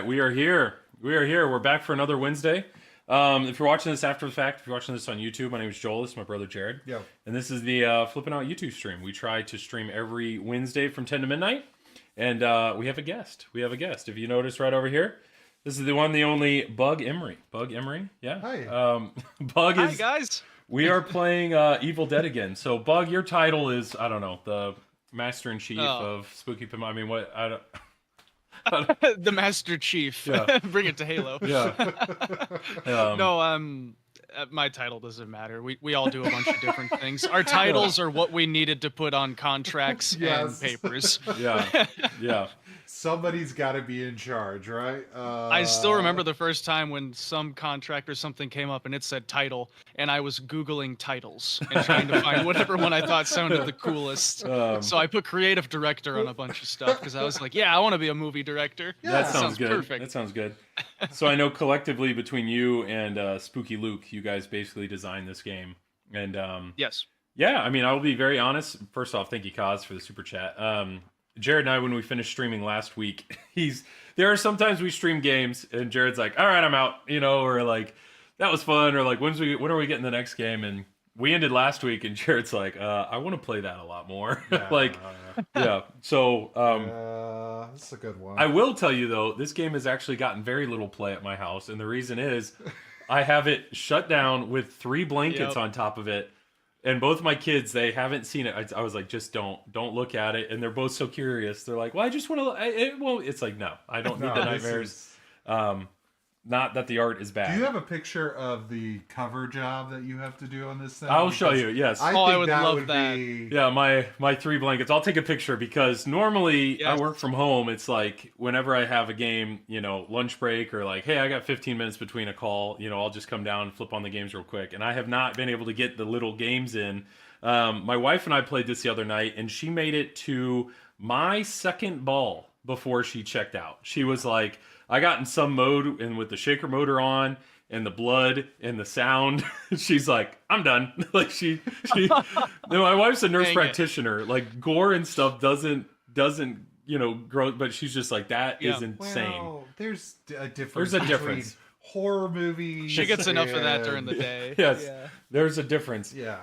right, we are here. We are here. We're back for another Wednesday. If you're watching this after the fact, if you're watching this on YouTube, my name is Joel. This is my brother Jared. Yeah. And this is the Flip N Out YouTube stream. We try to stream every Wednesday from 10 to midnight. And we have a guest. If you notice right over here, this is the one, the only Bug Emery. Bug Emery? Yeah. Hi. Bug is... Hi, guys. We are playing Evil Dead again. So, Bug, your title is, I don't know, the Master-in-Chief of Spooky Pinball. I mean, what? I don't... The Master Chief. Yeah. Bring it to Halo. Yeah. No, my title doesn't matter. We all do a bunch of different things. Our titles are what we needed to put on contracts and papers. Yeah. Yeah. Somebody's got to be in charge, right? I still remember the first time when some contract or something came up and it said title, and I was Googling titles and trying to find whatever one I thought sounded the coolest. So I put creative director on a bunch of stuff because I was like, yeah, I want to be a movie director. Yeah. That sounds good. Perfect. That sounds good. So I know collectively between you and Spooky Luke, you guys basically designed this game. And Yes. yeah, I mean, I will be very honest. First off, thank you, Kaz, for the super chat. Jared and I, when we finished streaming last week, there are sometimes we stream games and Jared's like, all right, I'm out, or like, that was fun, or like, when are we getting the next game? And we ended last week and Jared's like, I want to play that a lot more. Yeah, yeah. So, that's a good one. I will tell you though, this game has actually gotten very little play at my house. And the reason is I have it shut down with 3 blankets on top of it. And both my kids, they haven't seen it. I was like, just don't look at it. And they're both so curious. They're like, well, I just want to, it won't. It's like, no, I don't need the nightmares. Not that the art is bad. Do you have a picture of the cover job that you have to do on this thing? I'll show you, yes. I would love that. Yeah, my 3 blankets. I'll take a picture because normally I work from home. It's like whenever I have a game, lunch break or like, hey, I got 15 minutes between a call, I'll just come down and flip on the games real quick. And I have not been able to get the little games in. My wife and I played this the other night and she made it to my second ball before she checked out. She was like, I got in some mode and with the shaker motor on and the blood and the sound, she's like, I'm done. Like my wife's a nurse practitioner. Like gore and stuff doesn't grow, but she's just like, that is insane. Well, there's a difference. There's a difference. Horror movies. She gets enough of that during the day. Yes. Yeah. There's a difference. Yeah.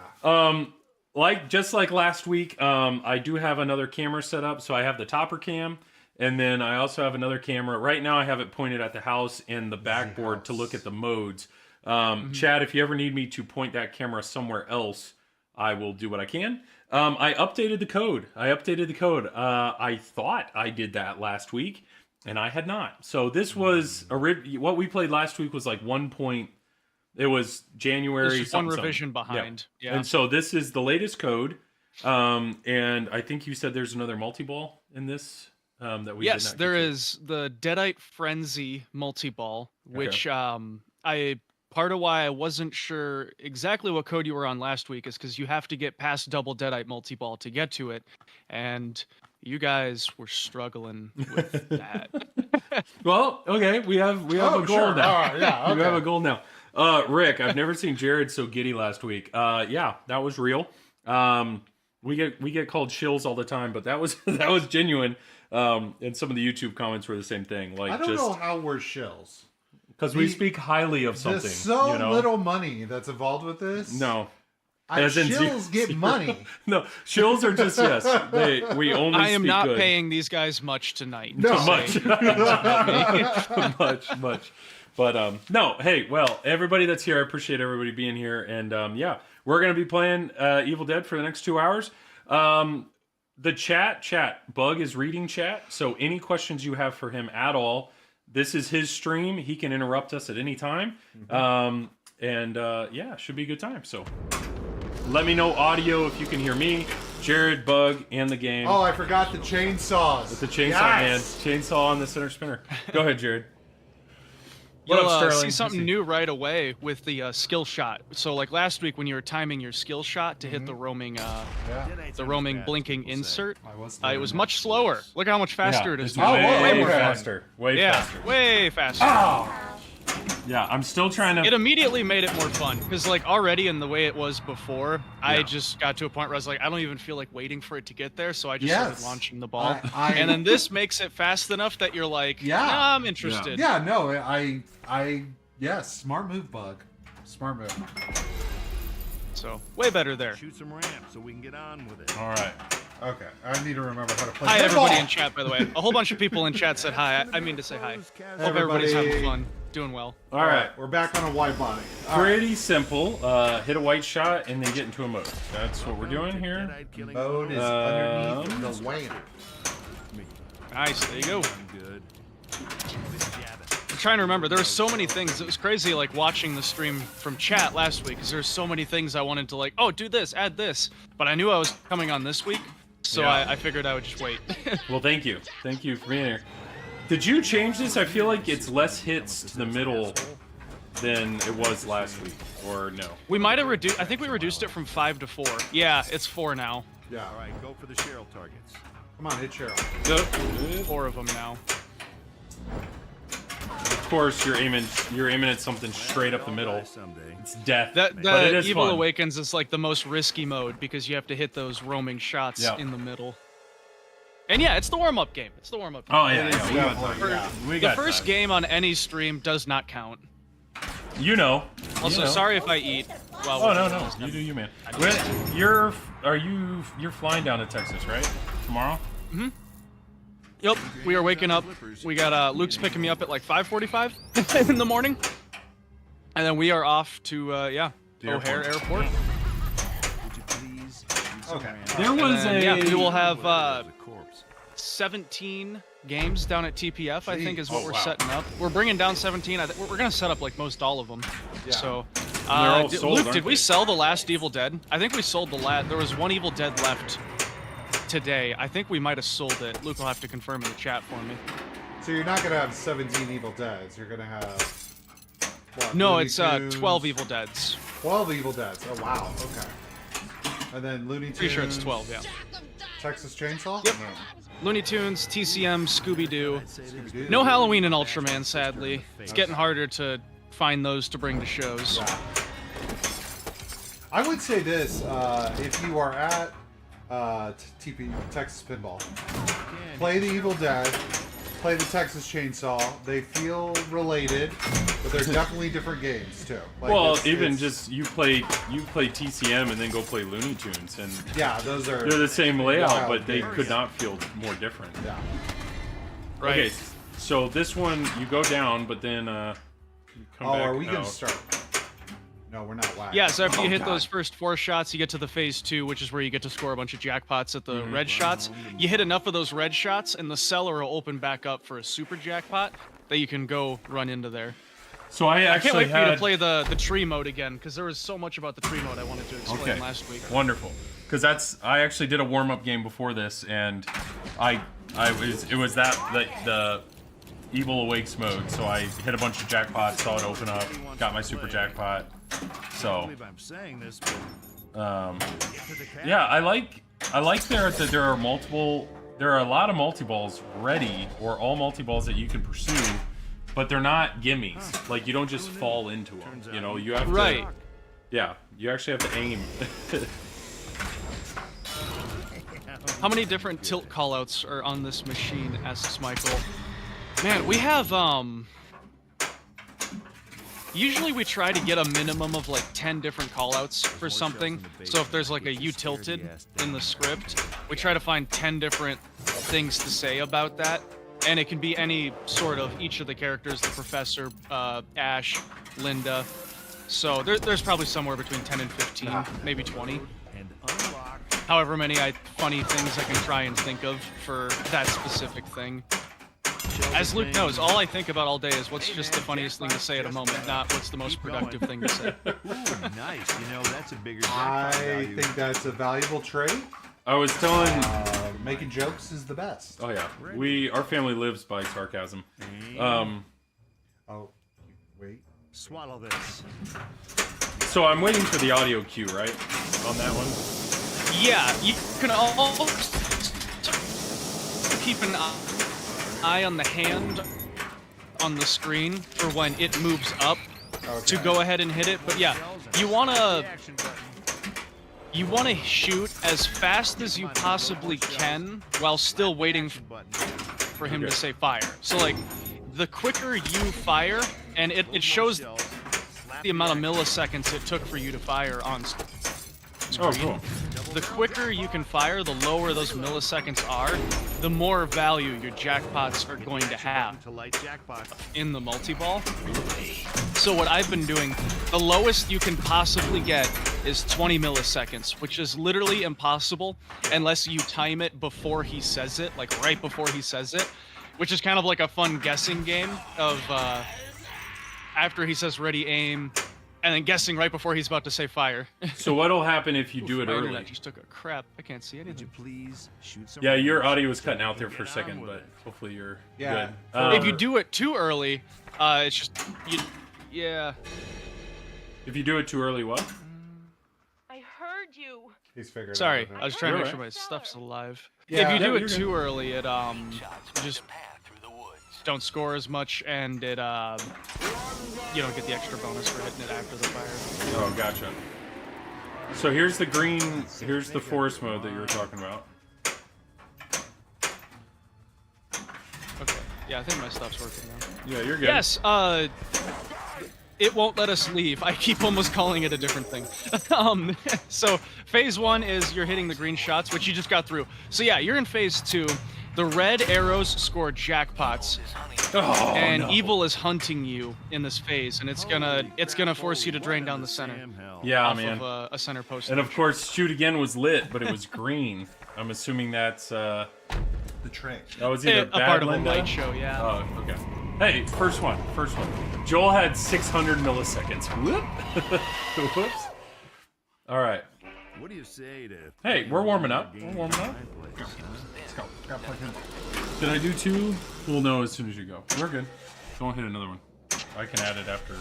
Just like last week, I do have another camera set up. So I have the topper cam. And then I also have another camera. Right now I have it pointed at the house and the backboard to look at the modes. Chad, if you ever need me to point that camera somewhere else, I will do what I can. I updated the code. I thought I did that last week, and I had not. So this was, what we played last week was like it was January. There's one revision behind. Yeah. And so this is the latest code. And I think you said there's another multi-ball in this. That we yes, there is the Deadite Frenzy multi-ball, which part of why I wasn't sure exactly what code you were on last week is because you have to get past double Deadite multi-ball to get to it, and you guys were struggling with that. Well, okay, we have a goal now. Yeah, we have a goal now. Rick, I've never seen Jared so giddy last week. Yeah, that was real. We get called shills all the time, but that was genuine. And some of the YouTube comments were the same thing. Like, I don't know how we're shills. Because we speak highly of something. There's so little money that's involved with this. No. Shills get money. No, shills are just, yes. We only I am speak not good. paying these guys much tonight. No. Much. Much. But, no, hey, well, everybody that's here, I appreciate everybody being here. And, yeah, we're going to be playing Evil Dead for the next 2 hours. The chat, Bug is reading chat, so any questions you have for him at all, this is his stream. He can interrupt us at any time. Yeah, should be a good time. So let me know audio if you can hear me, Jared, Bug, and the game. Oh, I forgot the chainsaws. With the chainsaw, man. Chainsaw on the center spinner. Go ahead, Jared. What You'll up, Sterling? see something new right away with the skill shot. So like last week when you were timing your skill shot to hit the roaming blinking insert, it was much slower. Look how much faster it is now. Way faster. Way faster. Way faster. Oh! Yeah, I'm still trying to. It immediately made it more fun because, like, already in the way it was before, I just got to a point where I was like, I don't even feel like waiting for it to get there, so I just started launching the ball. And then this makes it fast enough that you're like, nah, I'm interested. Yeah, no, yes, smart move, Bug. Smart move. So way better there. Shoot some ramps so we can get on with it. All right. Okay, I need to remember how to play. Hi, pinball. everybody in chat, by the way. A whole bunch of people in chat said hi. I mean to say hi. Hope everybody's having fun, doing well. All right. We're back on a white body. Pretty simple. Hit a white shot and then get into a mode. That's what we're doing here. Mode is underneath the lamp. Nice, there you go. I'm good. I'm trying to remember. There were so many things. It was crazy, like, watching the stream from chat last week, because there's so many things I wanted to, like, oh, do this, add this. But I knew I was coming on this week, so I figured I would just wait. Well, thank you. Thank you for being here. Did you change this? I feel like it's less hits to the middle than it was last week, or no? We might have reduced. I think we reduced it from 5 to 4. Yeah, it's 4 now. Yeah. All right, go for the Cheryl targets. Come on, hit Cheryl. 4 of them now. Of course, you're aiming at something straight up the middle. It's death. But it The is Evil fun. Awakens is like the most risky mode because you have to hit those roaming shots in the middle. And yeah, it's the warm-up game. It's the warm-up game. Oh yeah, we got The first time. game on any stream does not count. You know. Also, sorry if I eat. While Oh no, you do you, man. You're flying down to Texas, right? Tomorrow? Mm-hmm. Yep, we are waking up. We got Luke's picking me up at like 5:45 in the morning, and then we are off to O'Hare Airport. Would you please? Okay. There was we will have 17 games down at TPF. I think is what we're setting up. We're bringing down 17. We're gonna set up like most all of them. Yeah. So, They're all sold, Luke, aren't did we they? sell the last Evil Dead? I think we sold the last. There was one Evil Dead left today. I think we might have sold it. Luke will have to confirm in the chat for me. So you're not gonna have 17 Evil Deads. You're gonna have. What, No, Looney it's Tunes? 12 Evil Deads. 12 Evil Deads. Oh wow. Okay. And then Looney Tunes. Pretty sure it's 12. Yeah. Texas Chainsaw. Yep. Looney Tunes, TCM, Scooby-Doo. Scooby-Doo. No Halloween and Ultraman, sadly. It's getting harder to find those to bring to shows. Yeah. I would say this: if you are at TP Texas Pinball, play the Evil Dead, play the Texas Chainsaw. They feel related, but they're definitely different games too. Like Well, it's- just you play TCM and then go play Looney Tunes, and yeah, those are they're the same layout, wild but they games. could not feel more different. Yeah. Right. Okay, so this one you go down, but then you come back are we gonna out. start? No, we're not live. Yeah, so after you hit God. those first 4 shots, you get to the phase 2, which is where you get to score a bunch of jackpots at the Mm-hmm. red shots. You hit enough of those red shots, and the cellar will open back up for a super jackpot that you can go run into there. So I I can't actually wait for you had to play the tree mode again, because there was so much about the tree mode I wanted to explain last week. Wonderful, because I actually did a warm up game before this, and it was the Evil Awakes mode. So I hit a bunch of jackpots, saw it open up, got my super jackpot. So I'm saying this, but yeah, I like that there are multiple. There are a lot of multi-balls ready, or all multi-balls that you can pursue, but they're not gimmies. Like, you don't just fall into them. You know, you have to. Right. Yeah, you actually have to aim. How many different tilt callouts are on this machine, asks Michael. Man, we have, usually we try to get a minimum of like 10 different callouts for something. So if there's like a you tilted in the script, we try to find 10 different things to say about that. And it can be any sort of each of the characters, the professor, Ash, Linda. So there's probably somewhere between 10 and 15, maybe 20. and unlock. However many funny things I can try and think of for that specific thing. As Luke knows, all I think about all day is what's just the funniest thing to say at a moment, not what's the most productive thing to say. Ooh, nice. You know, that's a bigger I jackpot value. think that's a valuable trait. I was telling. Making jokes is the best. Oh yeah, our family lives by sarcasm. Oh, wait. Swallow this. So I'm waiting for the audio cue, right? On that one. Yeah, you can all keep an eye on the hand on the screen for when it moves up to Okay. go ahead and hit it. But yeah, you wanna shoot as fast as you possibly can while still waiting for him to say fire. So like, the quicker you fire, and it shows the amount of milliseconds it took for you to fire on screen. Oh, cool. The quicker you can fire, the lower those milliseconds are, the more value your jackpots are going to have in the multi-ball. So what I've been doing, the lowest you can possibly get is 20 milliseconds, which is literally impossible unless you time it before he says it, like right before he says it, which is kind of like a fun guessing game of after he says ready, aim, and then guessing right before he's about to say fire. So what'll happen if you do it My early? internet just took a crap. I can't see Would you anything. please shoot some Yeah, your range audio was so cutting we out there can for a get second, on but with it? hopefully you're Yeah. good. If you do it too early, it's just yeah. If you do it too early, what? I heard you. He's figured it Sorry, out. I was trying to You're make sure right. my stuff's alive. Yeah, If you do yeah, it you're too early, it just don't score as much, and it you don't get the extra bonus for hitting it after the fire. Oh, gotcha. So here's the green. Here's the forest mode that you were talking about. Okay. Yeah, I think my stuff's working now. Yeah, you're good. Yes, it won't let us leave. I keep almost calling it a different thing. So phase 1 is you're hitting the green shots, which you just got through. So yeah, you're in phase 2. The red arrows score jackpots, Oh, and no. evil is hunting you in this phase, and it's gonna force you to drain down the center Yeah, off man. of a center post. And of course, shoot again was lit, but it was green. I'm assuming that's The trick. that was either a bad part of a Linda. light show, yeah. Oh, okay. Hey, first one. Joel had 600 milliseconds. Whoop. Whoops. All right. What do you say to? Hey, we're warming up. We're warming up. Let's go. Got plugged in. Did I do 2? We'll know as soon as you go. We're good. Don't hit another one. I can add it after.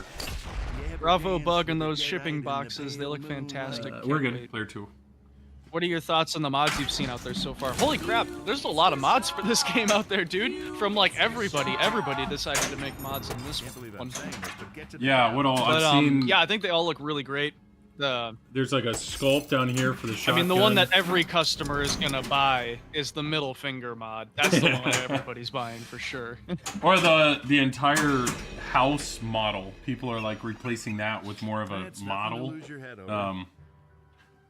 Bravo Bug and those shipping boxes, they look fantastic. We're Can't good. wait. Player 2. What are your thoughts on the mods you've seen out there so far? Holy crap, there's a lot of mods for this game out there, dude. From like everybody decided to make mods in this one. Yeah, what all But I've seen. yeah, I think they all look really great. There's like a sculpt down here for the I shotgun. mean, the one that every customer is gonna buy is the middle finger mod. That's the one everybody's buying for sure. Or the entire house model. People are like replacing that with more of a model.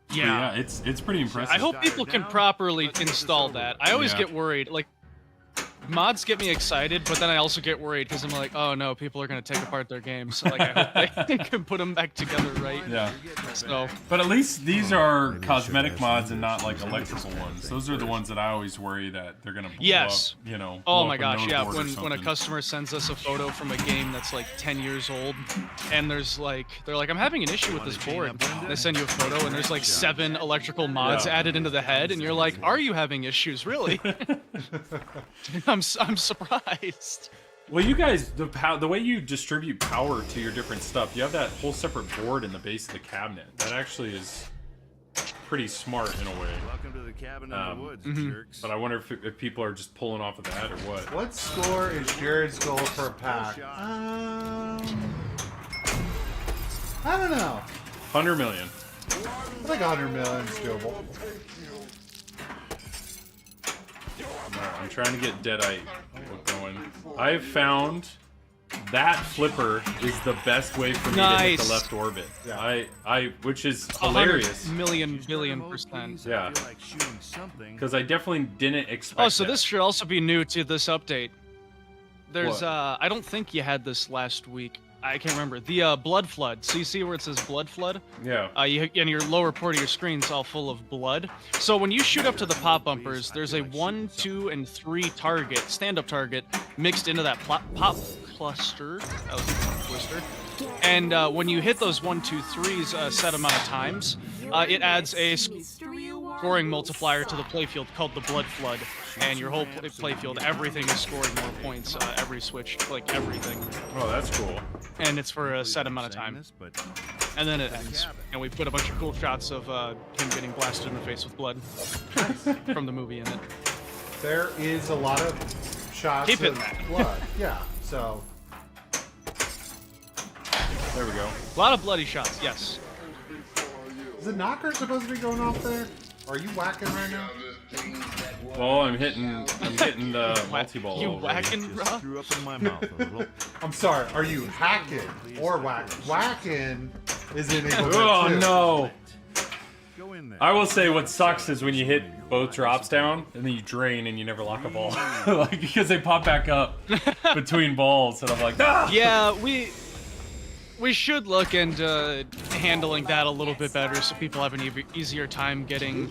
But yeah, it's pretty impressive. I hope people can properly install that. I always Yeah. get worried, like, mods get me excited, but then I also get worried because I'm like, oh no, people are gonna take apart their games. So, like, I hope they can put them back together right. Yeah. So, But at least these are cosmetic mods and not like electrical ones. Those are the ones that I always worry that they're gonna blow Yes. up, you know. oh blow my up gosh, yeah. node board or When a something. customer sends us a photo from a game that's like 10 years old, and they're like, I'm having an issue with this board. They send you a photo, and there's like 7 electrical mods Yeah. added into the head, and you're like, are you having issues? Really? I'm surprised. Well, you guys, the way you distribute power to your different stuff, you have that whole separate board in the base of the cabinet. That actually is pretty smart in a way. Welcome to the cabin in the woods, mhm. jerks. But I wonder if people are just pulling off of that or what. What score is Jared's goal per pack? I don't know. 100 million. I think 100 million is doable. Alright, I'm trying to get Deadite going. I've found that flipper is the best way for me to hit the Nice. left orbit. Yeah. Which is 100 hilarious. million billion percent. Yeah. Something. Because I definitely didn't expect Oh, so that. this should also be new to this update. There's What? I don't think you had this last week. I can't remember. The blood flood. So you see where it says blood flood? Yeah. And your lower part of your screen's all full of blood. So when you shoot up to the pop bumpers, there's a 1, 2, and 3 target, stand-up target, mixed into that pop cluster. That was a tongue twister. And when you hit those 1, 2, 3s a set amount of times, it adds a scoring multiplier to the playfield called the blood flood. And your whole playfield, everything is scoring more points every switch, like everything. Oh, that's cool. And it's for a set amount of time. And then it ends. And we put a bunch of cool shots of him getting blasted in the face with blood from the movie in it. There is a lot of shots Keep it of that. blood. Yeah. So There we go. A lot of bloody shots, yes. Is the knocker supposed to be going off there? Are you whacking right now? Well, I'm hitting the multi-ball. You already. whacking, bro? Threw up in my mouth a little. I'm sorry. Are you hacking or whacking? Whacking is in Evil Dead Oh 2. no! Go in there. I will say what sucks is when you hit both drops down and then you drain and you never lock a ball, like because they pop back up between balls, and I'm like, ah! Yeah, we should look into handling that a little bit better so people have an easier time getting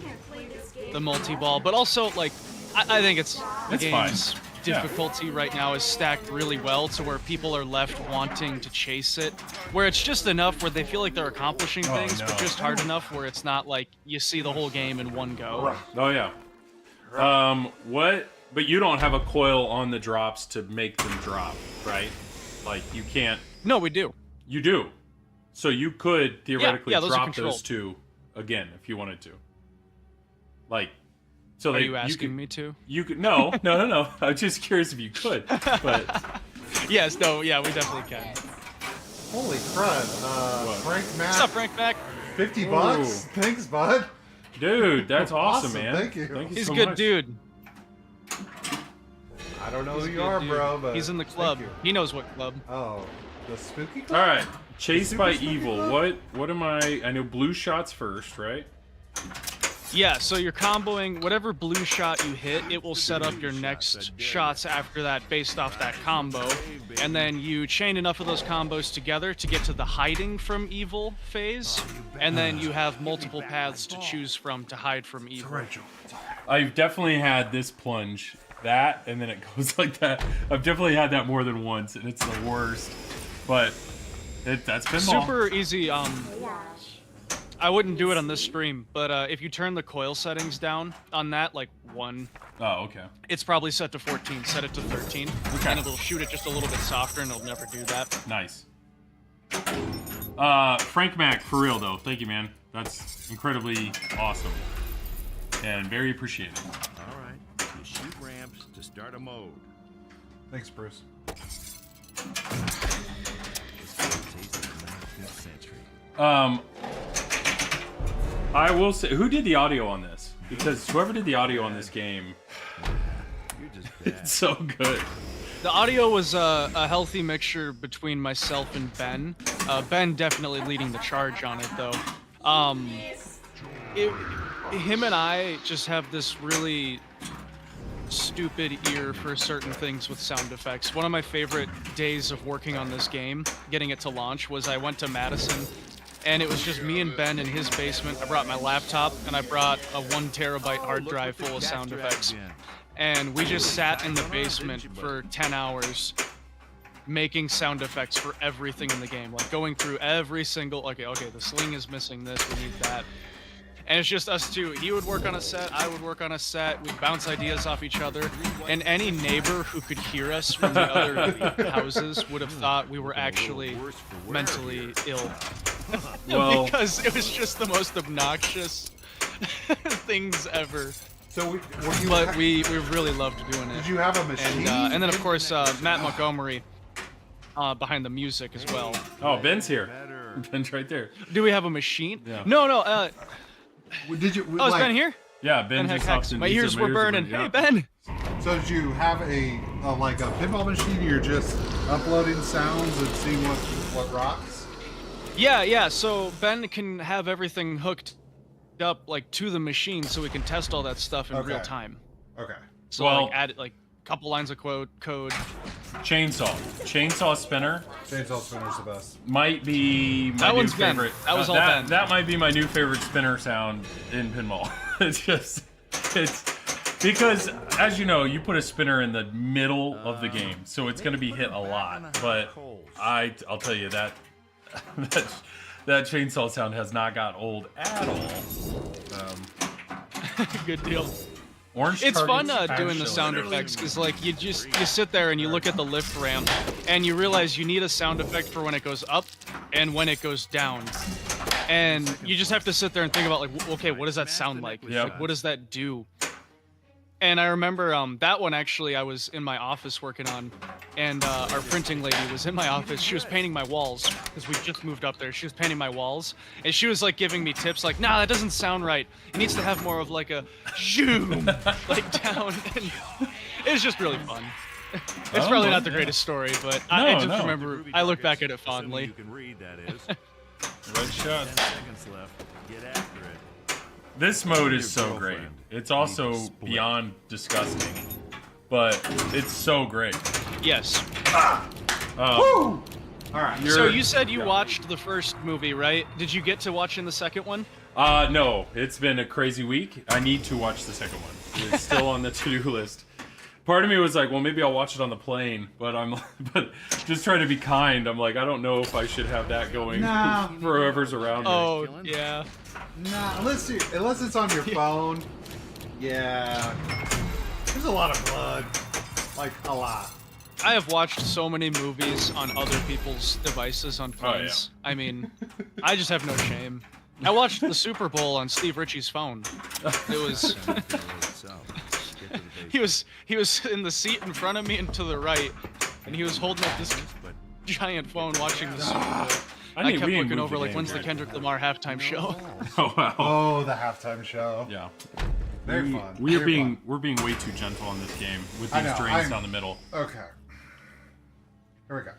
the multi-ball. But also, like, I think the It's game's fine. difficulty right now is stacked really well to where people are left wanting to chase it, where it's just enough where they feel like they're accomplishing things, but no. just hard enough where it's not like you see the whole game in one go. Oh yeah. What? But you don't have a coil on the drops to make them drop, right? Like you can't. No, we do. You do. So you could theoretically yeah, those are drop controlled. those two again if you wanted to. Like, so Are they, you asking could, me to? You could no. I'm just curious if you could, but Yes, no, yeah, we definitely can. Holy crud. What? Frank Mac. What's up, Frank Mac? 50 bucks? Ooh. Thanks, bud. dude, that's awesome, Awesome, man. thank you. He's so a good much. dude. I don't know He's a who you good are, dude. bro, but He's in the thank club. you. He knows what club. Oh, the spooky All club? right, chased by Super evil. Spooky What am I? I know blue shots first, right? Yeah, so you're comboing whatever blue shot you hit, it will set up your next shots after that based off that combo. And then you chain enough of those combos together to get to the hiding from evil phase. And then you have multiple paths to choose from to hide from evil. I've definitely had this plunge, that, and then it goes like that. I've definitely had that more than once, and it's the worst. But that's pinball. Super easy. I wouldn't do it on this stream, but if you turn the coil settings down on that, like 1, Oh, okay. it's probably set to 14. Set it to 13, Okay. and it'll shoot it just a little bit softer, and it'll never do that. Nice. Frank Mac, for real though, thank you, man. That's incredibly awesome, and very appreciated. All right. You shoot ramps to start a mode. Thanks, Bruce. It's got a taste of the 19th century. I will say, who did the audio on this? Because whoever did the audio on this game, You're just it's bad. so good. The audio was a healthy mixture between myself and Ben. Ben definitely leading the charge on it, though. Him and I just have this really stupid ear for certain things with sound effects. One of my favorite days of working on this game, getting it to launch, was I went to Madison, and it was just me and Ben in his basement. I brought my laptop, and I brought a 1 terabyte hard drive full of sound effects. And we just sat in the basement for 10 hours making sound effects for everything in the game. Like going through every single, okay, the sling is missing this, we need that. And it's just us two. He would work on a set, I would work on a set, we'd bounce ideas off each other. And any neighbor who could hear us from the other houses would have thought we were actually mentally ill. Well, Because it was just the most obnoxious things ever. So, were you But we really loved doing it. did you have a machine? And then of course Matt Montgomery behind the music as well. oh, Ben's here. Better. Ben's right there. Do we have a machine? Yeah. No. Did you? Oh, is Ben here? Yeah, Ben Ben just Heck hopped in. My He said ears were burning. yeah. Hey Ben. So did you have a like a pinball machine? You're just uploading sounds and seeing what rocks? Yeah. So Ben can have everything hooked up like to the machine, so we can test all that stuff in real Okay. time. Okay. So Well- like add like a couple lines of code. Chainsaw spinner Chainsaw spinner's the best. might be my That new one's Ben. favorite. That was all that, Ben. That might be my new favorite spinner sound in pinball. it's because, as you know, you put a spinner in the middle of the game, so it's going to be hit a lot. But I'll tell you that that chainsaw sound has not got old at all. Good deal. Orange It's fun targets doing the actually- sound effects because like you sit there and you look at the lift ramp and you realize you need a sound effect for when it goes up and when it goes down, and you just have to sit there and think about like, okay, what does that sound like? Yep. Like, what does that do? And I remember that one actually I was in my office working on, and our printing lady was in my office. She was painting my walls because we just moved up there. She was painting my walls, and she was like giving me tips like, "Nah, that doesn't sound right. It needs to have more of like a zoom, like down." And it was just really fun. It's probably not the greatest story, but I just remember I look back at it fondly. You can read, that is. Red shot. 10 seconds left. Get after it. This mode is so great. It's also beyond disgusting, but it's so great. Yes. Woo! All right. So you said you watched the first movie, right? Did you get to watching the second one? No. It's been a crazy week. I need to watch the second one. It's still on the to-do list. Part of me was like, well, maybe I'll watch it on the plane, but just trying to be kind. I'm like, I don't know if I should have that going for whoever's around me. Oh, yeah. Nah, unless it's on your phone. Yeah. There's a lot of blood. Like, a lot. I have watched so many movies on other people's devices on phones. Oh, yeah. I mean, I just have no shame. I watched the Super Bowl on Steve Ritchie's phone. It was... He was in the seat in front of me and to the right, and he was holding up this giant phone watching the Super Bowl. I kept looking over like, when's the Kendrick Lamar halftime show? Oh wow. Oh, the halftime show. Yeah. Very fun. We're being way too gentle on this game with these drains down the middle. Okay. Here we go.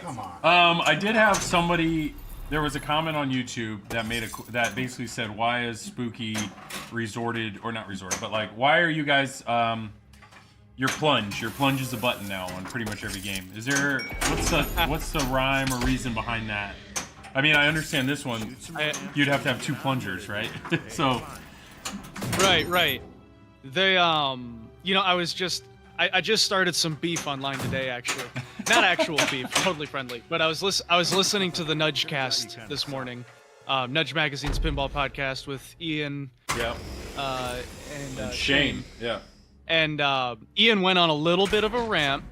Come on. I did have somebody. There was a comment on YouTube that basically said, "Why is Spooky resorted or not resorted, but like, why are you guys your plunge? Your plunge is a button now on pretty much every game. Is there what's the rhyme or reason behind that? I mean, I understand this one. You'd have to have two plungers, right? So. Right. They you know, I just started some beef online today, actually. Not actual beef, totally friendly. But I was listening to the Nudge Cast this morning, Nudge Magazine's pinball podcast with Ian, and Shane. Yeah. And Ian went on a little bit of a rant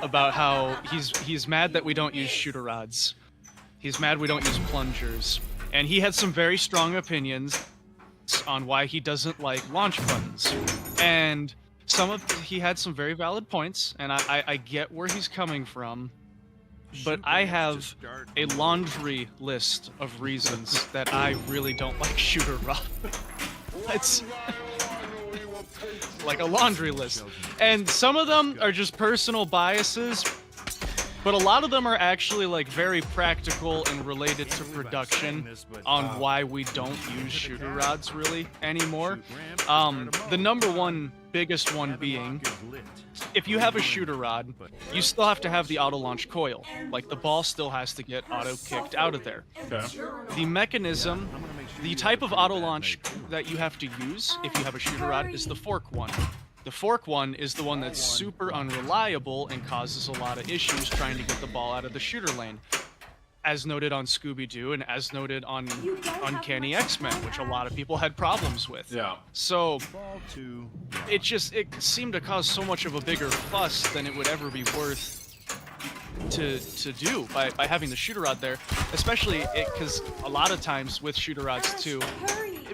about how he's mad that we don't use shooter rods. He's mad we don't use plungers, and he had some very strong opinions on why he doesn't like launch buttons, and. He had some very valid points, and I get where he's coming from, but I have a laundry list of reasons that I really don't like shooter rod. It's like a laundry list. And some of them are just personal biases, but a lot of them are actually like very practical and related to production on why we don't use shooter rods really anymore. The number one biggest one being, if you have a shooter rod, you still have to have the auto launch coil. Like the ball still has to get auto kicked out of there. Okay. The mechanism, the type of auto launch that you have to use if you have a shooter rod is the fork one. The fork one is the one that's super unreliable and causes a lot of issues trying to get the ball out of the shooter lane. As noted on Scooby-Doo and as noted on Uncanny X-Men, which a lot of people had problems with. Yeah. So it seemed to cause so much of a bigger fuss than it would ever be worth to do by having the shooter rod there, especially because a lot of times with shooter rods too,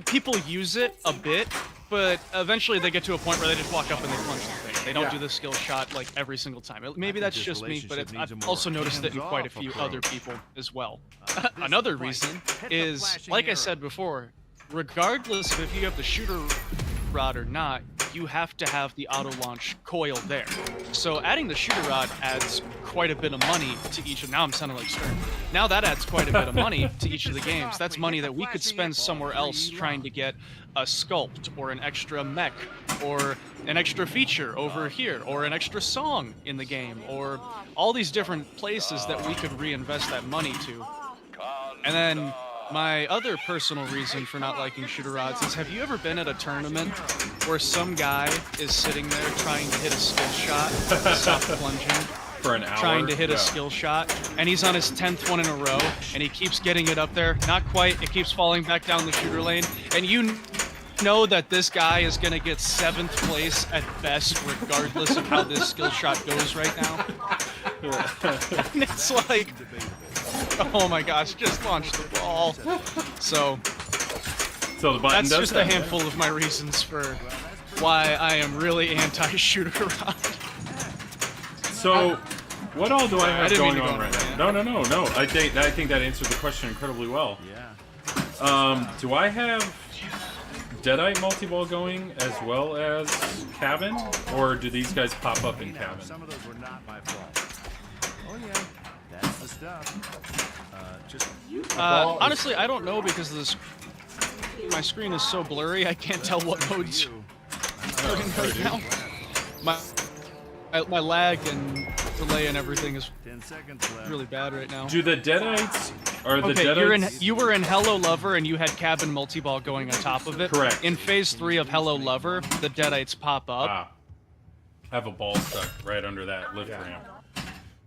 people use it a bit, but eventually they get to a point where they just walk up and they plunge the thing. They don't do the skill shot like every single time. Maybe that's just me, but I've also noticed it in quite a few other people as well. Another reason is, like I said before, regardless of if you have the shooter rod or not, you have to have the auto launch coil there. So adding the shooter rod adds quite a bit of money to each of, now I'm sounding like Stern. Now that adds quite a bit of money to each of the games. That's money that we could spend somewhere else trying to get a sculpt or an extra mech or an extra feature over here or an extra song in the game or all these different places that we could reinvest that money to. And then my other personal reason for not liking shooter rods is, have you ever been at a tournament where some guy is sitting there trying to hit a skill shot, soft plunging, for an hour, trying to hit a skill shot, and he's on his 10th one in a row, and he keeps getting it up there, not quite, it keeps falling back down the shooter lane, and you know that this guy is going to get 7th place at best, regardless of how this skill shot goes right now. And it's like, oh my gosh, just launch the ball. So, So the button That's does just that. a handful of my reasons for why I am really anti-shooter around. So, what all do I have didn't mean going to go on on right that, now? No. I think that answered the question incredibly well. Yeah. Do I have Deadite multi-ball going as well as cabin, or do these guys pop up in cabin? Some of those were not my fault. Oh yeah, that's the stuff. Just Honestly, I don't know because this my screen is so blurry. I can't tell what mode's starting right now. My lag and delay and everything is 10 seconds left. really bad right now. Do the Deadites are the Okay, Deadites? you were in Hello Lover and you had cabin multi-ball going on top of it. Correct. In phase 3 of Hello Lover, the Deadites pop up. Ah, I have a ball stuck right under that lift ramp.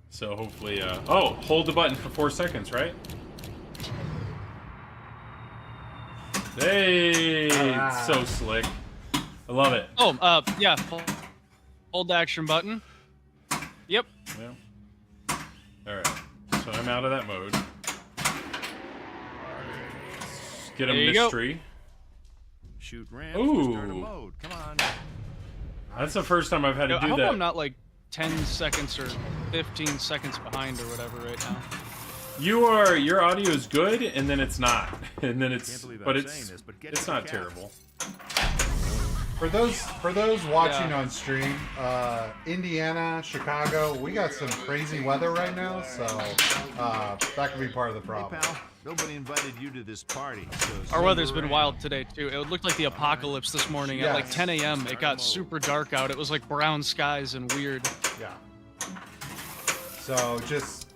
So hopefully, oh, hold the button for 4 seconds, right? Hey, it's so slick. I love it. Oh, yeah. Hold the action button. Yep. Yeah. All right. So I'm out of that mode. Get a There you go. mystery. Shoot ramp. Ooh. Start a mode. Come on. That's the first time I've had to I do hope that. I'm not like 10 seconds or 15 seconds behind or whatever right now. Your audio is good, and then it's not, and then it's, Can't believe but I'm it's saying this, but get it's to the not cap. terrible. For those watching Yeah. on stream, Indiana, Chicago, we got some crazy weather right now, so that could be part of the Hey problem. pal, nobody invited you to this party. So Our weather's stick been around. wild today too. It looked like the apocalypse this morning at like Yes. 10 a.m. It got super dark out. It was like brown skies and weird. Yeah. So just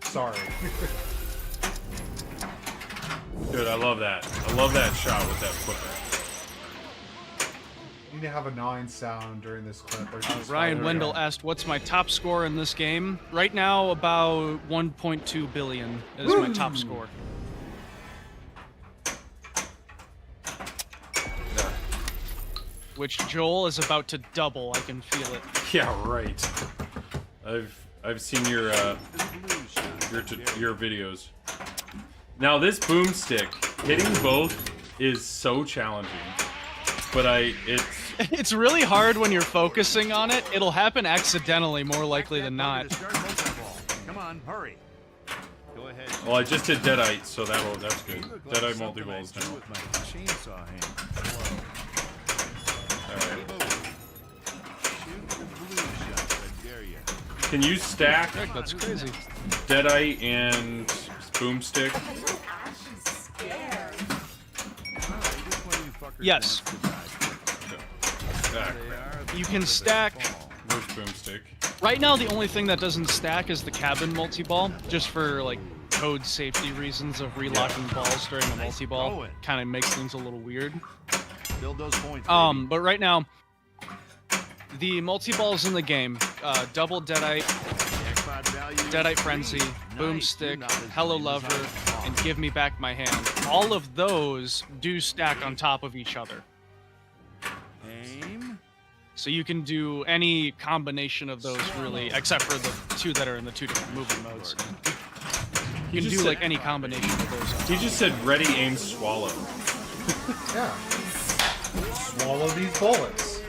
sorry. Dude, I love that. I love that shot with that flipper. You need to have a 9 sound during this clip. Or just Ryan fire it Wendell up. asked, "What's my top score in this game?" Right now, about 1.2 billion is my top score. Which Joel is about to double. I can feel it. Yeah, right. I've seen your videos. Now this boomstick hitting both is so challenging, but it's It's really hard when you're focusing on it. It'll happen accidentally, more likely than not. Start multi-ball. Come on, hurry. Go ahead. well. I just did Deadite, so that's good. You look like Deadite something multi I balls do now. with my chainsaw hand. All right. Shoot the blue shots, I dare you. Can you stack Heck, that's crazy. Deadite and boomstick? Yes. Ah, You can stack. where's boomstick? Right now, the only thing that doesn't stack is the cabin multi-ball, just for like code safety reasons of relocking balls during the multi-ball. Kind of makes things a little weird. Build those points. But right now, the multi-balls in the game, double Deadite, Deadite Frenzy, Boomstick, Hello Lover, and Give Me Back My Hand. All of those do stack on top of each other. Aim. So you can do any combination of those, really, except for the two that are in the two different movement modes. You can just do said- like any combination of those. He just said ready, aim, swallow. Yeah. Swallow these bullets.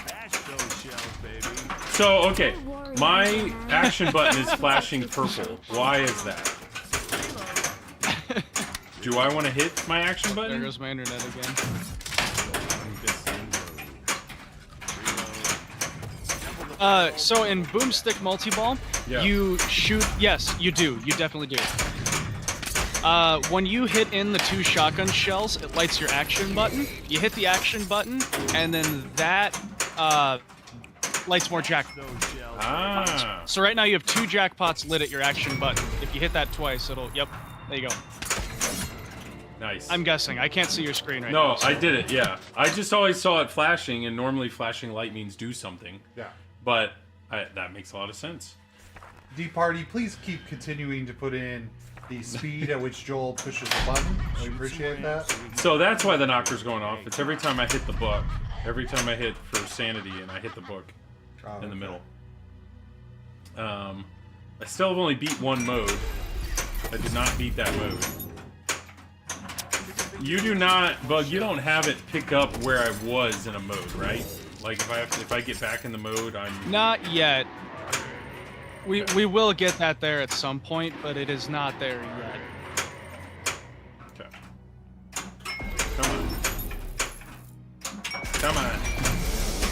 Bash those shells, baby. So, okay, my action button is flashing purple. Why is that? Do I want to hit my action There button? goes my internet again. So in Boomstick Multi-Ball, Yeah. you shoot. Yes, you do. You definitely do. When you hit in the two shotgun shells, it lights your action button. You hit the action button, and then that lights more jack. Ah, So right now you have two jackpots lit at your action button. If you hit that twice, it'll. Yep. There you go. nice. I'm guessing. I can't see your screen right now. No, I did it, yeah. I just always saw it flashing, and normally flashing light means do something. Yeah. But that makes a lot of sense. D-Party, please keep continuing to put in the speed at which Joel pushes the button. We appreciate that. So that's why the knocker's going off. It's every time I hit the book. Every time I hit for sanity, and I hit the book in the middle. I still have only beat one mode. I did not beat that mode. You do not, Bug. You don't have it pick up where I was in a mode, right? Like if I get back in the mode, I'm not yet. We will get that there at some point, but it is not there yet. Come on. Come on.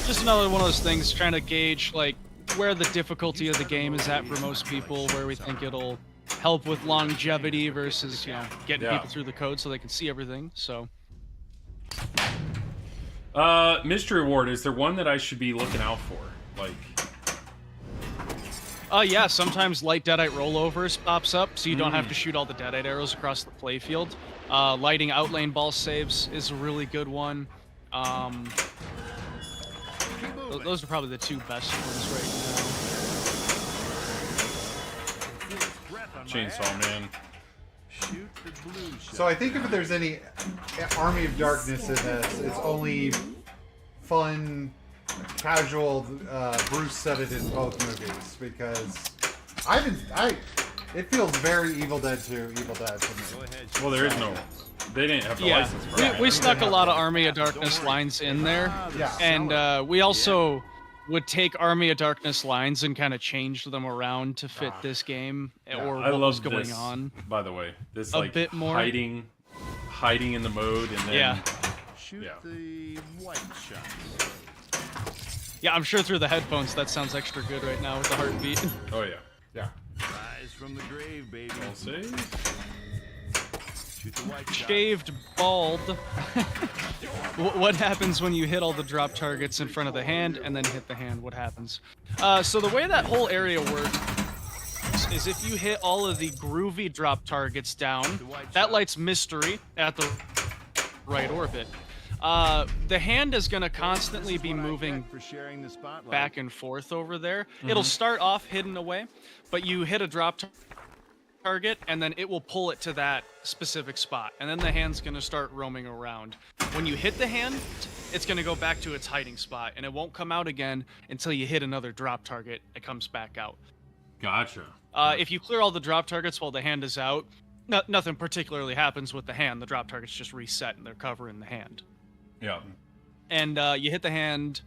Just another one of those things, trying to gauge like where the difficulty of the game is at for most people, where we think it'll help with longevity versus, you know, getting people through the code so they can see everything. So mystery reward, is there one that I should be looking out for? Like yeah, sometimes light deadite rollovers pops up, so you don't have to shoot all the deadite arrows across the playfield. Lighting outlane ball saves is a really good one. Those are probably the two best ones right now. Chainsaw Man. So I think if there's any Army of Darkness in this, it's only fun, casual. Bruce said it in both movies because it feels very Evil Dead 2, Evil Dead to me. Well, there is no. They didn't have the license for it. We stuck a lot of Army of Darkness lines in there, and we also would take Army of Darkness lines and kind of change them around to fit this game or what was going on. By the way, this a like bit more hiding in the mode and then Shoot the white shot. Yeah, I'm sure through the headphones that sounds extra good right now with the heartbeat. Oh yeah. Rise from the grave, baby. I'll say. Shoot the white shot. Shaved bald. What happens when you hit all the drop targets in front of the hand and then hit the hand? What happens? So the way that whole area works is if you hit all of the groovy drop targets down, that lights mystery at the right orbit. The hand is going to constantly be moving back and forth over there. It'll start off hidden away, but you hit a drop target and then it will pull it to that specific spot, and then the hand's going to start roaming around. When you hit the hand, it's going to go back to its hiding spot, and it won't come out again until you hit another drop target. It comes back out. Gotcha. If you clear all the drop targets while the hand is out, nothing particularly happens with the hand. The drop targets just reset and they're covering the hand. Yeah. And you hit the hand.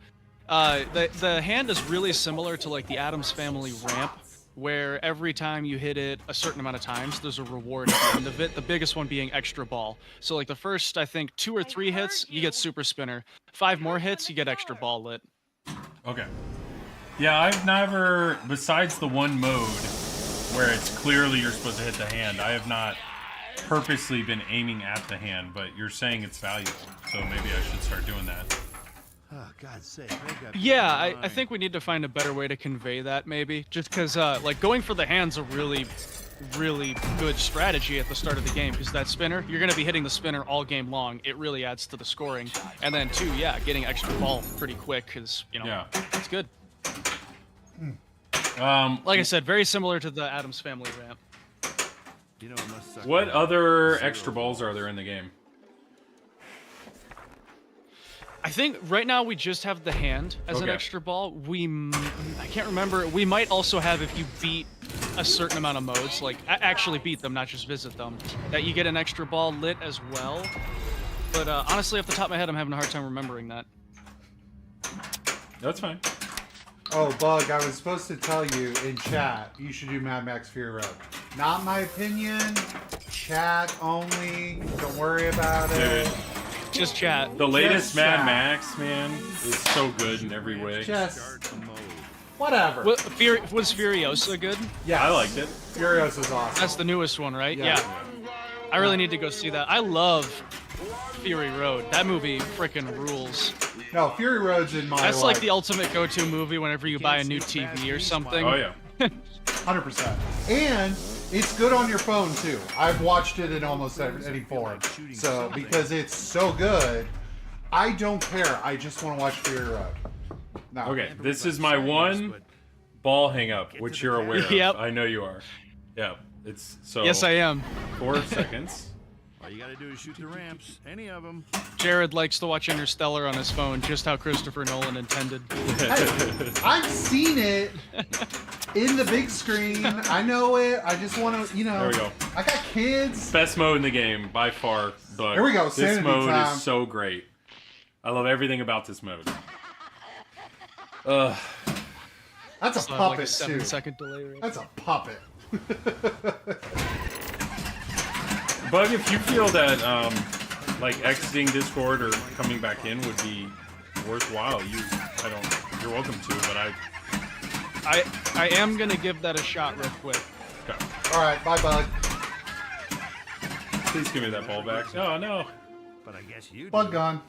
The hand is really similar to like the Addams Family ramp, where every time you hit it a certain amount of times, there's a reward at the end of it. The biggest one being extra ball. So like the first, I think, 2 or 3 hits, you get super spinner. 5 more hits, you get extra ball lit. Okay. Yeah, I've never, besides the one mode where it's clearly you're supposed to hit the hand, I have not purposely been aiming at the hand, but you're saying it's valuable, so maybe I should start doing that. Oh, God's sake. Yeah, I think we need to find a better way to convey that, maybe. Just because, like, going for the hand's a really, really good strategy at the start of the game, because that spinner, you're going to be hitting the spinner all game long. It really adds to the scoring. And then, too, yeah, getting extra ball pretty quick is, you know, it's good. Like I said, very similar to the Addams Family ramp. You know, what other extra balls are there in the game? I think right now we just have the hand as an extra ball. I can't remember. We might also have, if you beat a certain amount of modes, like actually beat them, not just visit them, that you get an extra ball lit as well. But honestly, off the top of my head, I'm having a hard time remembering that. That's fine. Oh, Bug, I was supposed to tell you in chat, you should do Mad Max Fury Road. Not my opinion. Chat only. Don't worry about it. Just chat. The latest Just Mad chat. Max, man, is so good in every way. Just whatever. Was Furiosa good? Yeah, I liked it. Furiosa's awesome. That's the newest one, right? Yeah. I really need to go see that. I love Fury Road. That movie freaking rules. No, Fury Road's in my That's like the ultimate go-to movie whenever you buy a new TV or something. Oh yeah. 100%. And it's good on your phone too. I've watched it in almost any form. So because it's so good, I don't care. I just want to watch Fury Road. No. Okay, this is my one ball hang up, which you're aware of. Yep. I know you are. Yeah, it's so. Yes, I am. 4 seconds. All you gotta do is shoot the ramps, any of them. Jared likes to watch Interstellar on his phone, just how Christopher Nolan intended. Hey, I've seen it in the big screen. I know it. I just want to, There we go. I got kids. Best mode in the game by far. But Here we go, This sanity mode time. is so great. I love everything about this mode. That's a So I have puppet like a 7-second too. delay. Right? That's a puppet. Bug, if you feel that like exiting Discord or coming back in would be worthwhile, you're welcome to, but I am gonna give that a shot real quick. okay. All right, bye, Bug. Please give me that ball back. Oh no. But I guess you Bug do. gone.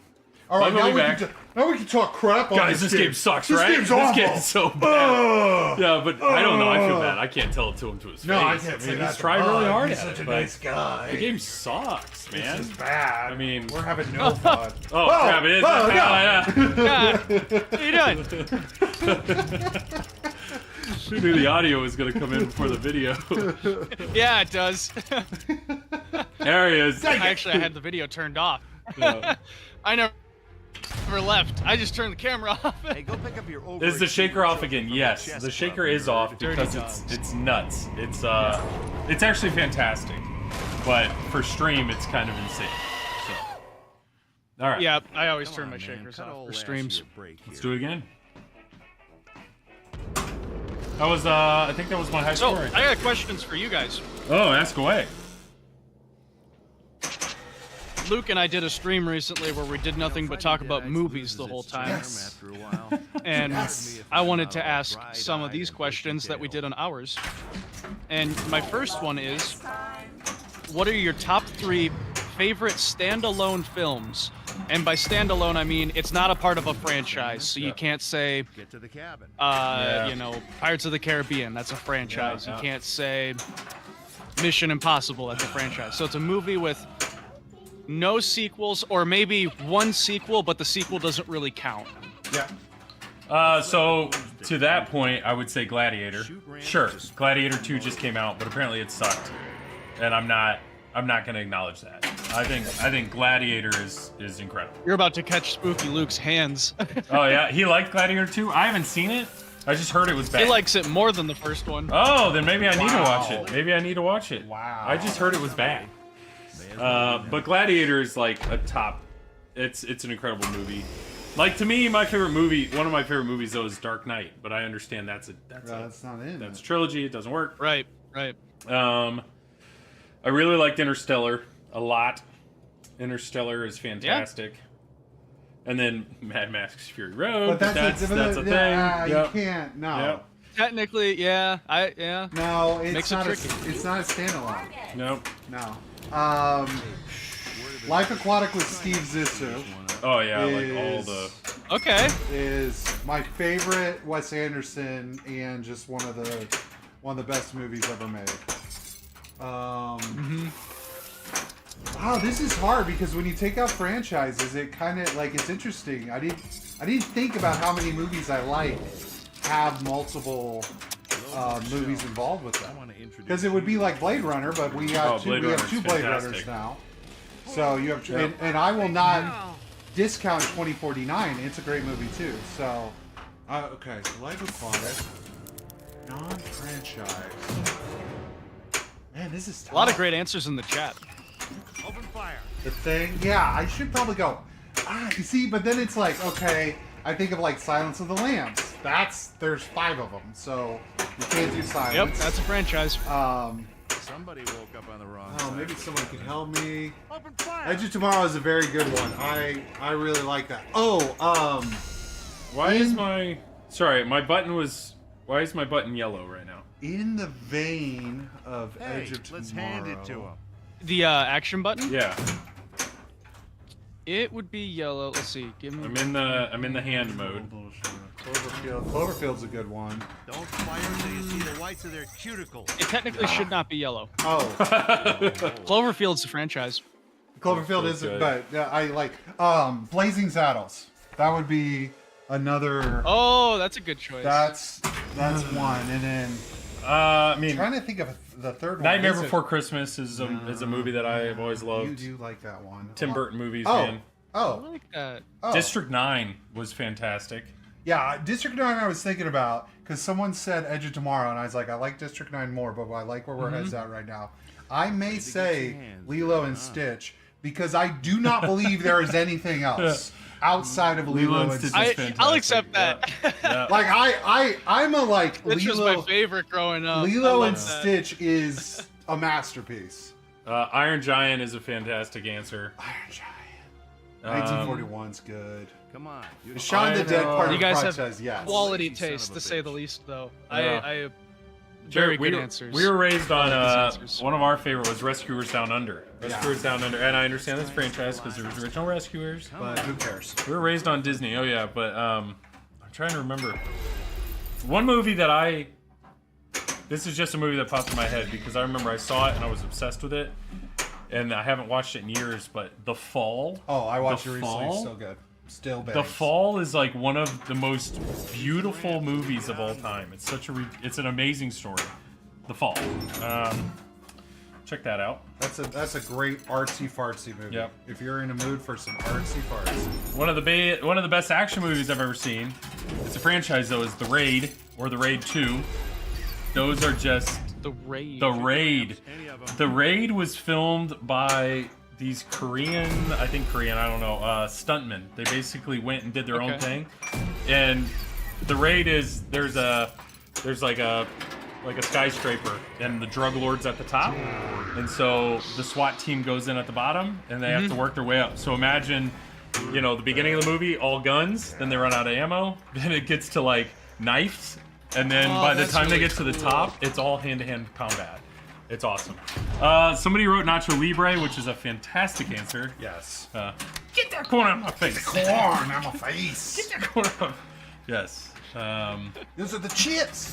All right, Bug will now be we, now we can talk crap on Guys, this game sucks, this right? Game's This awful. game's so bad. Yeah, but I don't know. I feel bad. I can't tell it to him to his No, I face. can't say mean, that. he's tried really hard He's at such it, a but nice guy. the game sucks, man. This is bad. I mean, we're having no fun. Oh, crap! It is. Oh, no. God, what are you doing? Who knew the audio was going to come in before the video? Yeah, it does. There he is. I had the video turned off. Yeah. I never left. I just turned the camera off. Hey, go pick up your over. Is the shaker off again? Yes, the shaker is off because it's nuts. It's actually fantastic, but for stream it's kind of insane. So, all right. Yeah, I always turn my shakers off for streams. Let's do it again. That was I think that was my high So, score. I got questions for you guys. Oh, ask away. Luke and I did a stream recently where we did nothing but talk about movies the whole time. After a while. And I wanted to ask some of these questions that we did on ours. And my first one is, what are your top 3 favorite standalone films? And by standalone, I mean it's not a part of a franchise, so you can't say, Get to the cabin. you know, Pirates of the Caribbean, that's a franchise. Yeah. You can't say Mission Impossible, that's a franchise. So it's a movie with no sequels, or maybe one sequel, but the sequel doesn't really count. Yeah. So to that point, I would say Gladiator. Sure, Gladiator 2 just came out, but apparently it sucked, and I'm not going to acknowledge that. I think Gladiator is incredible. You're about to catch Spooky Luke's hands. Oh yeah, he liked Gladiator 2. I haven't seen it. I just heard it was bad. He likes it more than the first one. Oh, then maybe I need to watch it. Maybe I need to watch it. Wow. I just heard it was bad. But Gladiator is like a top. It's an incredible movie. Like, to me, my favorite movie, one of my favorite movies though, is Dark Knight. But I understand that's not in. that's a trilogy. It doesn't work. Right. I really liked Interstellar a lot. Interstellar is fantastic. And then Mad Max Fury Road. But that's a thing. You can't. No. Yep. Technically, yeah. No, it's Makes it not. tricky. It's not a standalone. Nope. No. Life Aquatic with Steve Zissou Oh yeah, like all the. Okay. is my favorite Wes Anderson and just one of the best movies ever made. Wow, this is hard because when you take out franchises, it kind of like it's interesting. I didn't think about how many movies I like have multiple movies involved with them. Because it would be like Blade Runner, but we have Blade we have Runner's 2 Blade fantastic. Runners now. So you have, and I will not discount 2049. It's a great movie too. So, okay, so Life Aquatic, non-franchise. Man, this is tough. A lot of great answers in the chat. Open fire. The Thing. Yeah, I should probably go. You see, but then it's like, okay, I think of like Silence of the Lambs. There's 5 of them, so you can't do Silence. Yep, that's a franchise. Somebody woke up on the wrong Oh, side. maybe someone can help me. Open fire. Edge of Tomorrow is a very good one. I really like that. Oh, Why is my Why is my button yellow right now? in the vein of Hey, Edge of Tomorrow. let's hand it to him. The action button? Yeah, It would be yellow. Let's see. Give me. I'm in the hand mode. Cloverfield's a good one. Don't fire till you see the whites of their cuticles. It technically should not be yellow. Oh, Cloverfield's a franchise. Cloverfield is, good. but I like Blazing Saddles. That would be another. Oh, that's a good choice. That's one, and then I mean, I'm trying to think of the third one. Nightmare Is it- Before Christmas is a movie that I've always You loved. do like that one. Tim Burton movies, Oh. man. I Oh. like that. Oh. District 9 was fantastic. Yeah, District 9 I was thinking about because someone said Edge of Tomorrow, and I was like, I like District 9 more, but I like where we're heads at right now. I may say Lilo and Stitch because I do not believe there is anything else outside of Lilo and Stitch. fantastic. I'll accept that. Yeah. Like I'm a like Which was my favorite growing up. Lilo I and love that. Stitch is a masterpiece. Iron Giant is a fantastic answer. Iron Giant. 1941's good. Come on. The Shaun the Dead part You of guys Crutch have says yes. Quality Lazy son taste, of a to say bitch. the least, though. Yeah. I very good answers. We were raised on Very good answers. one of our favorite was Rescuers Down Under. Rescuers Down Under, and I understand this franchise because there was original Rescuers. But who cares? We were raised on Disney. Oh yeah, but I'm trying to remember one movie that This is just a movie that popped in my head because I remember I saw it and I was obsessed with it, and I haven't watched it in years. But The Fall. Oh, I watched it The recently. Fall? Still good. Still bad. The Fall is like one of the most beautiful movies of all time. It's it's an amazing story. The Fall. Check that out. That's a great artsy fartsy movie. Yep. If you're in a mood for some artsy fartsy. One of the best action movies I've ever seen. It's a franchise though. Is The Raid or The Raid 2. Those are just The Raid. The Raid. The Raid was filmed by these Korean, I don't know, stuntmen. They basically went and did their own thing. And The Raid is there's like a skyscraper and the drug lord's at the top. And so the SWAT team goes in at the bottom and they have to work their way up. So imagine, the beginning of the movie, all guns, then they run out of ammo, then it gets to like knives, and then by the that's time they really get to the cool. top, it's all hand-to-hand combat. It's awesome. Somebody wrote Nacho Libre, which is a fantastic answer. Yes. Get that corn out of my face. Corn on my face. Get that corn out. Yes. Those are the chips.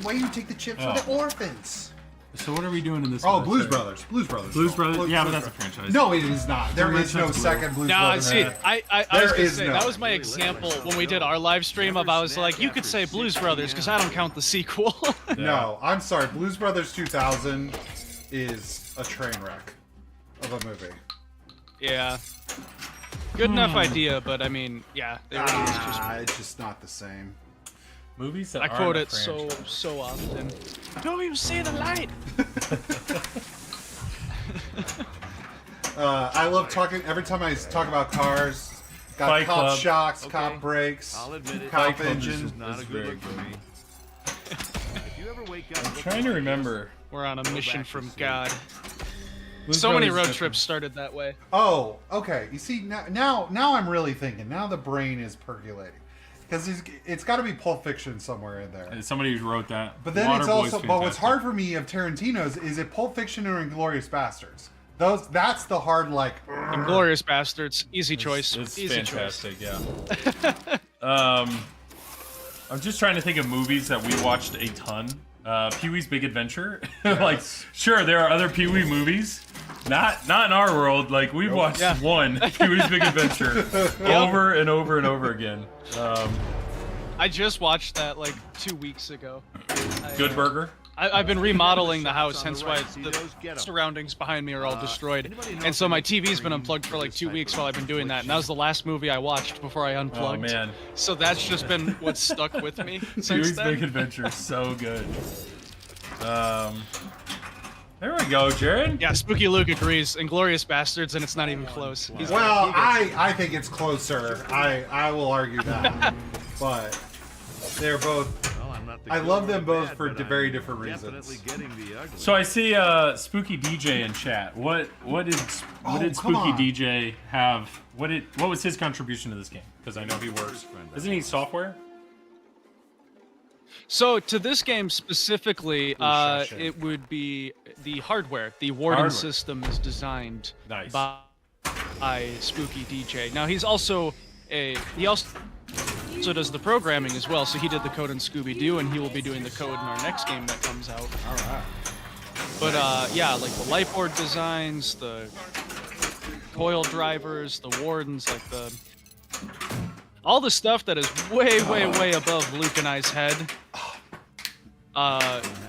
Why do you take the chips for Oh. the orphans? So what are we doing in this? Oh, one? Blues Brothers. Blues Brothers. Blues Brothers? Blues Yeah, but Brothers. that's a franchise. No, it is not. There is no Blue. second Blues No, Brothers. see, I was There gonna is say no. that was my example when we did our live stream of I was like, you could say Blues Brothers because I don't count the sequel. No, I'm sorry. Blues Brothers 2000 is a train wreck of a movie. Yeah. Good enough idea, but I mean, yeah, it really is just. It's just not the same. Movies that I aren't quote a it so franchise. often. Don't even see the light. I love talking. Every time I talk about cars, got Fight cop Club. shocks, Okay. cop brakes, I'll admit it. cop Club is engine. just- Not This a is good very look for me. If you ever wake up I'm looking trying to like remember. We're on a mission back to from sleep. God. Blues So many Brothers road is trips started that way. Oh, okay. You see, now I'm really thinking. Now the brain is percolating. Because it's got to be Pulp Fiction somewhere in there. different. Somebody who wrote that. But then it's Waterboy's also, but what's fantastic. hard for me of Tarantino's is it Pulp Fiction or Inglourious Bastards? That's the hard like. Inglorious Bastards, easy choice. It's Easy fantastic, yeah. I'm just trying to think of movies that we watched a ton. Pee-wee's Big Adventure. Like, sure, there are other Pee-wee movies. Not in our world. like we've watched Yeah. one Pee-wee's Big Adventure over and over and over again. I just watched that like 2 weeks ago. Good Burger. I've been remodeling the house, on the hence right. why See those? Get 'em. the surroundings behind me are all destroyed. anybody know And so if my there's TV's been cream unplugged for like this 2 type weeks of while I've been doing that, and that was the last movie I watched before I unplugged. Oh man, So that's just been what's stuck with me since Pee-wee's Big then. Adventure, so good. There we go, Jared. Yeah, Spooky Luke agrees. Inglorious Bastards, and it's not even close. He's Well, I think it's closer. I will argue that, but they're both. Well, I'm not the I good love or them the both bad, for but I'm very different definitely reasons. getting the ugly. So I see Spooky DJ in chat. What did Oh, Spooky come on. DJ have? What was his contribution to this game? Because I know he works. Isn't he software? So to this game specifically, shush it. it would be the hardware. The warden Hardware. system is designed Nice. by Spooky DJ. Now he also does the programming as well. So he did the code in Scooby Doo, and he will be doing the code in our next game that comes out. All right. But yeah, like the light board designs, the coil drivers, the wardens, like all the stuff that is way above Luke and I's head.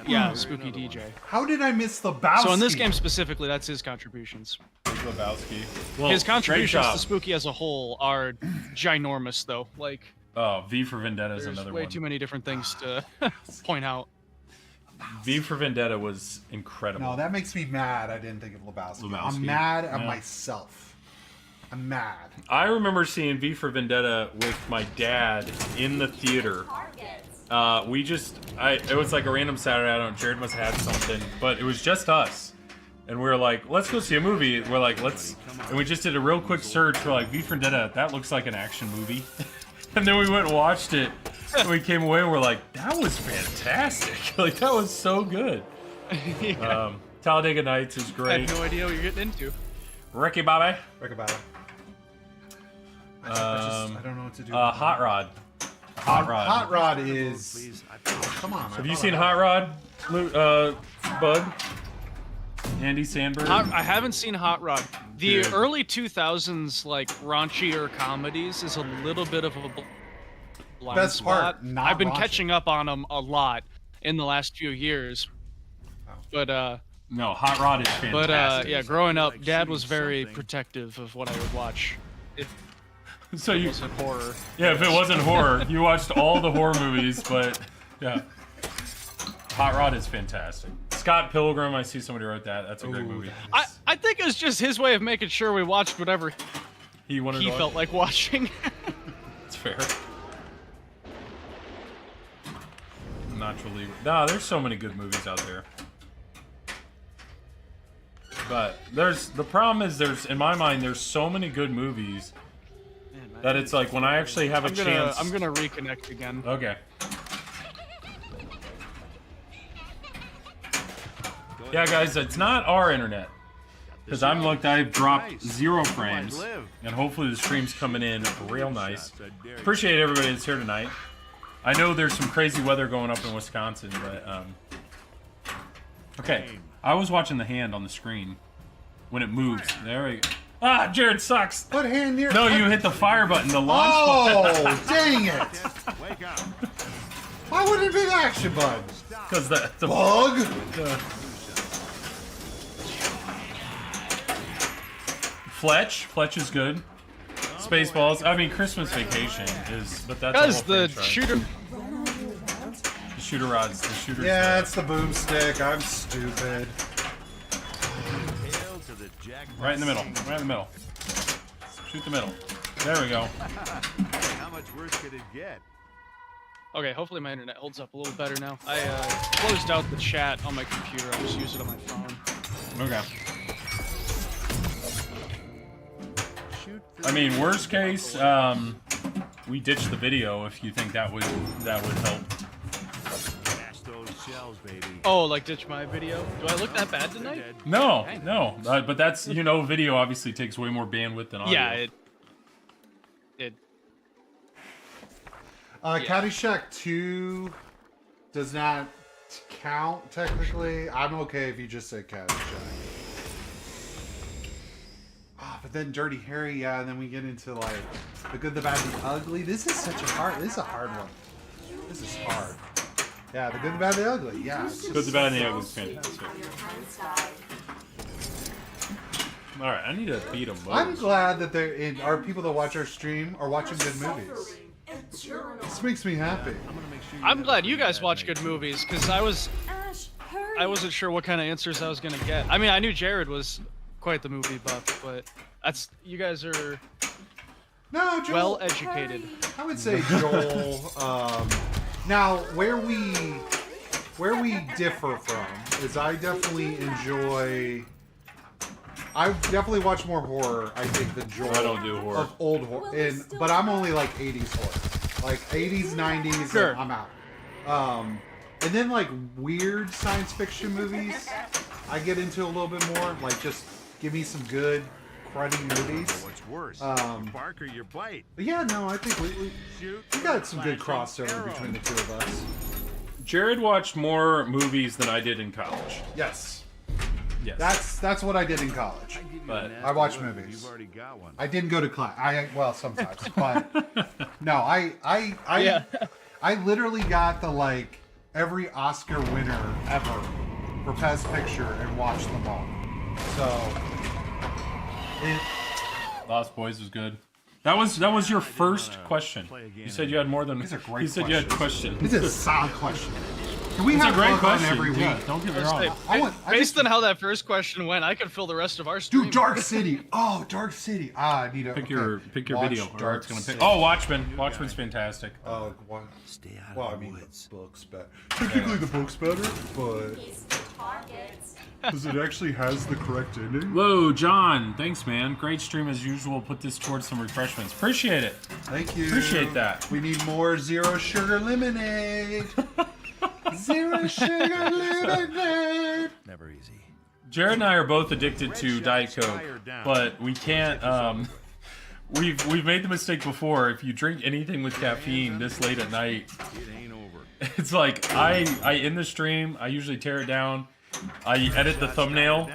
Yeah, Spooky DJ. How did I miss Lebowski? So in this game specifically, that's his contributions. Lebowski. Well, His contributions great to job. Spooky as a whole are ginormous, though. Like, Oh, V for Vendetta is there's another way one. too many different things to point out. V for Vendetta was incredible. No, that makes me mad. I didn't think of Lebowski. Lebowski. I'm mad at Yeah. myself. I'm mad. I remember seeing V for Vendetta with my dad in the theater. It was like a random Saturday. I don't know. Jared must have had something, but it was just us. And we were like, let's go see a movie. We're like, and we just did a real quick search. We're like, V for Vendetta, that looks like an action movie. And then we went and watched it. And we came away and we're like, that was fantastic. Like, that was so good. Yeah. Talladega Nights is I great. have no idea what you're getting into. Ricky Bobby. Rick about it. I don't know what to do. Hot Rod. Hot Rod. Hot Rod is. Please, Come on. Have you seen Hot Rod, Bug? Andy Samberg? I haven't seen Hot Rod. The Dude. early 2000s, like, raunchier comedies is a little bit of a blind Best spot. part, not I've been raunchy. catching up on them a lot in the last few years. But, No, Hot Rod is fantastic. yeah, growing up, like Dad was shooting very something. protective of what I would watch. If So it you, wasn't horror. yeah, if it wasn't horror, you watched all the horror movies, but yeah. Hot Rod is fantastic. Scott Pilgrim, I see somebody wrote that. That's a great movie. I think it was just his way of making sure we watched whatever He wanted he to felt like watching. It's fair. Naturally. Nah, there's so many good movies out there. But the problem is in my mind, there's so many good movies that it's like when I actually have a chance. I'm gonna reconnect again. Okay. Yeah, guys, it's not our internet. Because I've dropped 0 frames. And hopefully the stream's coming in real nice. Appreciate everybody that's here tonight. I know there's some crazy weather going up in Wisconsin, but okay. I was watching the hand on the screen when it moves. There we go. Ah, Jared sucks. What hand near? No, you hit the fire button, the launch button. Oh, dang it! Wake up. Why wouldn't it be the action button? Because the Bug? Fletch is good. Spaceballs. I mean, Christmas Vacation is, but that's Because a whole the franchise. shooter. The shooter rods, the shooters. Yeah, it's the boomstick. I'm stupid. Hail to the Jack Right in the middle. Right in the middle. Shoot the middle. There we go. How much worse could it get? Okay, hopefully my internet holds up a little better now. I closed out the chat on my computer. I just use it on my phone. Okay. Shoot I mean, worst case, we ditch the video if you think that would help. Smash those shells, baby. Oh, like ditch my video? Do I look that bad tonight? No, but that's video obviously takes way more bandwidth than audio. Yeah, it. Caddyshack 2 does not count technically. I'm okay if you just say Caddyshack. But then Dirty Harry, yeah, and then we get into like the good, the bad, the ugly. This is a hard one. This is hard. Yeah, the good, the bad, the ugly. Yeah. it's Good, just- the bad, and the ugly is fantastic. All right, I need to beat them both. I'm glad that our people that watch our stream are watching good movies. This makes me happy. I'm gonna make sure I'm never glad do you guys that watch next good movies, because I wasn't sure what kind of answers I was gonna get. I mean, I knew Jared was quite the movie buff, but you guys are No, Joel. well educated. I would say Joel. Now, where we differ from is I definitely watch more horror, I think, than Joel. I don't do horror. Of old horror, but I'm only like 80s horror, like 80s, 90s. Sure. And I'm out. And then like weird science fiction movies, I get into a little bit more. Like, just give me some good, cruddy movies. What's worse? Bark or your bite? But yeah, no, I think we Shoot. got some good Flashing crossover arrow. between the two of us. Jared watched more movies than I did in college. Yes. Yes. That's what I did in college. Give you But a nasty I watch look if movies. You've already got one. I didn't go to class. Well, sometimes, but no, I Yeah. I literally got the like every Oscar winner ever for Best Picture and watched them all. So, Lost Boys was good. That was your first question. You said you had more than. These are great You said you had questions. This is a solid question. Can we It's a have great Bug on question. every week? Yeah, don't get me wrong. Based on how that first question went, I could fill the rest of our stream. Dude, Dark City. Oh, Dark City. I need to Pick your Watch video. Or Dark it's gonna City. pick. Oh, Watchmen. Watchmen's fantastic. Oh, what? Stay out Well, I of the mean, woods. the book's better. Technically, the book's better, but does it actually has the correct ending? Whoa, John. Thanks, man. Great stream as usual. Put this towards some refreshments. Appreciate it. Thank you. Appreciate that. We need more zero sugar lemonade. Zero sugar lemonade. Never easy. Jared and I are both addicted to Diet Coke, but we can't. We've made the mistake before. If you drink anything with caffeine this late at night, It ain't over. it's like I in the stream. I usually tear it down. I edit the thumbnail,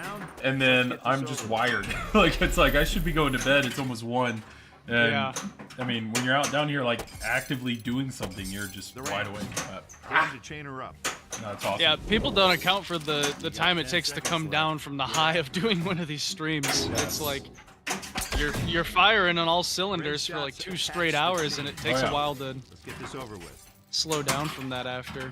and then I'm just wired. Like it's like I should be going to bed. It's almost 1. And Yeah. I mean, when you're out down here like actively doing something, you're just wide awake. Time to chain her up. That's awesome. Yeah, people don't account for the time it takes to come down from the high of doing one of these streams. It's like you're firing on all cylinders for like 2 straight hours, and it takes Oh, yeah. a while to Let's get this over with. slow down from that after.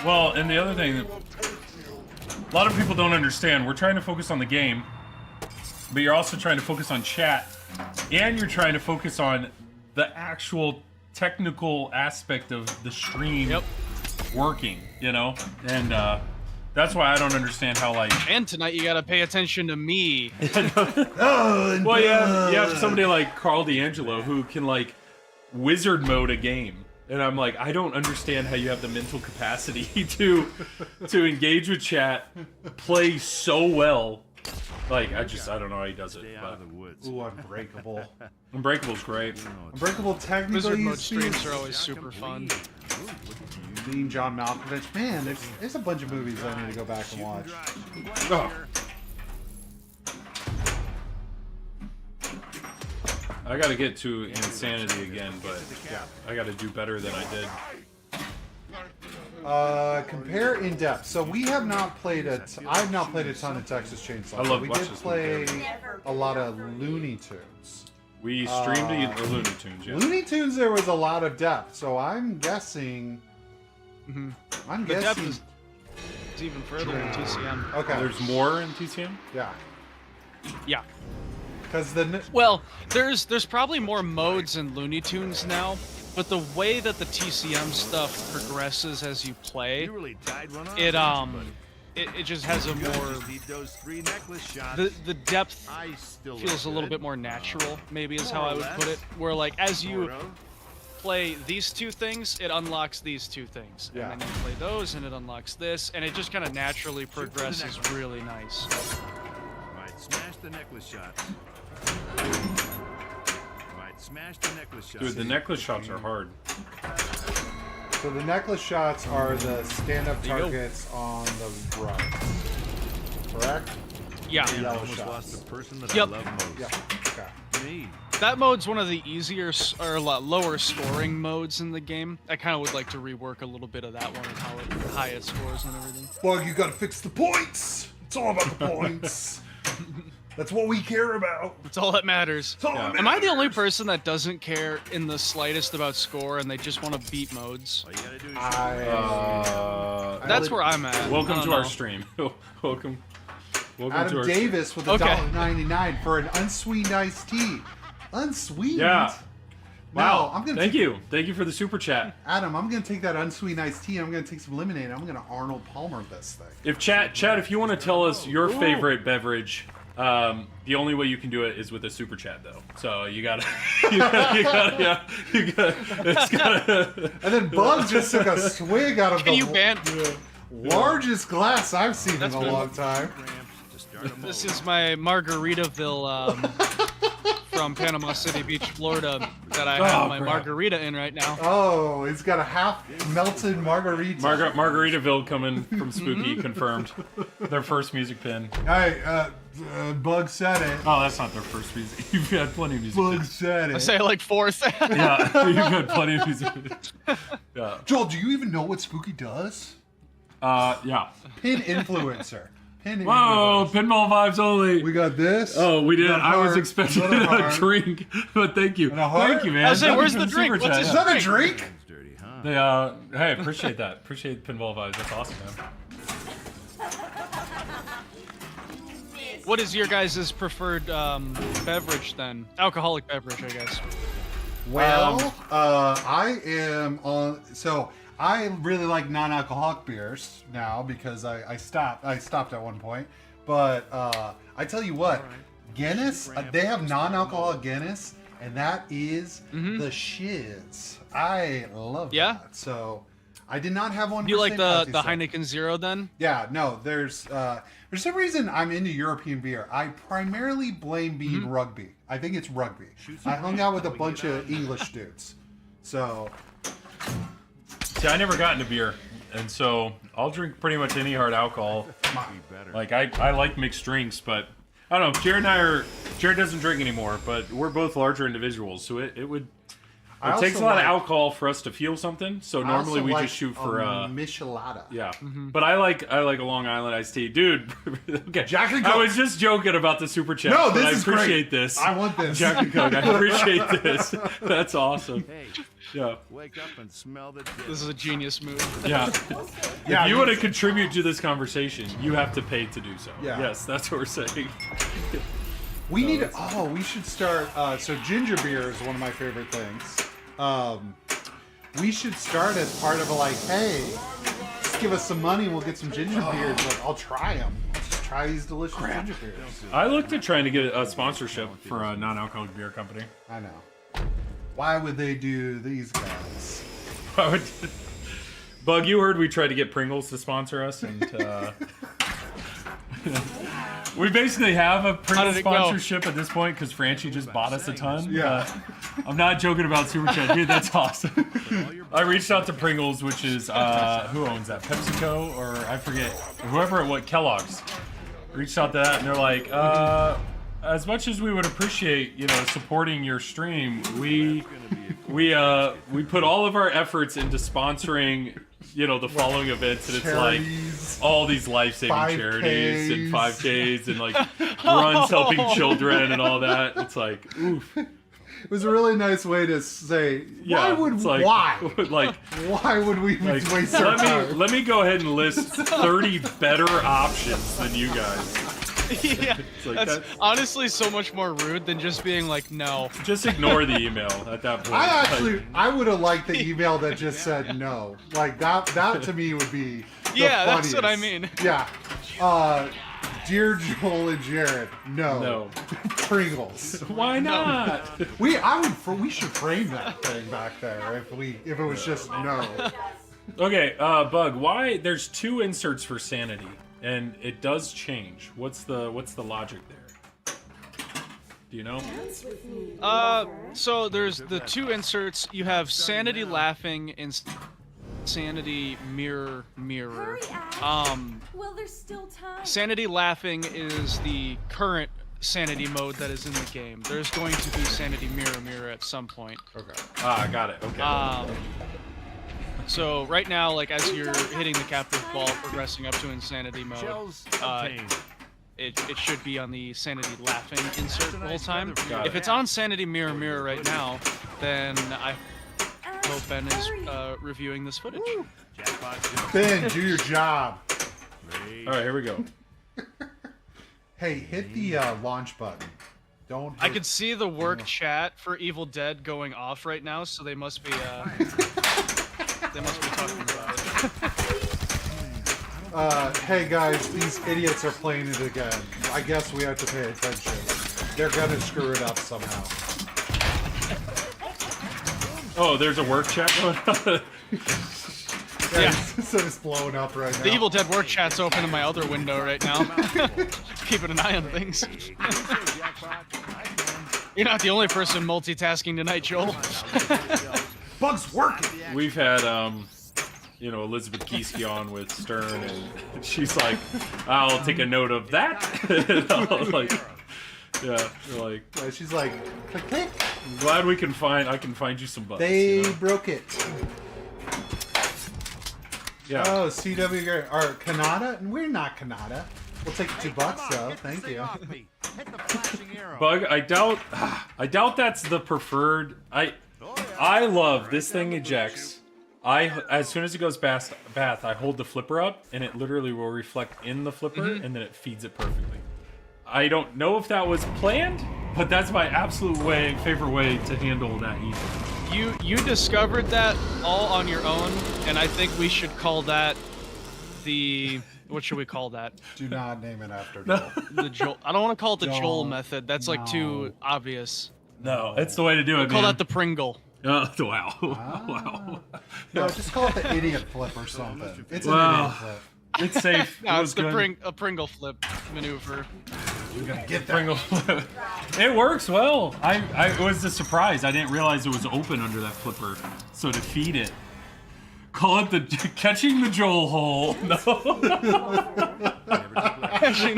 Well, and the other thing, a lot of people don't understand. We're trying to focus on the game, but you're also trying to focus on chat, and you're trying to focus on the actual technical aspect of the stream working. You know, and that's why I don't understand how like. And tonight you gotta pay attention to me. Well, you have somebody like Carl D'Angelo who can like wizard mode a game. And I'm like, I don't understand how you have the mental capacity to engage with chat, play so well. Like, I don't know how he does it. Stay out But of the woods. Ooh, Unbreakable. Unbreakable's great. Unbreakable technically Wizard mode used to streams be are always super fun. Ooh, look at you. Being John Malkovich. Man, there's a bunch of movies I need to go back and watch. Oh. I gotta get to insanity again, but I gotta do better than I did. Compare in depth. So we have not played I've not played a ton of Texas Chainsaw. I love We watching did this play movie. a lot of Looney Tunes. We streamed the Looney Tunes, yeah. Looney Tunes, there was a lot of depth. So I'm guessing. I'm The depth guessing. is it's even further in TCM. Okay. There's more in TTM? Yeah. Yeah. Because Well, there's probably more modes in Looney Tunes now, but the way that the TCM stuff progresses as you play, You really tied one on. it just has a more Just need those 3 necklace shots. the depth I still feels a look little good. bit more natural, maybe is More how or I would put less. it. Where like as you Sort of. play these 2 things, it unlocks these 2 things, Yeah. and then you play those, and it unlocks this, and it just kind of naturally for the progresses next one. really nice. Right, smash the necklace shots. Right, smash the necklace shots. Dude, the necklace shots are hard. So the necklace shots are the stand-up There you go. targets on the right. Correct? Yeah. I Yellow almost shots. lost the person that Yep. I love most. Yeah. Okay. Me. That mode's one of the easier or a lot lower scoring modes in the game. I kind of would like to rework a little bit of that one and how high it scores and everything. Well, you gotta fix the points. It's all about the points. That's what we care about. That's all that matters. It's all that Am I the only matters. person that doesn't care in the slightest about score and they just want to beat modes? All you gotta do is That's would- where I'm at. Welcome I don't to our know. stream. Welcome to Adam our Davis with Okay. $1.99 for an unsweetened iced tea. Unsweetened? Yeah. Wow. Wow. I'm gonna Thank take, you. Thank you for the super chat. Adam, I'm gonna take that unsweetened iced tea. I'm gonna take some lemonade. I'm gonna Arnold Palmer this thing. If chat, if you want to tell us your favorite beverage, the only way you can do it is with a super chat, though. So you gotta, it's gotta. And then Bug just took a swig out of Can the you ban? largest glass I've seen That's in a good. long time. cramps to start a This mold. is my Margaritaville from Panama City Beach, Florida, that I have my crap. margarita in right now. Oh, it's got a half melted margarita. Margaritaville coming from Spooky, confirmed. Their first music pin. Hey, Bug said it. Oh, that's not their first music. You've had plenty of music Bug pins. said I it. say like fourth. Yeah, you've had plenty of music pins. Yeah. Joel, do you even know what Spooky does? Yeah. Pin influencer. Pin Whoa, influencer. pinball vibes only. We got this. Oh, we did. Got I was heart, expecting another a heart. drink, but thank you. And a heart? Thank you, man. I was saying, Thank where's you the for drink? super What's chat. his Is that a drink? Hands dirty, huh? They, hey, appreciate that. Appreciate pinball vibes. That's awesome, man. What is your guys' preferred beverage then? Alcoholic beverage, I guess. Well, I am on. So I really like non-alcoholic beers now because I stopped. I stopped at one point, but I tell you what, Guinness. They have non-alcoholic Guinness, and that is the shiz. I love that. So I did not have one. Do you like the Pepsi, so- Heineken Zero then? Yeah, no, there's for some reason I'm into European beer. I primarily blame being rugby. I think it's rugby. I hung out with a bunch of English dudes. So See, I never got into beer, and so I'll drink pretty much any hard alcohol. Like I like mixed drinks, but I don't know. Jared doesn't drink anymore, but we're both larger individuals, so it would. I It takes a also lot of like- alcohol for us to feel something. So I normally also we like just shoot for a Michelada. yeah. But I like a Long Island iced tea, dude. Okay, Jack and I Coke. was just joking about the super chat. No, but this I is appreciate great. this. I want this. Jack and Coke. I appreciate this. That's awesome. Hey, Yeah, wake up and smell the This is a genius move. yeah. Yeah, If you want to contribute to this conversation, you have to pay to do so. Yeah. Yes, that's what we're saying. We need. Oh, we should start. So ginger beer is one of my favorite things. We should start as part of a like, hey, just give us some money and we'll get some ginger beers. Like, I'll try them. I'll just try these delicious ginger beers. I looked at trying to get a sponsorship for a non-alcoholic beer company. I know. Why would they do these guys? Why would- Bug, you heard we tried to get Pringles to sponsor us, and we basically have a Pringles did it go? sponsorship at this point because Franchi just bought us a ton. Yeah. I'm not joking about Super Chat, dude. That's awesome. I reached out to Pringles, which is who owns that? PepsiCo or I forget. Whoever, what Kellogg's. Reached out to that, and they're like, as much as we would appreciate, supporting your stream, we put all of our efforts into sponsoring, the following events, and it's Charities. like all these life-saving 5Ks. charities and 5Ks and like runs helping children and all that. It's like, oof. It was a really nice way to say, Yeah, why would it's like, like, why would we like waste our time? let me go ahead and list 30 better options than you guys. Yeah, It's like that's that's- honestly so much more rude than just being like, no. Just ignore the email at that point. I would have liked the email that just said no. Like that to me would be the Yeah, that's what I funniest. mean. Yeah. Dear Joel and Jared, no. Pringles. Why not? We should frame that thing back there if it was just no. Okay, Bug. Why? There's 2 inserts for sanity, and it does change. What's the logic there? Do you know? So there's the 2 inserts. You have Sanity Laughing and Sanity Mirror. Well, there's still time. Sanity Laughing is the current sanity mode that is in the game. There's going to be Sanity Mirror at some point. Okay. Got it. Okay. So right now, like as you're hitting the captive ball, progressing up to insanity mode, Shells obtained. it should be on the Sanity Laughing insert the whole time. Got If it. it's on Sanity Mirror right now, then I hope Ben is reviewing this footage. Jackpot. Ben, do your job. All right, here we go. Hey, hit the launch button. Don't. I could see the work chat for Evil Dead going off right now, so they must be talking about it. Hey guys, these idiots are playing it again. I guess we have to pay attention. They're gonna screw it up somehow. Oh, there's a work chat going on. Yeah. So it's blowing up right now. The Evil Dead work chat's open in my other window right now. Keeping an eye on things. Jackpot. You're not the only person multitasking tonight, Joel. Bug's working. We've had you know, Elizabeth Gieske on with Stern, and she's like, "I'll take a note of that." And I'll, like, yeah, like She's like, click, click. I'm glad I can find you some bugs. They you know? broke it. Yeah. Oh, CW or Kanata, and we're not Kanata. We'll take the $2 though. Thank you. Bug, I doubt that's the preferred. I love this thing ejects. As soon as it goes bath, I hold the flipper up, and it literally will reflect in the flipper, and then it feeds it perfectly. I don't know if that was planned, but that's my absolute favorite way to handle that ether. You discovered that all on your own, and I think we should call that the... What should we call that? Do not name it after Joel. The Joel. I don't want to call it the Joel Don't. method. That's like too obvious. No, it's the way to do it, We'll call man. that the Pringle. Oh, wow. Wow. No, just call it the idiot flip or something. It's an Wow. idiot flip. It's safe. No, It it's was good. a Pringle flip maneuver. We're gonna get that. Pringle. It works well. It was a surprise. I didn't realize it was open under that flipper. So to feed it, call it the catching the Joel hole. No. Catching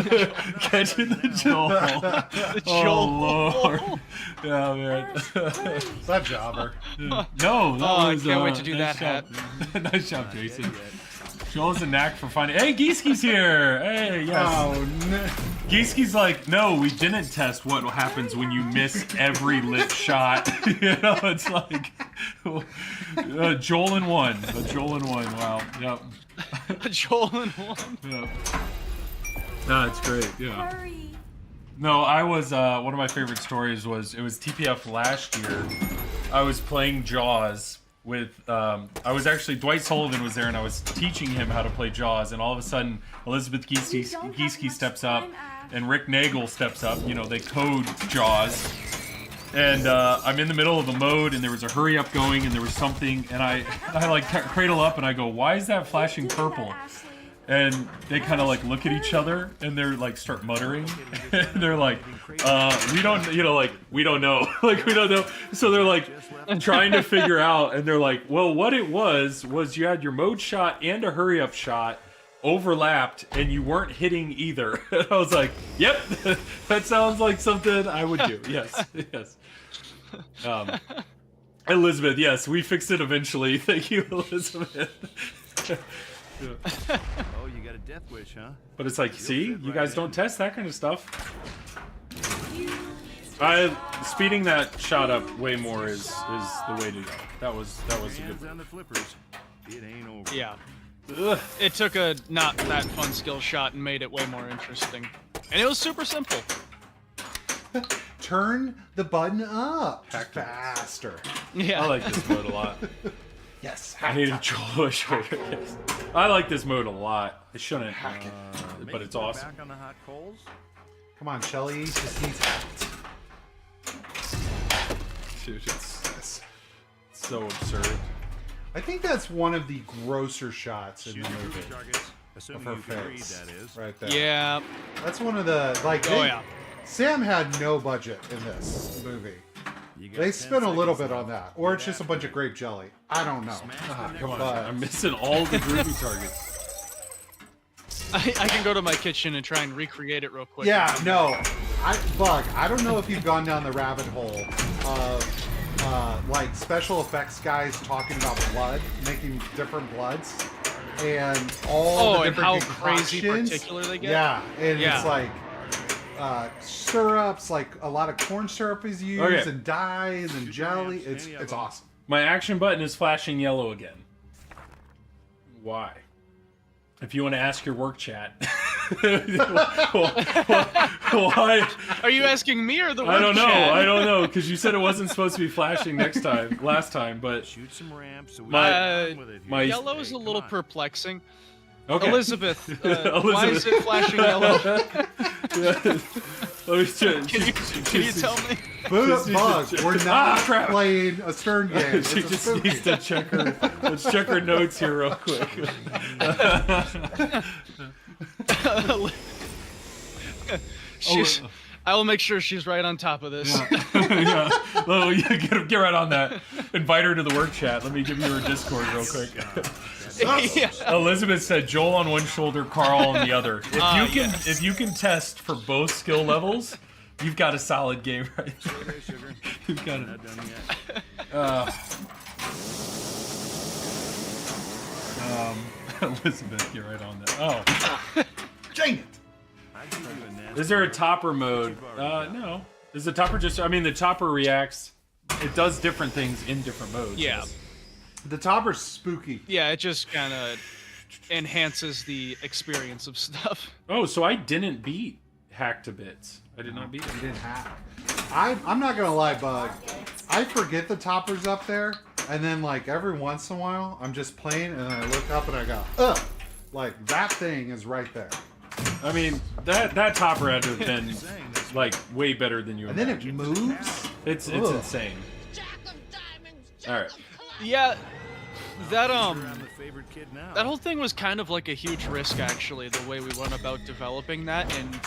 the Joel hole. The Oh Joel. Lord. Yeah, man. Is that Jobber? No, that I was, can't wait to do that job. Nice job, Jason. Joel has a knack for finding. Hey, Gieski's here. Hey, yes. Oh no. Gieski's like, no, we didn't test what happens when you miss every lit shot. You know, it's like Joel in one. A Joel in one. Wow. Yep. A Joel in one. Yep. No, it's great. Yeah. Hurry. No, I was one of my favorite stories was it was TPF last year. I was playing Jaws with I was actually Dwight Sullivan was there and I was teaching him how to play Jaws, and all of a sudden Elizabeth Gieske steps up and Rick Nagel steps up. You know, they code Jaws. And I'm in the middle of a mode, and there was a hurry up going, and there was something, and I like cradle up, and I go, "Why is that flashing purple?" And they kind of like look at each other, and they're like start muttering, and they're like, "We don't, you know, like we don't know, like we don't know." So they're like trying to figure out, and they're like, "Well, what it was you had your mode shot and a hurry up shot overlapped, and you weren't hitting either." And I was like, "Yep, that sounds like something I would do." Yes, yes. Elizabeth, yes, we fixed it eventually. Thank you, Elizabeth. Yeah. Oh, you got a death wish, huh? But it's like, see, you guys don't test that kind of stuff. Speeding that shot up way more is the way to go. That was a good Hands one. on the flippers. It ain't over. Yeah. Ugh. It took a not that fun skill shot and made it way more interesting. And it was super simple. Turn the button up faster. Yeah. I like this mode a lot. Yes. I need a Joel shoulder. Yes. I like this mode a lot. I shouldn't, but it's awesome. Back on the hot coals. Come on, Shelly. Just needs hacked. Dude, it's so absurd. I think that's one of the grosser shots in Shoot the your movie. targets. Of Assuming her you can read, face. that is. Right there. Yeah. That's one of the like. Oh they- yeah. Sam had no budget in this movie. You got They 10 spent a little seconds bit on left. that, or Get it's just a after bunch it. of grape jelly. I don't know. Smash the Ah, next come on, But- I'm missing all the groovy targets. I can go to my kitchen and try and recreate it real quick. Yeah, no, Bug. I don't know if you've gone down the rabbit hole of like special effects guys talking about blood, making different bloods, and all the and different how crazy concoctions. particular they get? Yeah, and Yeah. it's like syrups, like a lot of corn syrup is used, Okay. and dyes and Super jelly. amps, It's any of it's them. awesome. My action button is flashing yellow again. Why? If you want to ask your work chat. Why? Are you asking me or the I don't know. chat? I don't know, because you said it wasn't supposed to be flashing last time, but Shoot some ramps. So we My- can run with it here. my- Yellow is a Hey, little come on. perplexing. okay. Elizabeth, why is it flashing yellow? Let me check. Can you tell me? Bug, we're not crap. playing a Stern game. It's She a just spooky. needs to check her. Let's check her notes here real quick. She's, I will make sure she's right on top of this. Yeah. Well, you get right on that. Invite her to the work chat. Let me give you her Discord real quick. Yeah. Elizabeth said Joel on one shoulder, Carl on the other. If you can test for both skill levels, you've got a solid game right there. You've got it. Not done yet. Elizabeth, get right on that. Oh, Dang it! I give you a nasty is there a topper mode? No. Is the topper just? I mean, the topper reacts. It does different things in different modes. Yeah. The topper's spooky. Yeah, it just kind of enhances the experience of stuff. Oh, so I didn't beat Hack to Bits. I did not beat it. You didn't hack. I'm not gonna lie, Bug. I forget the topper's up there, and then like every once in a while, I'm just playing, and then I look up and I go, ugh! Like that thing is right there. I mean, that topper had to have been like way better than you And then imagined. it moves. It's Ugh. insane. All right. Yeah, that I'm the favorite kid now. that whole thing was kind of like a huge risk, actually, the way we went about developing that, and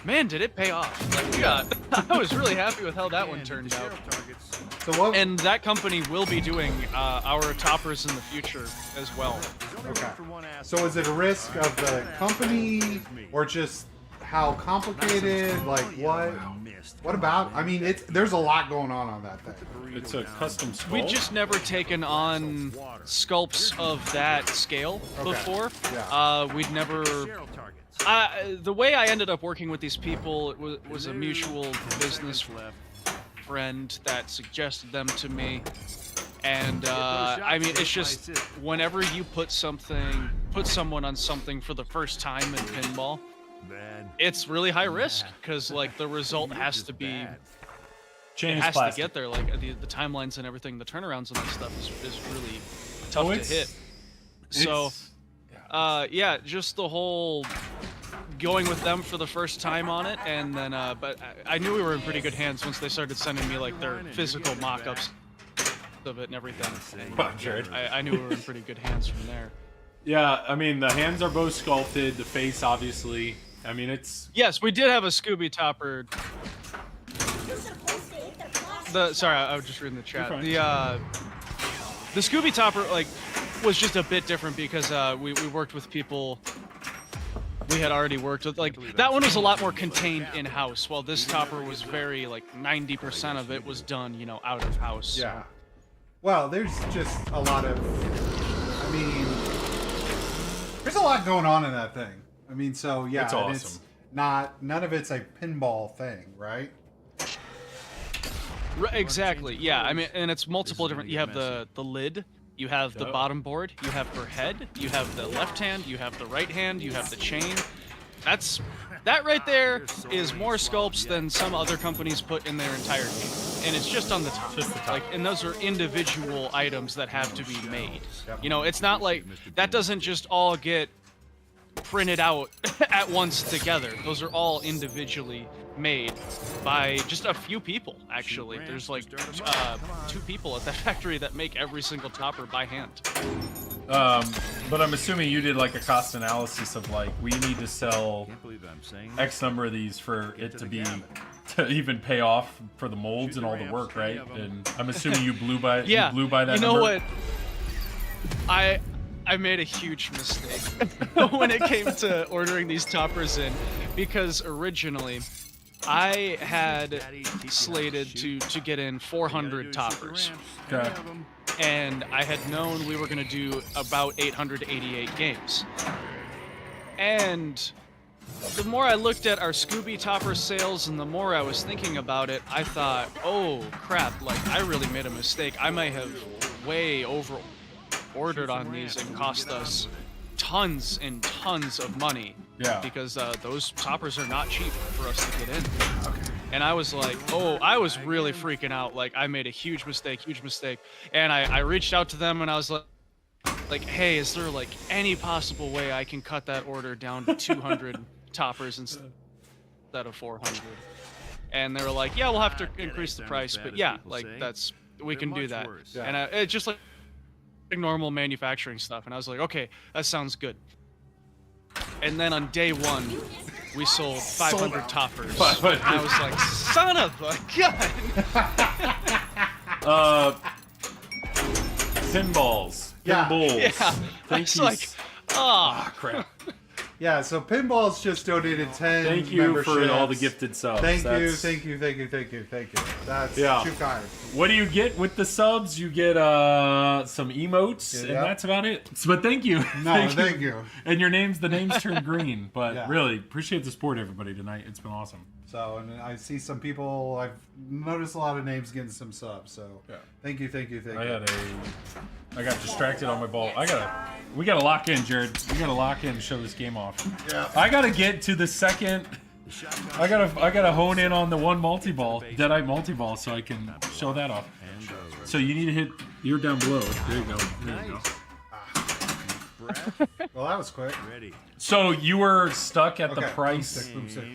man, did it pay off. Like, I was really happy with how that one turned out. So what? And that company will be doing our toppers in the future as well. Okay. So is it a risk of the company, or just how complicated? Like what? What about? I mean, there's a lot going on that thing. It's a custom skull. We'd just never taken on sculpts of that scale before. Yeah. We'd never. The way I ended up working with these people was a mutual business friend that suggested them to me, and I mean, it's just whenever you put someone on something for the first time in pinball, it's really high risk because like the result has to be. Chain It is has plastic. to get there, like the timelines and everything, the turnarounds and this stuff is really tough to hit. So, yeah, just the whole going with them for the first time on it, and then, but I knew we were in pretty good hands once they started sending me like their physical mock-ups of it and everything. Oh, Jared. I knew we were in pretty good hands from there. Yeah, I mean, the hands are both sculpted, the face, obviously. I mean, it's... Yes, we did have a Scooby Topper. Sorry, I was just reading the chat. The Scooby Topper like was just a bit different because we worked with people we had already worked with. Like that one was a lot more contained in house, while this topper was very like 90% of it was done, you know, out of house. Yeah. Well, there's just a lot of. I mean, there's a lot going on in that thing. I mean, so yeah, It's and awesome. it's not. None of it's a pinball thing, right? Exactly. Yeah. I mean, and it's multiple different. You have the lid. You have the bottom board. You have her head. You have the left hand. You have the right hand. You have the chain. That right there is more sculpts than some other companies put in their entire game, and it's just on the top. Just the top. Like, and those are individual items that have to be made. Yep. You know, it's not like that doesn't just all get printed out at once together. Those are all individually made by just a few people, actually. There's like 2 people at that factory that make every single topper by hand. But I'm assuming you did like a cost analysis of like, we need to sell Can't believe I'm saying X number of these for it to be to even pay off for the molds and all the work, right? And I'm assuming you blew by Yeah. you blew by that You know number. what? I made a huge mistake when it came to ordering these toppers in, because originally I had slated to get in 400 toppers, Okay. and I had known we were going to do about 888 games. And the more I looked at our Scooby Topper sales and the more I was thinking about it, I thought, oh crap, like I really made a mistake. I might have way over ordered on these and cost us tons and tons of money. Yeah. Because those toppers are not cheap for us to get in. And I was like, oh, I was really freaking out. Like I made a huge mistake. And I reached out to them and I was like, hey, is there like any possible way I can cut that order down to 200 toppers instead of 400? And they were like, yeah, we'll have to increase the price, but yeah, like we can do that. Yeah. And it's just like normal manufacturing stuff. And I was like, okay, that sounds good. And then on day one, we sold 500 toppers. 500. I was like, son of a gun! Pinballs. Yeah. Pinballs. Yeah. Thank you. Like, ah, Crap. Yeah, so Pinball's just donated 10 Thank you for all the memberships. gifted subs. Thank you. That's That's too kind. What do you get with the subs? You get some emotes, and that's about it. But thank you. No, thank you. And the names turn green. But Yeah. really, appreciate the support, everybody, tonight. It's been awesome. So, and I see some people, I've noticed a lot of names getting some subs, so Yeah. thank you. I got distracted on my ball. We gotta lock in, Jared. We gotta lock in and show this game off. Yeah. I gotta get to the second. I gotta hone in on the one multi-ball, Deadite multi-ball, so I can show that off. So you need to hit. You're down below. There you go. There you go. Well, that was quick. Ready. So you were stuck at the Okay. price. Boom stick.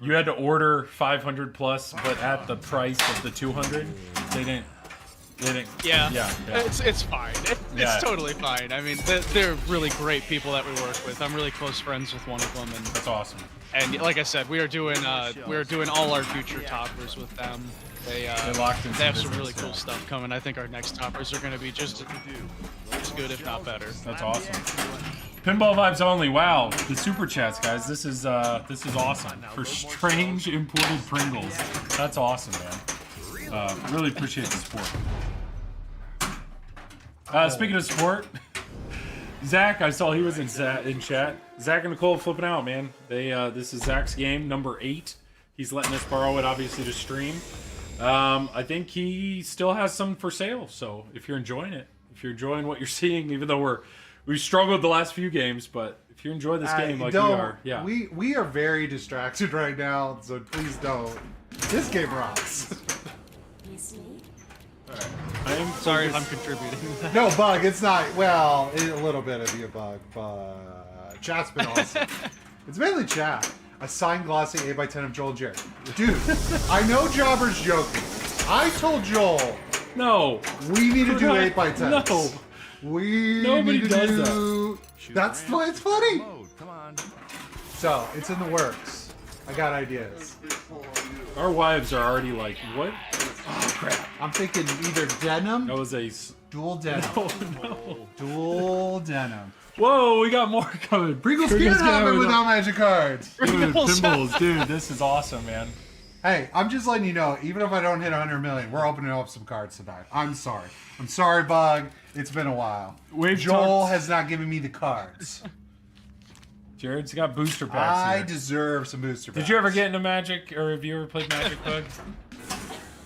You had to order 500 plus, but at the price of the 200, they didn't. yeah. Yeah. It's fine. It's Yeah. totally fine. I mean, they're really great people that we work with. I'm really close friends with one of them, That's awesome. and like I said, we are doing all our future toppers with them. They locked in they have some some really business, cool yeah. stuff coming. I think our next toppers are going to be just as good, if not better. That's awesome. Pinball vibes only. Wow, the super chats, guys. This is awesome. For strange imported Pringles. That's awesome, man. Really appreciate the support. Speaking of support, Zach, I saw he was in chat. Zach and Nicole flipping out, man. This is Zach's game, number 8. He's letting us borrow it, obviously, to stream. I think he still has some for sale. So if you're enjoying it, if you're enjoying what you're seeing, even though we've struggled the last few games, but if you enjoy this game like we are, yeah. We are very distracted right now, so please don't. This game rocks. I am Sorry if I'm contributing. No, Bug, it's not. Well, a little bit of you, Bug, but chat's been awesome. It's mainly chat. A signed glossy 8x10 of Joel and Jared. Dude, I know Jobber's joking. I told Joel No. we need to do 8x10s. No. Nobody does that. That's why it's funny. Mode. Come on. So, it's in the works. I got ideas. Our wives are already like, what? Oh, crap. I'm thinking either denim, That was a... dual denim. Oh, no. Dual denim. Whoa, we got more coming. Pringles can't happen without magic cards. Dude, Pringles. Pinballs, dude, this is awesome, man. Hey, I'm just letting you know, even if I don't hit 100 million, we're opening up some cards tonight. I'm sorry. I'm sorry, Bug. It's been a while. Joel has not given me the cards. Jared's got booster packs I here. deserve some booster packs. Did you ever get into Magic, or have you ever played Magic, Bug?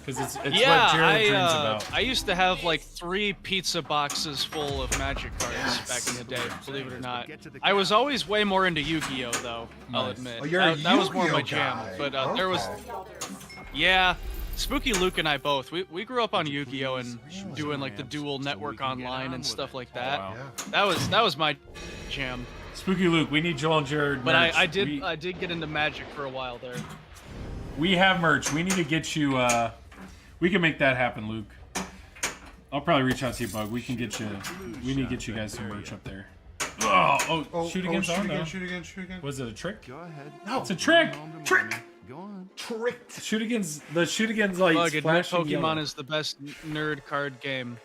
Because it's Yeah, what Jared dreams about. I used to have like 3 pizza boxes full of Magic cards back in the day, believe it or not. I was always way more into Yu-Gi-Oh, though, I'll admit. Oh, you're a that was more my Yu-Gi-Oh jam. guy. But there was... Yeah, Spooky Luke and I both. We grew up on Yu-Gi-Oh and doing like the dual network online and stuff like that. Wow. That was my jam. Spooky Luke, we need Joel and Jared But merch. I did get into Magic for a while there. We have merch. We need to get you... we can make that happen, Luke. I'll probably reach out to you, Bug. We can get you... We need to get you guys some merch up there. Shoot again's on, though. Shoot again. Was it a trick? Go ahead. No. It's a trick! Trick! Go on. Tricked. Shoot again's like Bug, admit flashing Pokemon yellow. is the best nerd card game.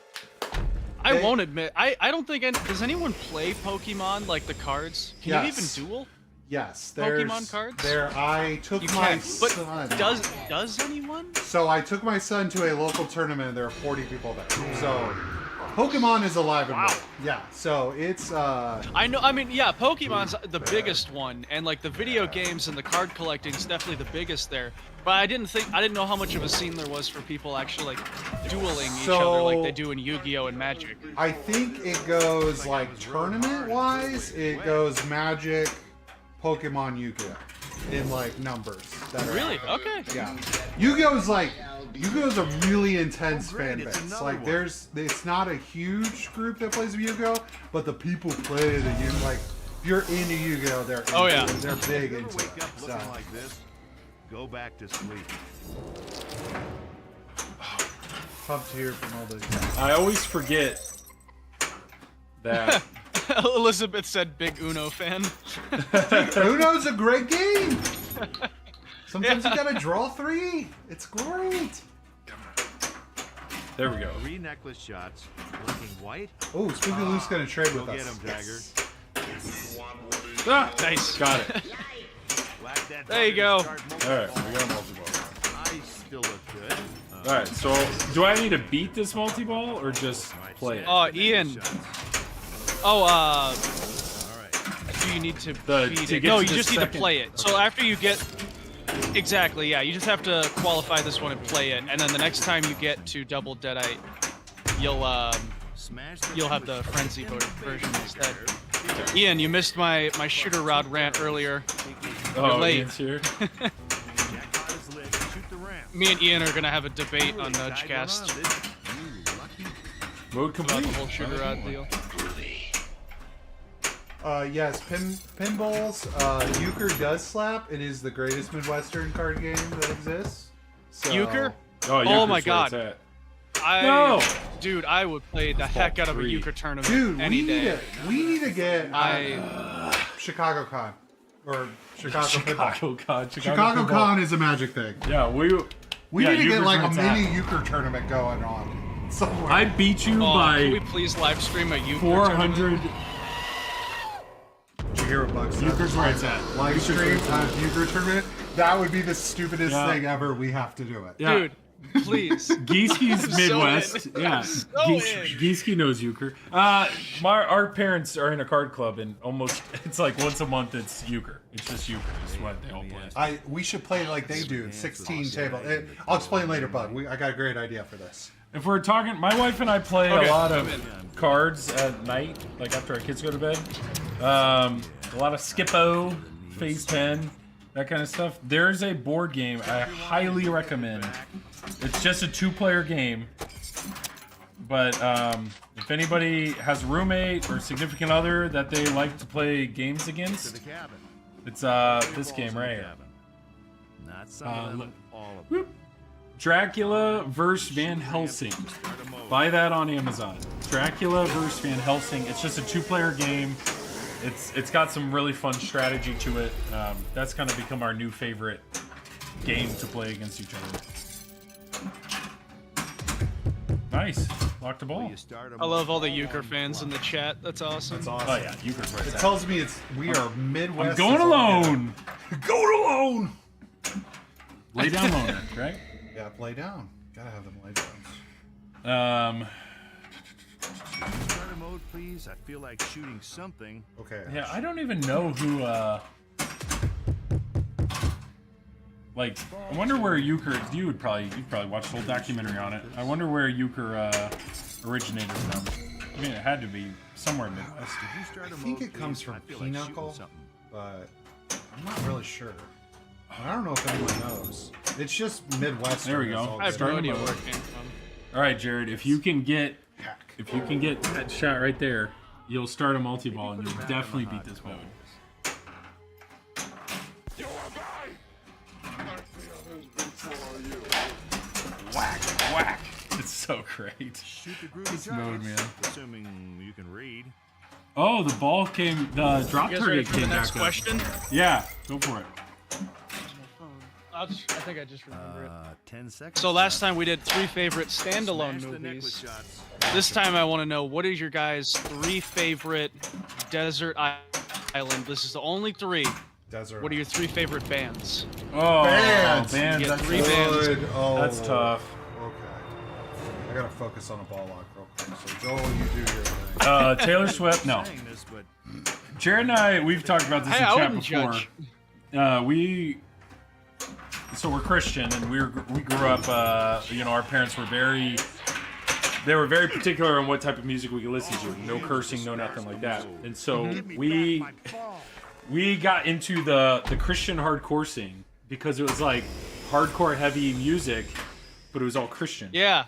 I won't admit. I don't think does anyone play Pokemon like the cards? Can you even Yes. duel? Yes, Pokemon cards? I took You my can. But son. does anyone? So I took my son to a local tournament. And there are 40 people there. So Pokemon is alive and well. Yeah. So it's I know. I mean, yeah, Pokemon's the biggest one, and like the video games and the card collecting is definitely the biggest there. But I didn't know how much of a scene there was for people actually like dueling each other like they do in Yu-Gi-Oh and Magic. I think it goes like tournament wise. It goes Magic, Pokemon, Yu-Gi-Oh in like numbers. That are Really? Okay. Yeah. Yu-Gi-Oh's a really intense fan base. Like it's not a huge group that plays Yu-Gi-Oh, but the people play the like if you're into Yu-Gi-Oh, they're big into Wake it. up So. looking like this. Go back to sleep. Pumped to hear from all those guys. I always forget that Elizabeth said, "Big Uno fan." Uno's a great game. Sometimes you gotta draw 3. It's great. There we go. 3 necklace shots. Blinking white. Oh, Spooky Lou's gonna trade Go with get us. him, Dagger. Ah, Nice. got it. Whack that There you go. card All right, we got a multi-ball. I still look good. All right, so do I need to beat this multi-ball or just play it? Oh, Ian. Oh, All right. do you need to The- beat to it? get No, to you the just need to second- play it. So after you get... Exactly, yeah. You just have to qualify this one and play it. And then the next time you get to double Deadite, you'll Smash have the Frenzy version instead. Ian, you missed my shooter rod rant earlier. Oh, late. Ian's here. Jackpot is lit. Shoot the ramp. Me and Ian are gonna have a debate on Nudgecast Mode about complete. the whole shooter rod deal. Yes, pinballs. Euchre does slap. It is the greatest Midwestern card game that exists. So, Euchre? Oh, Oh my Euchre's where it's God. at. No! Dude, I would play the heck out of a 3. euchre tournament Dude, any day. we need to get I Chicago Con or Chicago Pinball. Chicago Con. Chicago Pinball. Con is a magic thing. Yeah, We yeah, need to get Euchre's like where a it's at. mini euchre tournament going on somewhere. I beat you oh, can we by please live stream a euchre 400. Did you hear what Bug said? Euchre's where it's at. Live stream euchre tournament. That would be the stupidest Yeah. thing ever. We have to do it. Yeah. Dude, please. Gieski's I'm so Midwest. in. Yeah. I'm so Gieski knows euchre. Our parents are in a card club, and almost it's like once a month it's euchre. It's just euchre. It's what they all play. We should play like they do. 16 table. I'll explain later, Bug. I got a great idea for this. If we're talking, my wife and I play Okay. a lot of cards at night, like after our kids go to bed. A lot of Skippo, Phase 10, that kind of stuff. There's a board game I highly recommend. It's just a 2-player game, but if anybody has a roommate or significant other that they like to play games to against, the cabin. it's this game right here. Not some of them, look. all of them. Whoop. Dracula vs. Van Helsing. Buy that on Amazon. Dracula vs. Van Helsing. It's just a 2-player game. It's got some really fun strategy to it. That's kind of become our new favorite game to play against each other. Nice. Locked the ball. I love all the euchre fans in the chat. That's awesome. It's awesome. Oh yeah, Euchre's where it's It at. tells me we are Midwest. I'm going as all alone. get. Going alone. Lay down loner, right? Yeah, lay down. Gotta have them lay down. Starter mode, please. I feel like shooting something. Okay. Yeah, I don't even know who. Like, I wonder where euchre. You'd probably watch the whole documentary on it. I wonder where euchre originated from. I mean, it had to be somewhere Midwest. Did you start I a think mode, it comes please? from I feel like shooting Pinochle, something. but I'm not really sure. I don't know if anyone knows. It's just Midwestern. There we go. is all I have good. no Starting idea mode. where it came from. All right, Jared. If you can get Heck. that shot right there, you'll start a multi-ball and you'll definitely beat this mode. Whack, whack. It's so great. Shoot the groovy This mode, targets, man. Assuming you can read. Oh, the ball came. The drop You guys ready target for the came next back up. question? Yeah, go for it. I think I just remember it. 10 seconds. So last time we did 3 favorite standalone Smash the necklace movies. shots. This time I want to know, what is your guys' 3 favorite desert island? This is the only 3. Desert. What are your 3 favorite bands? Oh, Bands. bands. You get That's 3 bands. Good. Oh, That's tough. Okay. I gotta focus on a ball lock real quick. So Joel, you do your thing. Taylor Swift. No. Saying this, but Jared and I, we've talked about this Hey, in I chat wouldn't before. judge. So we're Christian, and we grew up. Our parents were very particular on what type of music we could listen to. No cursing, no nothing like that. And so we got into the Christian hardcore scene because it was like hardcore heavy music, but it was all Christian. Yeah.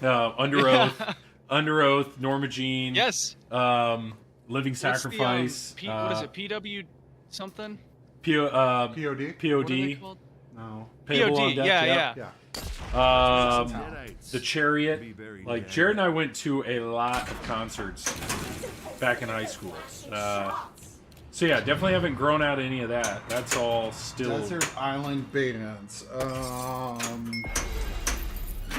Under Oath, Norma Jean. Yes. Living What's the, Sacrifice. what is it? PW something? POD? What are they POD. called? No. Payable on POD. Death, Yeah. Deadites The Chariot. be very Like dead. Jared and I went to a lot of concerts back in high school. So yeah, definitely haven't grown out any of that. That's all still. Desert Island bands.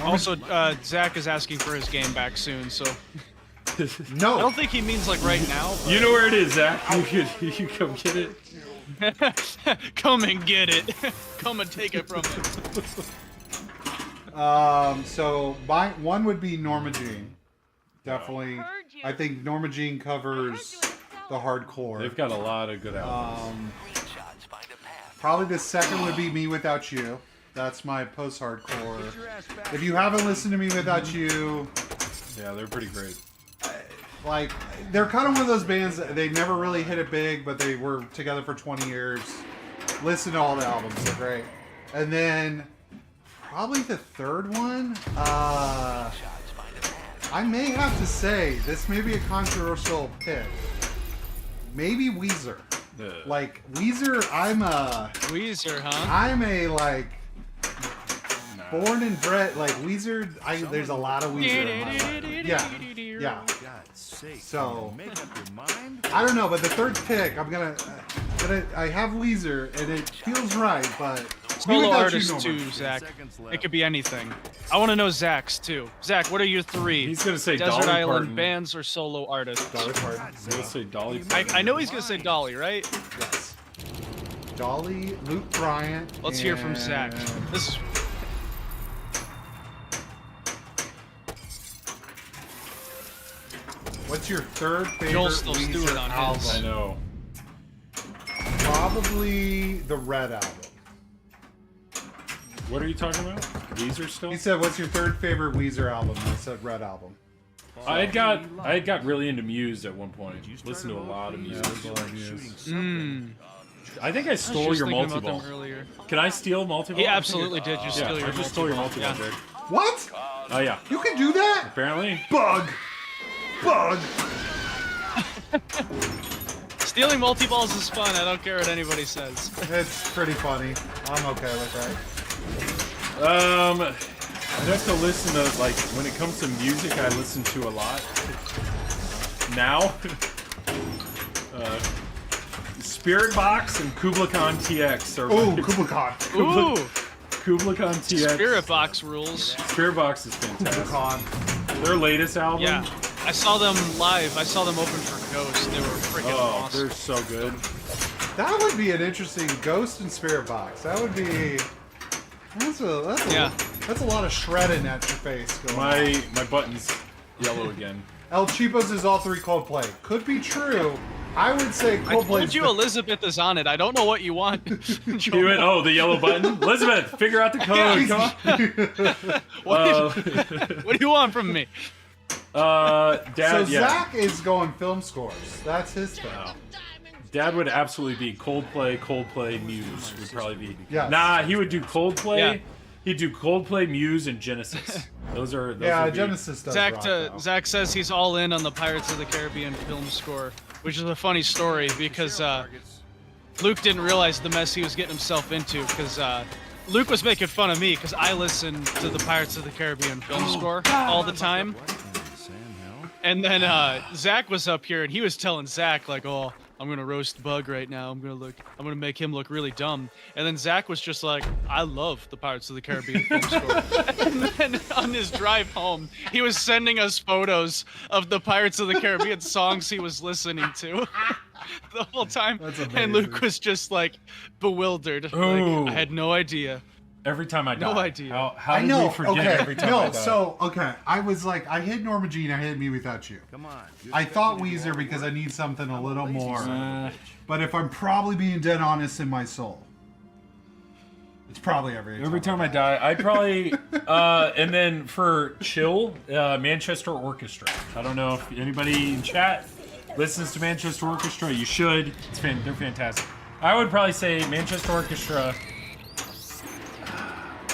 Also, Zach is asking for his game back soon, so No. I don't think he means like right now. But... You know where it is, Zach. You come get it. Come and get it. Come and take it from me. So my one would be Norma Jean. Definitely. I think Norma Jean covers the hardcore. They've got a lot of good albums. Probably the second would be Me Without You. That's my post-hardcore. If you haven't listened to Me Without You, Yeah, they're pretty great. like, they're kind of one of those bands that they never really hit it big, but they were together for 20 years. Listen to all the albums, they're great. And then, probably the third one, I may have to say, this may be a controversial pick. Maybe Weezer. Like, Weezer, Weezer, huh? I'm a, like, born and bred, like, Weezer, there's a lot of Weezer in my life. Yeah. So, I don't know, but the third pick, I'm gonna I have Weezer, and it feels right, but... Solo artist too, Zach. It could be anything. I want to know Zach's too. Zach, what are your three? He's gonna say Desert Dolly Island Parton. bands or solo artists? Dolly Parton. He's gonna say Dolly. I know he's gonna say Dolly, right? Yes. Dolly, Luke Bryant. Let's hear from Zach. This is What's your third favorite Joel's still Weezer stewing on album? his. I know. Probably the Red album. What are you talking about? Weezer still? He said, "What's your third favorite Weezer album?" I said, "Red album." I had got really into Muse at one point. Listened to a lot of music. I think I stole your multi-ball. Can I steal multi-ball? He absolutely did. You steal your I just stole your multi-ball. multi-ball, Jake. What? Oh yeah. You can do that? Apparently. Bug. Stealing multi-balls is fun. I don't care what anybody says. It's pretty funny. I'm okay with that. I'd have to listen to, like, when it comes to music, I listen to a lot. Now, Spirit Box and Kubla Khan TX are. Ooh, Kubla Khan. Ooh, Kubla Khan TX. Spirit Box rules. Spirit Box is Kubla fantastic. Khan. Their latest album. Yeah, I saw them live. I saw them open for Ghost. They were freaking Oh, awesome. they're so good. That would be an interesting Ghost and Spirit Box. That would be. That's a lot of shredding at your face going on. My button's yellow again. El Cheapos is all three Coldplay. Could be true. I would say I Coldplay. told you Elizabeth is on it. I don't know what you want. You went, oh, the yellow button? Elizabeth, figure out the code. Come on. What do you want from me? Dad, So yeah. Zach is going film scores. That's his thing. Dad would absolutely be Coldplay, Muse would probably be. Yes. Nah, he would do Coldplay. Yeah. He'd do Coldplay, Muse, and Genesis. Those would be- Genesis does rock, though. Zach says he's all in on the Pirates of the Caribbean film score, which is a funny story because Luke didn't realize the mess he was getting himself into because Luke was making fun of me because I listen to the Pirates of the Caribbean film score all the time. And then Zach was up here and he was telling Zach like, "Oh, I'm gonna roast Bug right now. I'm gonna make him look really dumb." And then Zach was just like, "I love the Pirates of the Caribbean film score." And then on his drive home, he was sending us photos of the Pirates of the Caribbean songs he was listening to the whole time. That's And Luke amazing. was just like bewildered. Ooh. Like, I had no idea. Every time I die. No idea. How I did know. we forget Okay. every time I No. die? So okay. I was like, I hit Norma Jean. I hit Me Without You. Come on. I thought Weezer because I need something a little more. Uh, But if I'm probably being dead honest in my soul, it's probably every time I die, I probably and then for chill, Manchester Orchestra. I don't know if anybody in chat listens to Manchester Orchestra. You should. They're fantastic. I would probably say Manchester Orchestra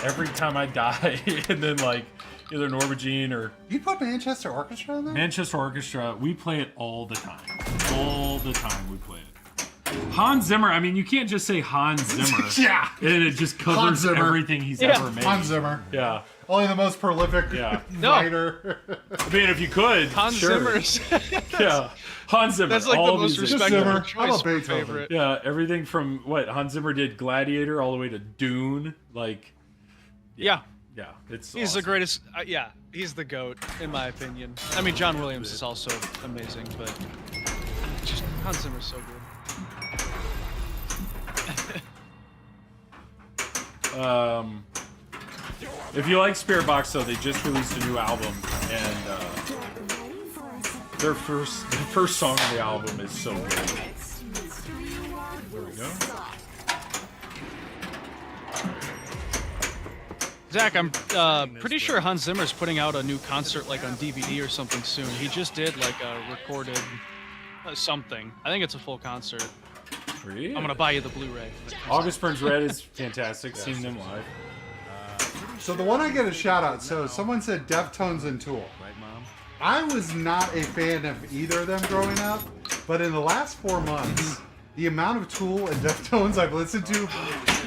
every time I die, and then like either Norma Jean or You put Manchester Orchestra in there? Manchester Orchestra. We play it all the time. All the time we play it. Hans Zimmer. I mean, you can't just say Hans Zimmer. Yeah. And it just covers Zimmer. everything he's ever made. Hans Zimmer. Yeah. Only the most prolific writer. I mean, if you could. Hans sure. Zimmer's. Yeah. Hans Zimmer. That's like all the most music. respected Zimmer. choice How about for Beethoven? favorite. Yeah, everything from what Hans Zimmer did, Gladiator, all the way to Dune. Like, Yeah. yeah, it's He's awesome. the greatest. Yeah, he's the GOAT, in my opinion. I mean, John Williams is also amazing, but just Hans Zimmer's so good. If you like Spirit Box, though, they just released a new album, and the first song on the album is so good. There we go. Zach, I'm pretty sure Hans Zimmer's putting out a new concert like on DVD or something soon. He just did like a recorded something. I think it's a full concert. Really? I'm gonna buy you the Blu-ray. August Burns Red is fantastic. Seen them live. So the one I get a shout out. So someone said Deftones and Tool. Right, Mom? I was not a fan of either of them growing up, but in the last 4 months, the amount of Tool and Deftones I've listened to,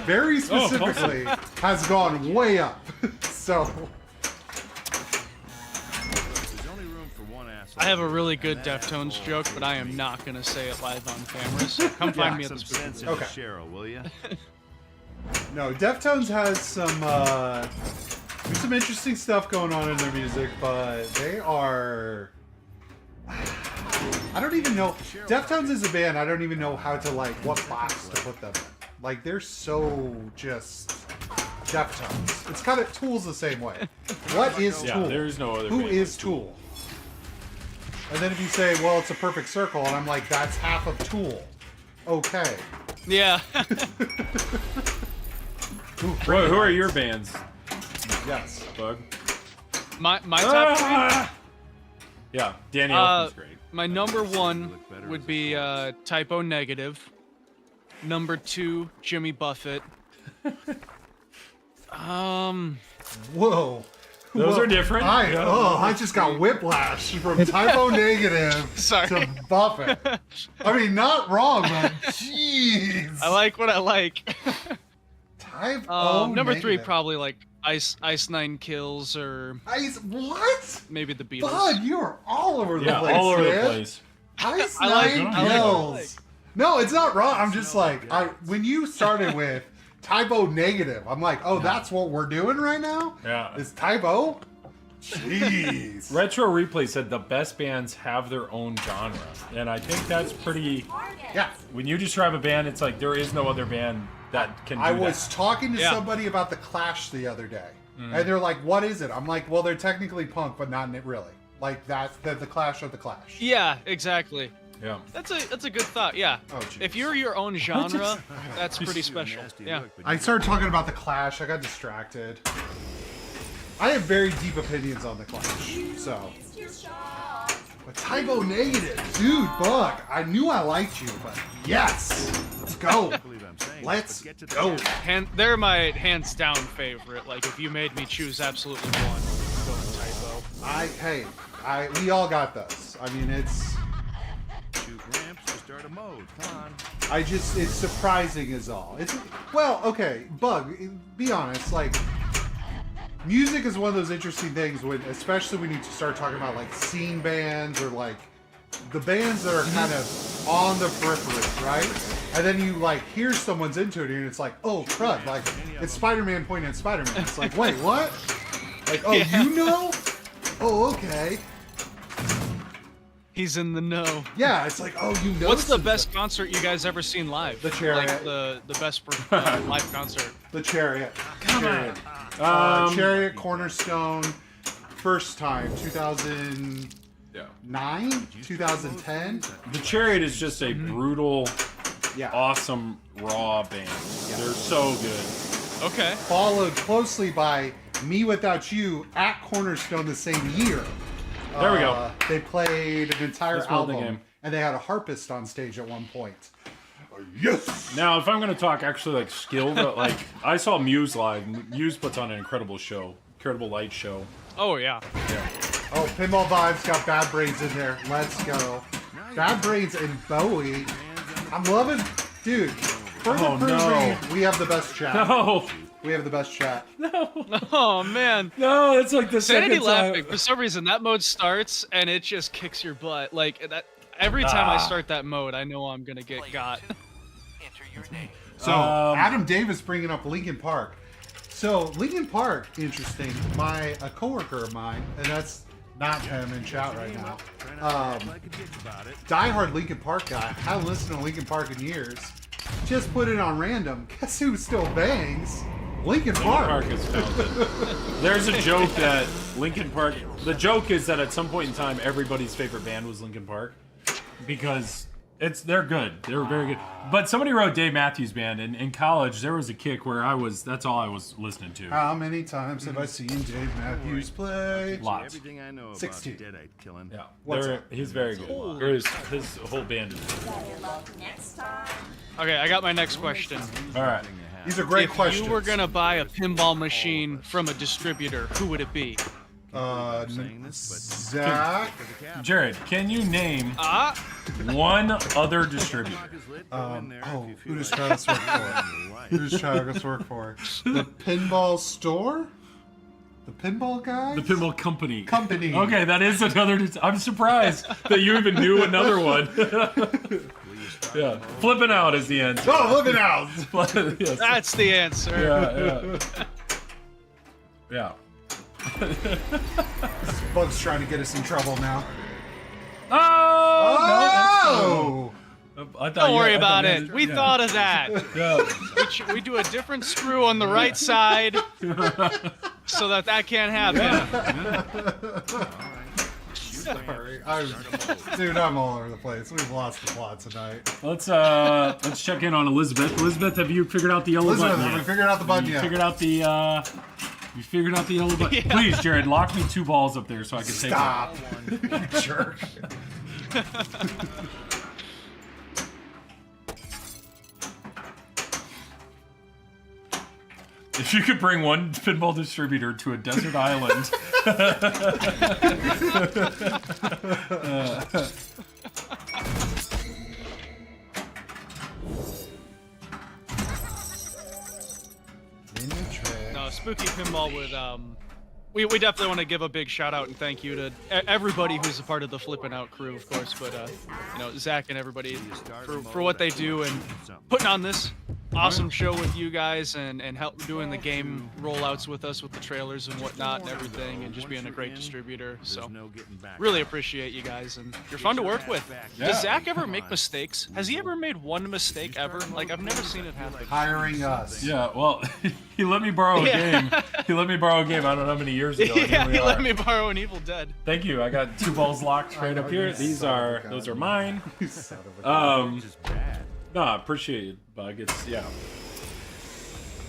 very specifically, has gone way up. So There's only room for one asshole. I have a really good Deftones joke, but I am not gonna say it live on camera. So come find me at Some the sense spooky. into Okay. Cheryl, will you? no, Deftones has some there's some interesting stuff going on in their music, but they are. I don't even know. Deftones is a band. I don't even know how to like what box to put them in. Like they're so just Deftones. It's kind of Tool's the same way. What is Yeah, Tool? there's no other Who band is like Tool? And then if you say, well, it's a perfect circle, and I'm like, that's half of Tool. Okay. Yeah. Who are your bands, Yes. Bug? my top three. Yeah, Danny Elfman's great. My number one would be Typo Negative. Number two, Jimmy Buffett. Whoa. Those are different. I just got whiplash from Typo Negative Sorry. to Buffett. I mean, not wrong, but jeez. I like what I like. Typo Number three, Negative. probably like Ice Nine Kills or What? maybe the Beatles. Bud, you are all over the Yeah, place. all over the man. place. Ice I like- Nine I like- Kills. No, it's not wrong. I'm just like, when you started with Typo Negative, I'm like, oh, that's what we're doing right now? Yeah. Is Typo? Jeez. Retro Replay said the best bands have their own genre, and I think that's pretty. Yeah. When you describe a band, it's like there is no other band that can do I was that. talking to Yeah. somebody about the Clash the other day, and they're like, "What is it?" I'm like, "Well, they're technically punk, but not really. Like that's the Clash of the Clash." Yeah, exactly. Yeah. That's a good thought. Yeah. Oh, jeez. If you're your own genre, that's pretty special. Nasty Yeah. look, but I you- started talking about the Clash. I got distracted. I have very deep opinions on the Clash, so. But Typo Negative, dude, Bug. I knew I liked you, but yes, let's go. I believe I'm saying this, Let's but get to the go. They're my hands down favorite. Like if you made me choose absolutely one, I'm going Typo. We all got those. I mean, it's. Shoot ramps to start a mode. Come on. It's surprising is all. Well, okay, Bug, be honest, like, music is one of those interesting things especially when you start talking about like scene bands or like the bands that are kind of on the periphery, right? And then you like hear someone's into it and it's like, oh crud, like it's Spider-Man pointing at Spider-Man. It's like, wait, what? Like, oh, Yeah. you know? Oh, okay. He's in the know. Yeah, it's like, oh, you know. What's the some best stuff. concert you guys ever seen live? The Chariot. Like the best live concert. The Chariot. Chariot. Um, Chariot, Cornerstone, first time, 2009, Yeah. 2010. The Chariot is just a brutal, Yeah. awesome, raw band. They're so good. Okay. Followed closely by Me Without You at Cornerstone the same year. There we go. They played an entire Let's build the album, game. and they had a harpist on stage at one point. Yes! Now, if I'm going to talk actually like skilled, like I saw Muse live. Muse puts on an incredible show, incredible light show. Oh yeah. Oh, Pinball Vibes got Bad Brains in there. Let's go. Bad Brains and Bowie. I'm loving, dude. Further proving we have the best chat. No. We have the best chat. No. Oh man. No, it's like the Sanity second time. laughing. For some reason, that mode starts and it just kicks your butt. Like that. Every time I start that mode, I know I'm gonna get got. Enter your name. So Adam Davis bringing up Lincoln Park. So Lincoln Park, interesting. A coworker of mine, and that's not him in chat right now. Diehard Lincoln Park guy. Haven't listened to Lincoln Park in years. Just put it on random. Guess who still bangs? Lincoln Park. Lincoln Park is founded. There's a joke that Lincoln Park. The joke is that at some point in time, everybody's favorite band was Lincoln Park because they're good. They're very good. But somebody wrote Dave Matthews Band, and in college there was a kick where that's all I was listening to. How many times have I seen Dave Matthews play? Lots. Everything I know about 16. Deadite killing. Yeah, he's very good. Or his whole band is good. Okay, I got my next question. All right. These are great If questions. you were gonna buy a pinball machine from a distributor, who would it be? Zach. Jared, can you name one other distributor? Who does Travis work for? Who does Travis work for? The pinball store? The pinball guy? The pinball company. Company. Okay, that is another. I'm surprised that you even knew another one. Yeah, flipping out is the answer. Oh, Flipping Out. Yes. That's the answer. Yeah. Bug's trying to get us in trouble now. Oh! I thought Don't worry I about thought it. We thought of that. Yeah. We do a different screw on the right side so that can't happen. Sorry. Dude, I'm all over the place. We've lost the plot tonight. Let's check in on Elizabeth. Elizabeth, have you figured out the yellow button Have we yet? figured out the button yet? You figured out the yellow button? Yeah. Please, Jared, lock me 2 balls up there so I can take Stop. You jerk. If you could bring one pinball distributor to a desert island. No, Spooky Pinball would we definitely want to give a big shout out and thank you to everybody who's a part of the Flippin' Out crew, of course, but you know, Zach and everybody for what they do and putting on this awesome show with you guys and help doing the game rollouts with us with the trailers and whatnot and everything and just being a great distributor. So really appreciate you guys and you're fun to work with. Does Zach ever make mistakes? Has he ever made one mistake ever? Like I've never seen it happen. Hiring us. Yeah, well, he let me borrow a game. He let me borrow a game I don't know how many years ago. and Yeah, here we he are. let me borrow an Evil Dead. Thank you. I got 2 balls locked right up here. Those are mine. You son of a No, I appreciate it, Bug.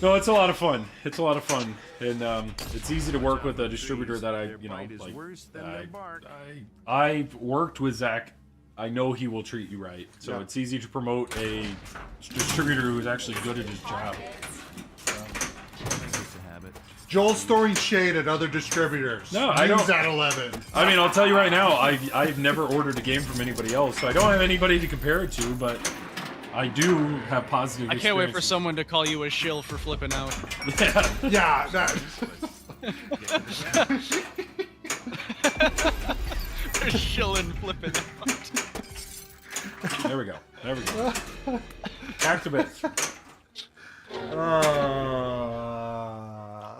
No, it's a lot of fun. It's a lot of fun, and it's easy to work with a distributor that I've worked with Zach. I know he will treat you right, so it's easy to promote a distributor who's actually good at his job. Joel's throwing shade at other distributors. No, I don't. At 11. I mean, I'll tell you right now, I've never ordered a game from anybody else, so I don't have anybody to compare it to, but I do have positive I can't wait for experiences. someone to call you a shill for flipping out. Yeah, that. They're shilling flipping out. There we go. There we go. Activate.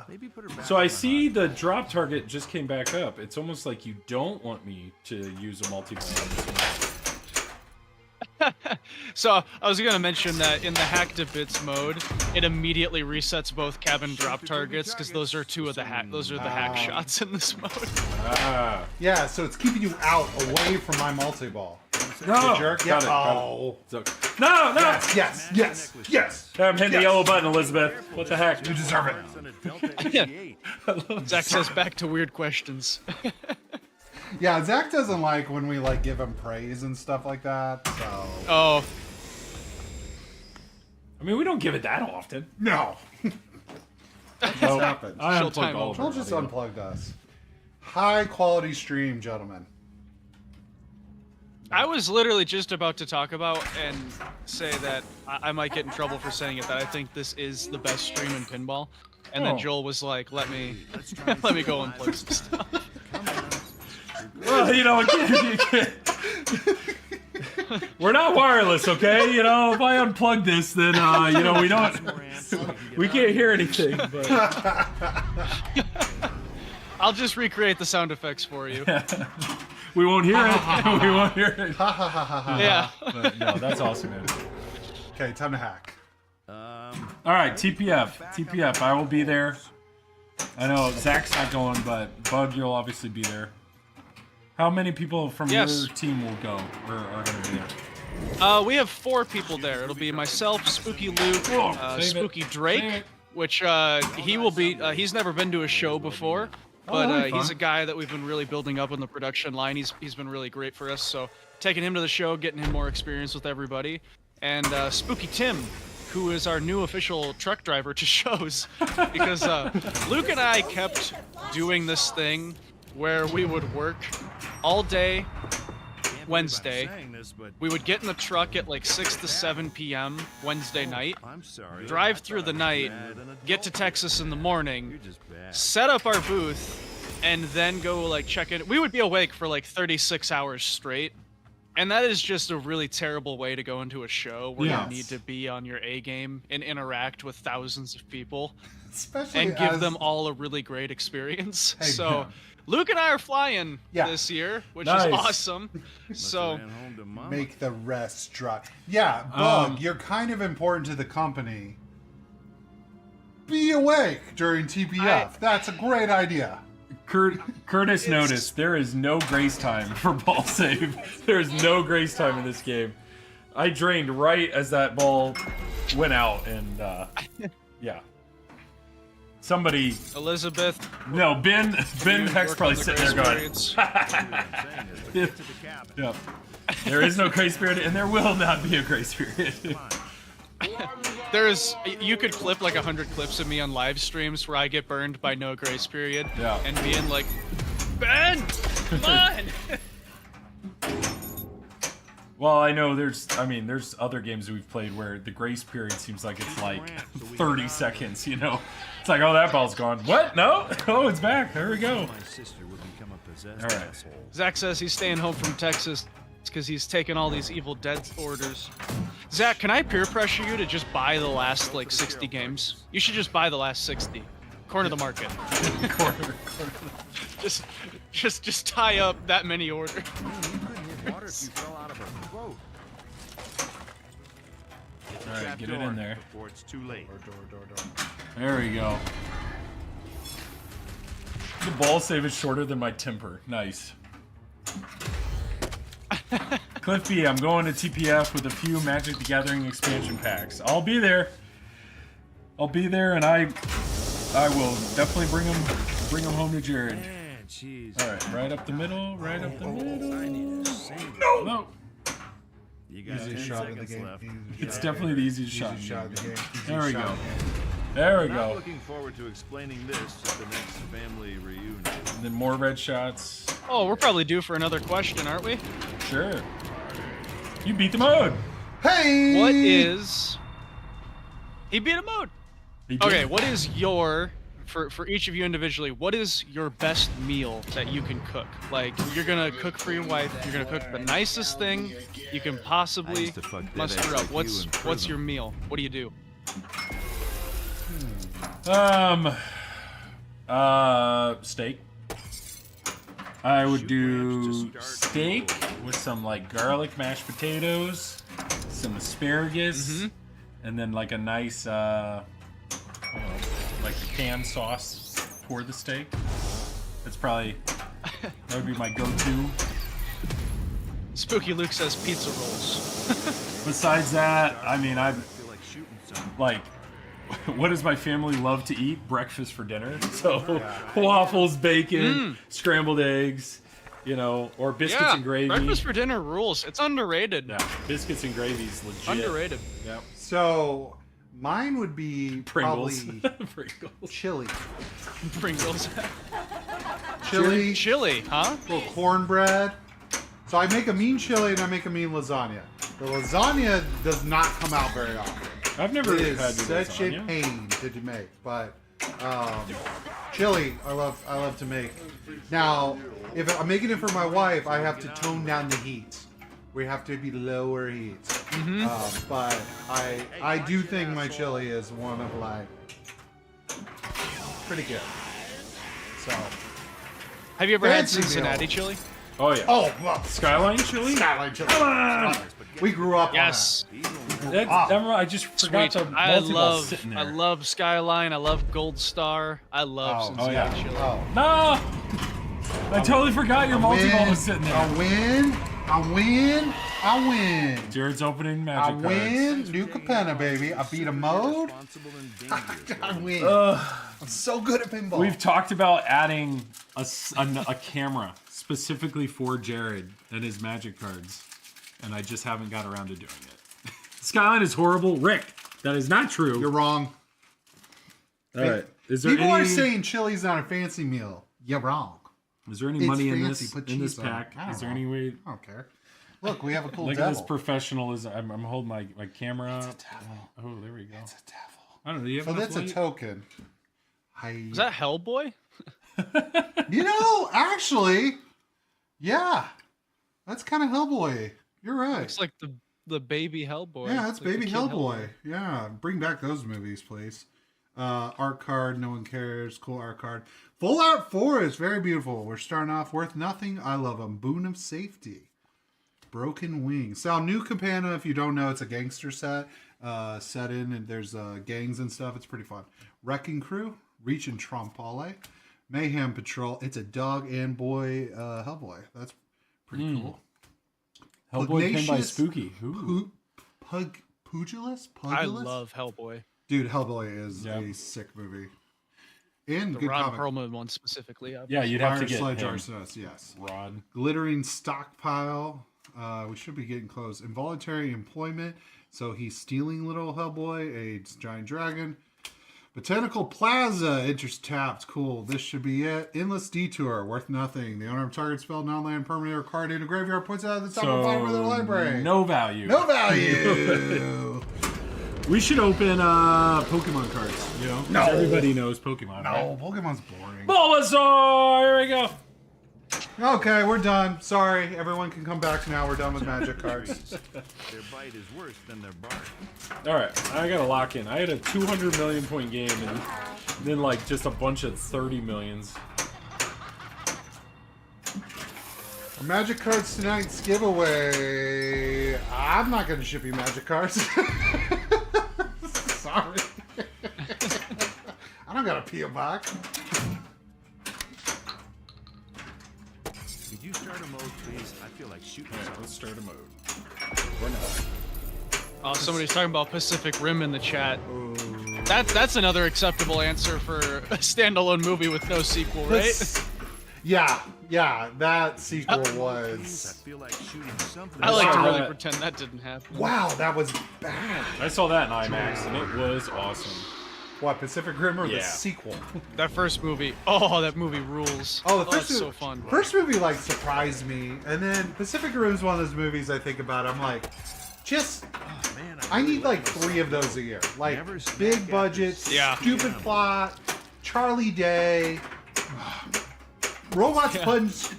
Maybe put her back So I on see the drop target just came back up. It's almost like you don't want me to use a multi-ball. So I was gonna mention that in the hack to bits mode, it immediately resets both cabin drop targets because those are the hack shots in this mode. Ah. Yeah, so it's keeping you out away from my multi-ball. No! You jerk. Got Yeah. it, got it. Oh. So, no! Yes. I'm hitting the Yes. yellow button, Elizabeth. What the heck? You deserve it. Zach says back to weird questions. Yeah, Zach doesn't like when we give him praise and stuff like that. So. Oh. I mean, we don't give it that often. No. No, happened. I Showtime unplugged all of Joel our just audio. unplugged us. High quality stream, gentlemen. I was literally just about to talk about and say that I might get in trouble for saying it, that I think this is the best stream in pinball. And then Joel was like, let me go and plug some stuff. Well, you know, we're not wireless, okay? You know, if I unplug this, then you know, we can't hear anything. But I'll just recreate the sound effects for you. we won't hear it. We won't hear it. Yeah. But, no, that's awesome, man. Okay, time to hack. All right, TPF. I will be there. I know Zach's not going, but Bug, you'll obviously be there. How many people from your team will go or are going to be there? We have 4 people there. It'll be myself, Spooky Luke, Spooky Drake, which he will be. He's never been to a show before, but he's a guy that we've been really building up in the production line. He's been really great for us. So taking him to the show, getting him more experience with everybody, and Spooky Tim, who is our new official truck driver to shows, because Luke and I kept doing this thing where we would work all day Wednesday. We would get in the truck at like 6 to 7 p.m. Wednesday night, drive through the night, get to Texas in the morning, set up our booth, and then go like check in. We would be awake for like 36 hours straight. And that is just a really terrible way to go into a show where you need to be on your A game and interact with thousands of people, especially and give them all a really great experience. So Luke and I are flying this year, which is awesome. So make the rest drive. Yeah, Bug, you're kind of important to the company. Be awake during TPF. That's a great idea. Curtis noticed there is no grace time for ball save. There is no grace time in this game. I drained right as that ball went out, and yeah. Somebody. Elizabeth. No, Ben Heck's probably sitting there going. Yeah. There is no grace period, and there will not be a grace period. You could clip like 100 clips of me on live streams where I get burned by no grace period. Yeah. And being like, Ben, come on. Well, I know there's other games we've played where the grace period seems like it's like 30 seconds, you know? It's like, oh, that ball's gone. What? No? Oh, it's back. There we go. All right. Zach says he's staying home from Texas because he's taking all these Evil Dead orders. Zach, can I peer pressure you to just buy the last like 60 games? You should just buy the last 60. Corner the market. Corner. Just tie up that many orders. Alright, get it in there. Before it's too late. There we go. The ball save is shorter than my temper. Nice. Cliff B, I'm going to TPF with a few Magic the Gathering expansion packs. I'll be there. I'll be there, and I will definitely bring them home to Jared. All right, right up the middle, right up the middle. No. You got easiest shot of the game. left. It's definitely the easiest shot. Of the game. There we go. There we I'm go. looking forward to explaining this at the next family reunion. And then more red shots. Oh, we're probably due for another question, aren't we? Sure. You beat the mode. Hey! What is... He beat a mode. Okay, what is your... For each of you individually, what is your best meal that you can cook? Like, you're gonna cook for your wife, you're gonna cook the nicest thing you can possibly muster up. What's your meal? What do you do? Steak. I would do steak with some like garlic mashed potatoes, some asparagus, and then like a nice like canned sauce for the steak. That would be my go-to. Spooky Luke says pizza rolls. Besides that, I mean, like, what does my family love to eat? Breakfast for dinner. So waffles, bacon, scrambled eggs, you know, or biscuits and gravy. Breakfast for dinner rules. It's underrated. Yeah, biscuits and gravy is legit. Underrated. Yeah. So mine would be Pringles. probably Pringles. chili. Pringles. Chili. Chili, huh? Little cornbread. So I make a mean chili and I make a mean lasagna. The lasagna does not come out very often. I've never It is had such a lasagna. pain to make, but chili I love to make. Now, if I'm making it for my wife, I have to tone down the heat. We have to be lower heat. But I do think my chili is one of like pretty good. So, Have you ever had Fancy Cincinnati meal. chili? Oh yeah. oh well, Skyline chili. Skyline chili. Come on! We grew up Yes. I just forgot Sweet. the I multiball sitting there. love Skyline. I love Gold Star. I love Cincinnati yeah. chili. Oh. No! I totally forgot your multiball was sitting there. I win. Jared's opening I magic win. New Capenna, baby. I beat a mode. Responsible and dangerous. I win. cards. I'm so good at pinball. We've talked about adding a camera specifically for Jared and his magic cards, and I just haven't got around to doing it. Skyline is horrible. Rick, that is not true. You're wrong. All right. Is there People any, are saying chili's not a fancy meal. You're wrong. Is there any It's money in fancy. this Put in this cheese on it. pack? I don't Is there know. any way? I don't care. Look, we have a cool Look devil. at this professionalism. I'm holding my camera up. Oh, there we go. It's a devil. I don't know. Do you have So enough that's a light? token. Is that Hellboy? You know, actually, yeah. That's kind of Hellboy. You're right. Looks like the baby Hellboy. Yeah, that's Like the Baby kid Hellboy. Yeah, bring back those movies, please. Art card, no one cares. Cool art card. Full Art 4 is very beautiful. We're starting off worth nothing. I love them. Boon of Safety. Broken Wings. So, new Campana, if you don't know, it's a gangster set. Set in, and there's gangs and stuff. It's pretty fun. Wrecking Crew. Reach and Trompale. Mayhem Patrol. It's a dog and boy Hellboy. That's pretty cool. Hellboy pinned by Pugnacious Spooky. Ooh. Pugilist? I love Hellboy. Dude, Hellboy is Yep. a sick movie. And The good Ron comic. Perlman one specifically. Yeah, you'd have to Fire get Sledge him. Arsonist, yes. Rod. Glittering Stockpile. We should be getting close. Involuntary Employment. So he's stealing little Hellboy, a giant dragon. Botanical Plaza. Interest tapped. Cool. This should be it. Endless Detour. Worth nothing. The owner of target spell, non-land, permanent, or card in a graveyard puts out at the top of the bottom of their library. No value. No value. We should open Pokemon cards. You know, 'cause No. everybody knows Pokemon. No, Right? Pokemon's boring. Bulbasaur! Here we go. Okay, we're done. Sorry, everyone can come back now. We're done with magic cards. Their bite is worse than their bark. All right, I gotta lock in. I had a 200 million point game, and then like just a bunch of 30 millions. Magic cards tonight's giveaway. I'm not going to ship you magic cards. Sorry. I don't got a P.O. box. Could you start a mode, please? I feel like shooting All right, something. let's start a mode. Or not. Oh, somebody's talking about Pacific Rim in the chat. That's another acceptable answer for a standalone movie with no sequel, right? Yeah, that sequel I was... feel like shooting something. I like to saw really that. pretend that didn't happen. Wow, that was bad. I saw that in IMAX, and it was awesome. What, Pacific Rim or the Yeah. sequel? That first movie. Oh, that movie rules. Oh, the first it's movie, so fun. First movie like surprised me, and then Pacific Rim is one of those movies I think about. I'm like, just Man, I really need like those 3 of those a year. Like Never snack big after budgets, Yeah. stupid plot, Charlie Day, robots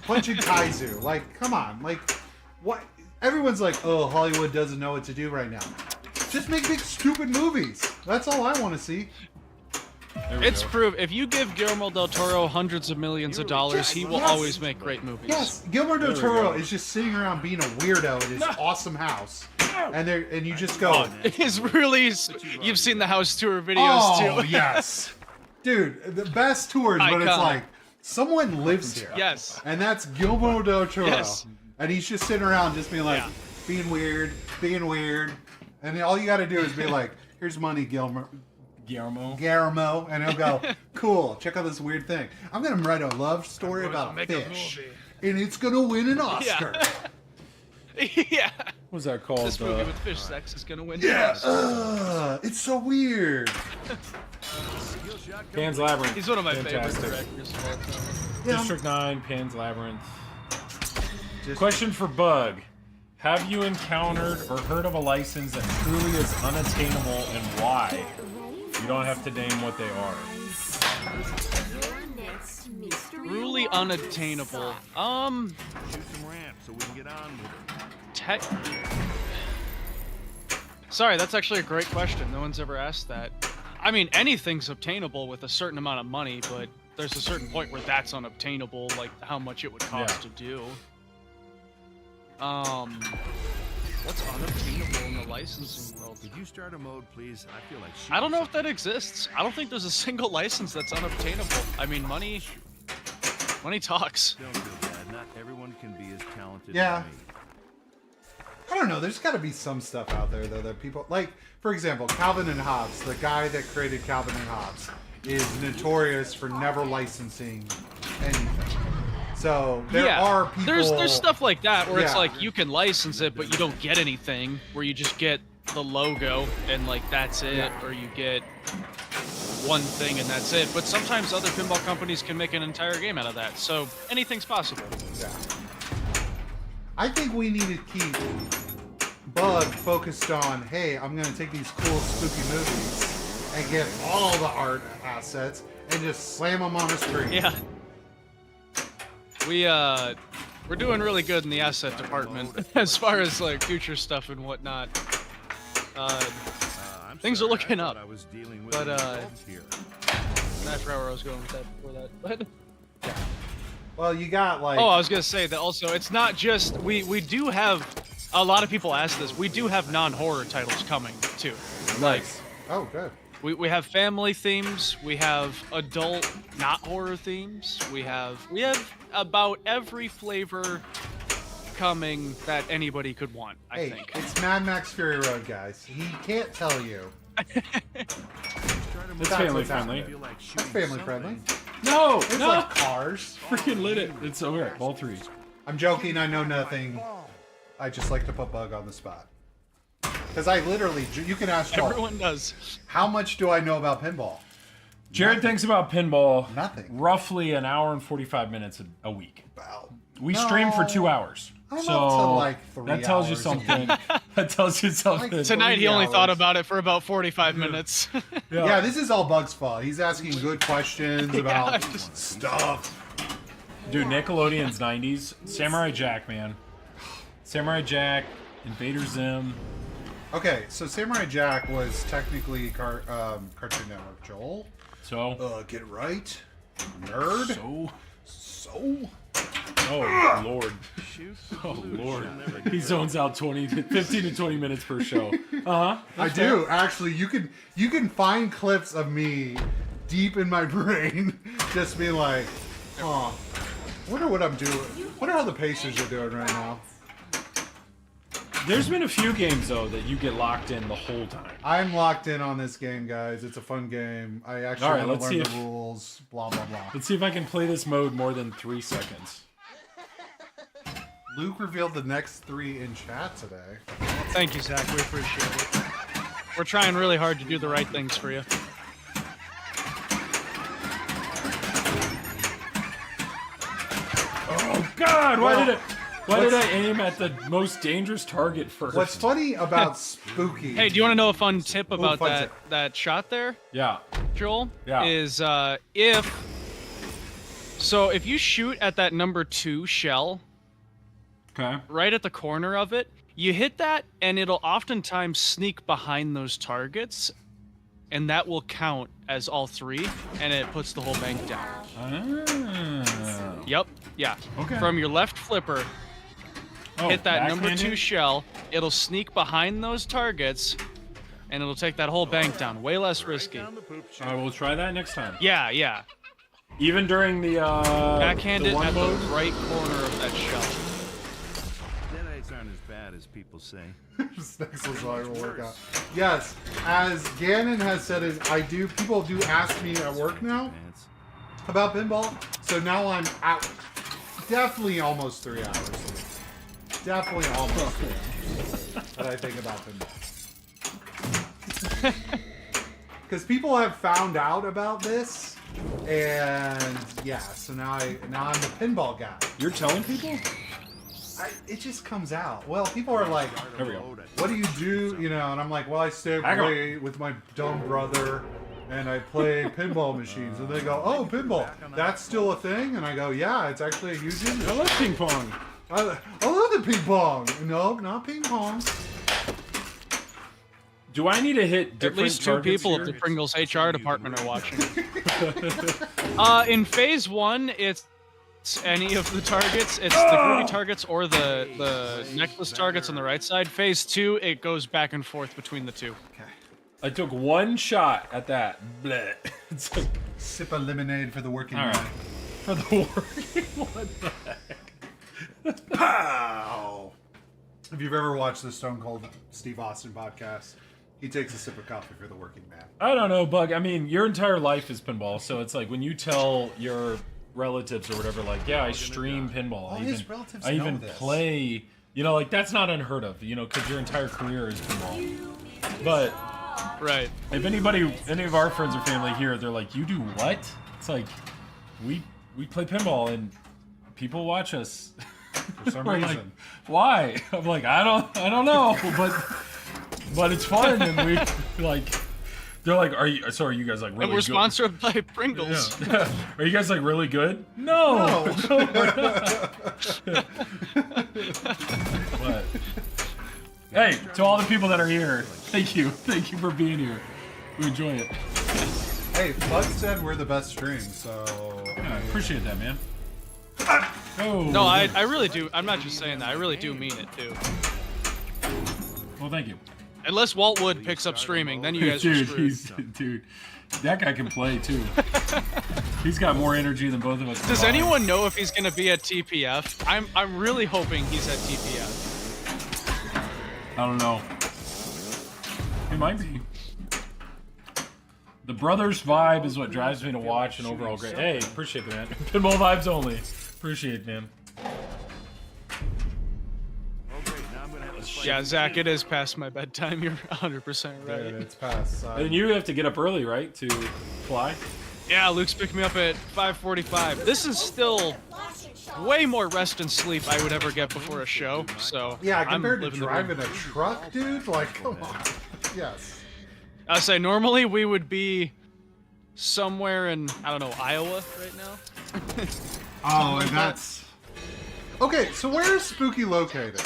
punching Kaizu. Like, come on, like what? Everyone's like, oh, Hollywood doesn't know what to do right now. Just make big stupid movies. That's all I want to see. There we It's go. proof. If you give Guillermo del Toro hundreds of millions of dollars, he will Yes. always make great movies. Yes, Guillermo del There we Toro go. is just sitting around being a weirdo in his awesome house, and you just go, His release. You've seen the house tour videos oh too. yes, dude, the best tours, but it's Iconic. like someone lives here. Yes. And that's Guillermo del Toro. Yes. And he's just sitting around just being like, Yeah. being weird. And all you got to do is be like, here's money, Guillermo. And he'll go, cool, check out this weird thing. I'm going to write a love story about a make a fish. movie. And it's going to win an Oscar. Yeah. What was that called? This movie with fish sex is gonna win. Yeah. Oscars. It's so weird. Pan's Labyrinth. He's one of my Fantastic. favorite directors of all time. Yeah, District 9, Pan's Labyrinth. Question for Bug. Have you encountered or heard of a license that truly is unattainable and why? You don't have to name what they are. Truly unattainable. Shoot some ramps so we can get on with it. Sorry, that's actually a great question. No one's ever asked that. I mean, anything's obtainable with a certain amount of money, but there's a certain point where that's unobtainable, like how much it would cost to do. What's unobtainable in the licensing world? Could you start a mode, please? I feel like I don't know if that exists. I don't think there's a single license that's unobtainable. I mean, money talks. Don't feel bad. Not everyone can be as talented Yeah. as me. I don't know. There's got to be some stuff out there though that people like. For example, Calvin and Hobbes, the guy that created Calvin and Hobbes, is notorious for never licensing anything. So there are people. There's stuff like that where it's Yeah. like you can license it, but you don't get anything. Where you just get the logo and like that's it, Yeah. or you get one thing and that's it. But sometimes other pinball companies can make an entire game out of that. So anything's possible. Yeah. I think we need to keep Bug focused on, hey, I'm going to take these cool, spooky movies and get all the art assets and just slam them on a screen. Yeah. We're doing really good in the asset department as far as like future stuff and whatnot. I'm Things are sorry, looking I up. thought I was dealing with But, adults here. I forgot where I was going with that before that. But Well, you got like... oh, I was gonna say that also. It's not just we do have a lot of people ask this. We do have non-horror titles coming too. Like Oh, good. we have family themes. We have adult not horror themes. We have about every flavor coming that anybody could want. I Hey, think. it's Mad Max Fury Road, guys. He can't tell you. It's That's family what's friendly. happening. I feel like That's shooting family something. friendly. No, It's no. like cars. Freaking lit it. It's okay. All three. I'm joking. I know nothing. I just like to put Bug on the spot. Because I literally... You can ask Joel. Everyone does. How much do I know about pinball? Jared thinks about pinball Nothing. roughly an hour and 45 minutes a week. About... We stream for 2 hours. I'm so up to like 3 that tells you hours. something. That tells you something. Like Tonight he 3 only thought hours. about it for about 45 minutes. Yeah, this is all Bug's fault. He's asking good questions about stuff. Dude, Nickelodeon's 90s. Samurai Jack, man. Samurai Jack, Invader Zim. Okay, so Samurai Jack was technically Cartoon Network. Joel? So, Get it right. Nerd? So? oh, Lord. Shoot. Oh, Lord. He zones out 15 to 20 minutes per show. Uh-huh. I do. Actually, you can find clips of me deep in my brain just being like, huh, wonder what I'm doing. Wonder how the Pacers are doing right now. There's been a few games, though, that you get locked in the whole time. I'm locked in on this game, guys. It's a fun game. I actually All right, want let's to learn see the if- rules, blah, blah, blah. Let's see if I can play this mode more than 3 seconds. Luke revealed the next 3 in chat today. Thank you, Zach. We appreciate it. We're trying really hard to do the right things for you. Oh, God! Why did I aim at the most dangerous target first? What's funny about Spooky... Hey, do you want to know a fun tip about fun that tip. that shot there, Yeah. Joel? Yeah. Is if you shoot at that number 2 shell Okay. right at the corner of it, you hit that and it'll oftentimes sneak behind those targets, and that will count as all 3, and it puts the whole bank down. Ah. Yep. Yeah. Okay. From your left flipper, Oh, hit that number 2 backhanded? shell. It'll sneak behind those targets, and it'll take that whole bank down. Way less risky. Down the poop chute. I will try that next time. Yeah, yeah. Even during the Backhand the it one at mode. the right corner of that shell. Deadites aren't as bad as people say. This next one's all will work out. Yes, as Gannon has said, people do ask me at work now Vance. about pinball, so now I'm out. Definitely almost 3 hours. Definitely almost 3 hours that I think about pinball. Because people have found out about this, and yeah, so now I'm the pinball guy. You're telling people? it just comes out. Well, people are like, There we go. what do you do? You know, and I'm like, well, I stay up late with my dumb brother and I play pinball machines. And they go, oh, pinball, that's still a thing? And I go, yeah, it's actually a huge industry. I love ping pong. I love the ping pong. No, not ping pong. Do I need to hit different At least 2 targets people here? at the Pringles HR department are watching. In phase 1, it's any of the targets. It's the groovy targets or the necklace targets on the right side. Phase 2, it goes back and forth between the 2. Okay. I took 1 shot at that. Bleh. It's like, Sip of lemonade for the working all man. right. For the working, what the heck? Pow! If you've ever watched the Stone Cold Steve Austin podcast, he takes a sip of coffee for the working man. I don't know, Bug. I mean, your entire life is pinball, so it's like when you tell your relatives or whatever, like, yeah, I stream pinball. All his relatives I know even this. play, you know, like that's not unheard of, you know, because your entire career is pinball. But Right. if any of our friends or family here, they're like, you do what? It's like, we play pinball and people watch us. For some We're reason. like, why? I'm like, I don't know, but it's fun, and we like. They're like, are you guys like really And we're good? sponsored by Pringles. Yeah. Are you guys like really good? No. But hey, to all the people that are here, thank you for being here. We enjoy it. Hey, Bug said we're the best stream, so... Yeah, I appreciate that, man. Oh. No, I really do. I'm not just saying that. I really do mean it, too. Well, thank you. Unless Waltwood picks up streaming, then you guys are screwed. Dude, that guy can play too. He's got more energy than both of us. Does combined. anyone know if he's gonna be at TPF? I'm really hoping he's at TPF. I don't know. He might be. The brothers vibe is what drives me to watch an overall great. Hey, appreciate it, man. Pinball vibes only. Appreciate it, man. Yeah, Zach, it is past my bedtime. You're 100% right. Dude, it's past. And you have to get up early, right, to fly? Yeah, Luke's picking me up at 5:45. This is still way more rest and sleep I would ever get before a show. So Yeah, I'm compared to living the dream. driving a truck, dude, like, come on. Yes. I say normally we would be somewhere in Iowa right now. Oh, and that's... Okay, so where is Spooky located?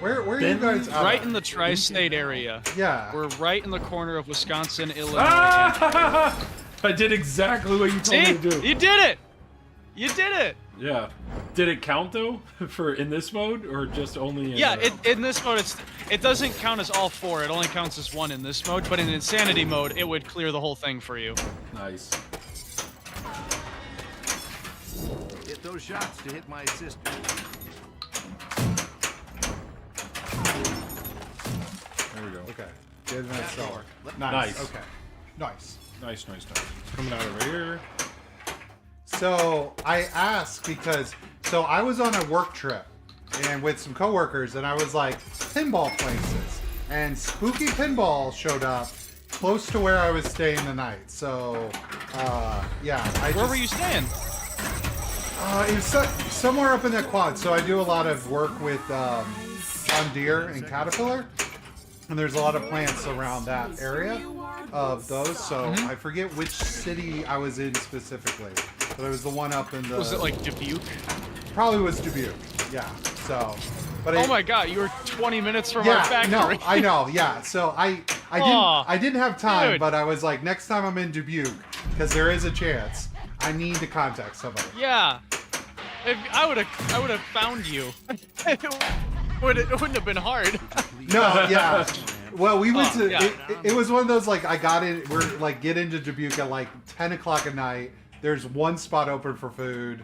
Where are you guys out Right of? in the tri-state area. Yeah. We're right in the corner of Wisconsin, Illinois. Ah! I did exactly what you told See? me to do. You did it! You did it! Yeah. Did it count though for in this mode or just only in Yeah, in this mode it doesn't count as all 4. It only counts as 1 in this mode. But in Insanity mode, it would clear the whole thing for you. Nice. Hit those shots to hit my assist. There we go. Okay. Get a nice cellar. Nice. Okay. Nice. Nice. Coming out over here. So I asked because I was on a work trip and with some coworkers and I was like pinball places and Spooky Pinball showed up close to where I was staying the night. So yeah, Where were you staying? It was somewhere up in the quad. So I do a lot of work with John Deere and Caterpillar, and there's a lot of plants around that area of those. So I forget which city I was in specifically, but it was the one up in the. Was it like Dubuque? Probably was Dubuque. Yeah. So. But Oh my God! You were 20 minutes from yeah, our factory. no, I know. Yeah. So I didn't have time, dude. but I was like, next time I'm in Dubuque, because there is a chance, I need to contact somebody. Yeah. If I would have found you. It wouldn't have been hard. No, yeah. Well, we went to. yeah. It was one of those like I got in. We're like get into Dubuque at like 10 o'clock at night. There's one spot open for food.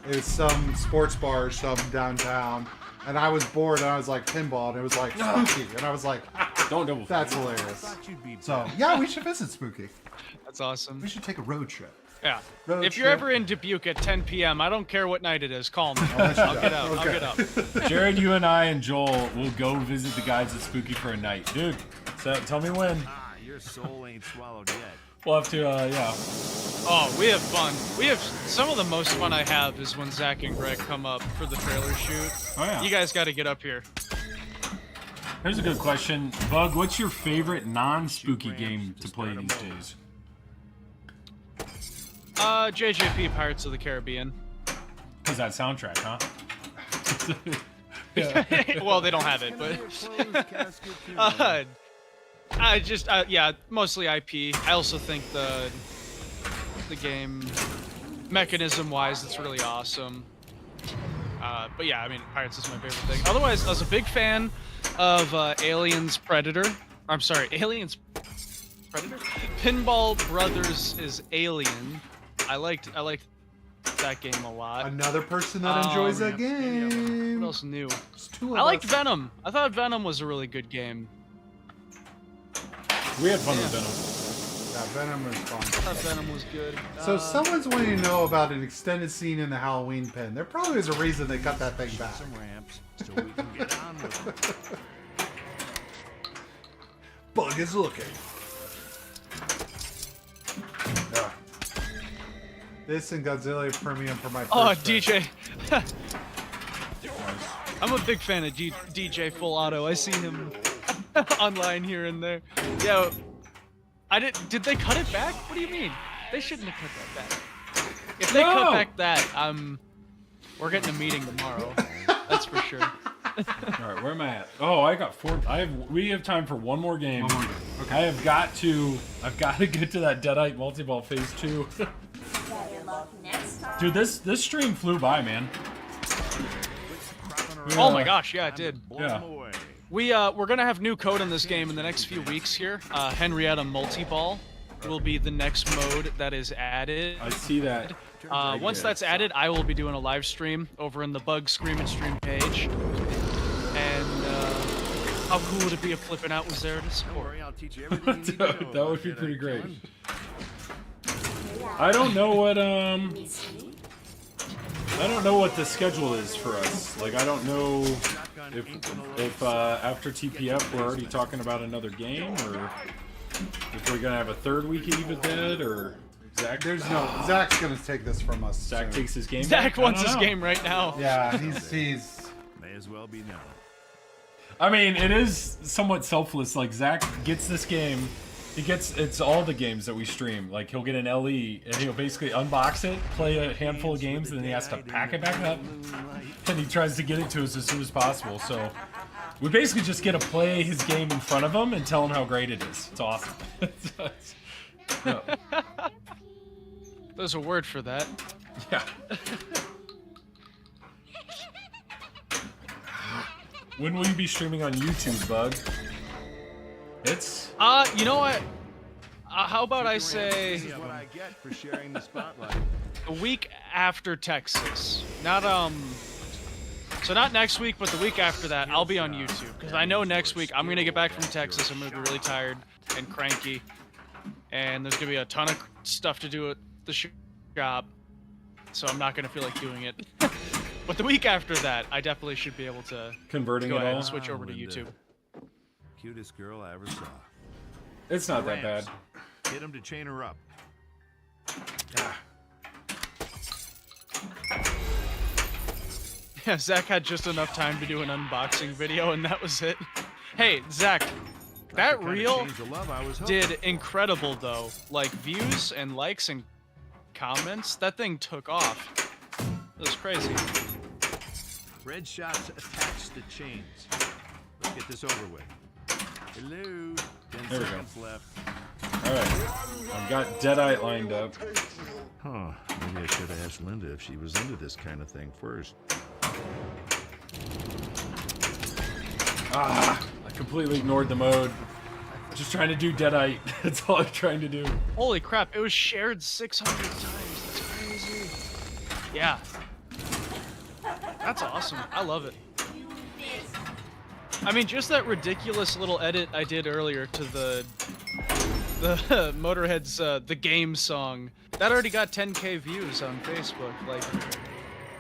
It was some sports bar, some downtown, and I was bored. And I was like pinball, and it was like Spooky, and I was like, Don't double. that's hilarious. So yeah, we should visit Spooky. That's awesome. We should take a road trip. Yeah. Road If you're trip. ever in Dubuque at 10 p.m., I don't care what night it is. Call me. I'll get out. I'll get up. Jared, you and I and Joel will go visit the guys at Spooky for a night, dude. So tell me when. Ah, your soul ain't swallowed yet. We'll have to, yeah. Oh, we have fun. We have some of the most fun I have is when Zach and Greg come up for the trailer shoot. Oh, yeah. You guys got to get up here. Here's a good question. Bug, what's your favorite non-spooky game to play these days? JJP Pirates of the Caribbean. Because that soundtrack, huh? Well, they don't have it, but yeah, mostly IP. I also think the game mechanism-wise, it's really awesome. But yeah, I mean, Pirates is my favorite thing. Otherwise, I was a big fan of Aliens Predator. I'm sorry, Aliens Predator? Pinball Brothers is Alien. I liked that game a lot. Another person that enjoys that game. What else new? I liked Venom. I thought Venom was a really good game. We had fun with Venom. Yeah, Venom was fun. I thought Venom was good. So someone's wanting to know about an extended scene in the Halloween pen. There probably is a reason they cut that thing back. Some ramps so we can get on with it. Bug is looking. Yeah. This and Godzilla Premium for my first DJ. I'm a big fan of DJ Full Auto. I see him online here and there. Yeah, did they cut it back? What do you mean? They shouldn't have cut that back. If they cut back that, we're getting a meeting tomorrow. That's for sure. All right, where am I at? Oh, I got 4. We have time for one more game. Okay. I've got to get to that Deadite Multiball Phase 2. Dude, this stream flew by, man. Oh my gosh, yeah, it did. Yeah. We're gonna have new code in this game in the next few weeks here. Henrietta Multiball will be the next mode that is added. I see that. Once that's added, I will be doing a live stream over in the Bug Scream and Stream page. And how cool would it be if Flip N Out was there to support? That would be pretty great. I don't know what the schedule is for us. Like, I don't know if after TPF we're already talking about another game, or if we're gonna have a third week of Evil Dead, or Zach. Zach's gonna take this from us. Zach takes his game. Zach wants his game right now. Yeah, he's. May as well be now. I mean, it is somewhat selfless. Like, Zach gets this game. It's all the games that we stream. Like, he'll get an LE and he'll basically unbox it, play a handful of games, and then he has to pack it back up. And he tries to get it to us as soon as possible. So we basically just get to play his game in front of him and tell him how great it is. It's awesome. Yeah. There's a word for that. Yeah. When will you be streaming on YouTube, Bug? It's... you know what? How about I say... This is what I get for sharing the spotlight. The week after Texas. Not, so not next week, but the week after that, I'll be on YouTube. Because I know next week I'm going to get back from Texas. I'm going to be really tired and cranky. And there's going to be a ton of stuff to do at the shop. So I'm not going to feel like doing it. But the week after that, I definitely should be able to converting go it ahead all. and switch over to YouTube. Cutest girl I ever saw. It's not that bad. Get him to chain her up. Yeah, Zach had just enough time to do an unboxing video, and that was it. Hey, Zach, that reel did incredible, though. Like, views and likes and comments, that thing took off. It was crazy. Red shots attached to chains. Let's get this over with. Hello. 10 seconds left. Alright. I've got Deadite lined up. Huh. Maybe I should have asked Linda if she was into this kind of thing first. I completely ignored the mode. Just trying to do Deadite. That's all I'm trying to do. Holy crap, it was shared 600 times. That's crazy. Yeah. That's awesome. I love it. I mean, just that ridiculous little edit I did earlier to the Motorhead's The Game song. That already got 10K views on Facebook. Like,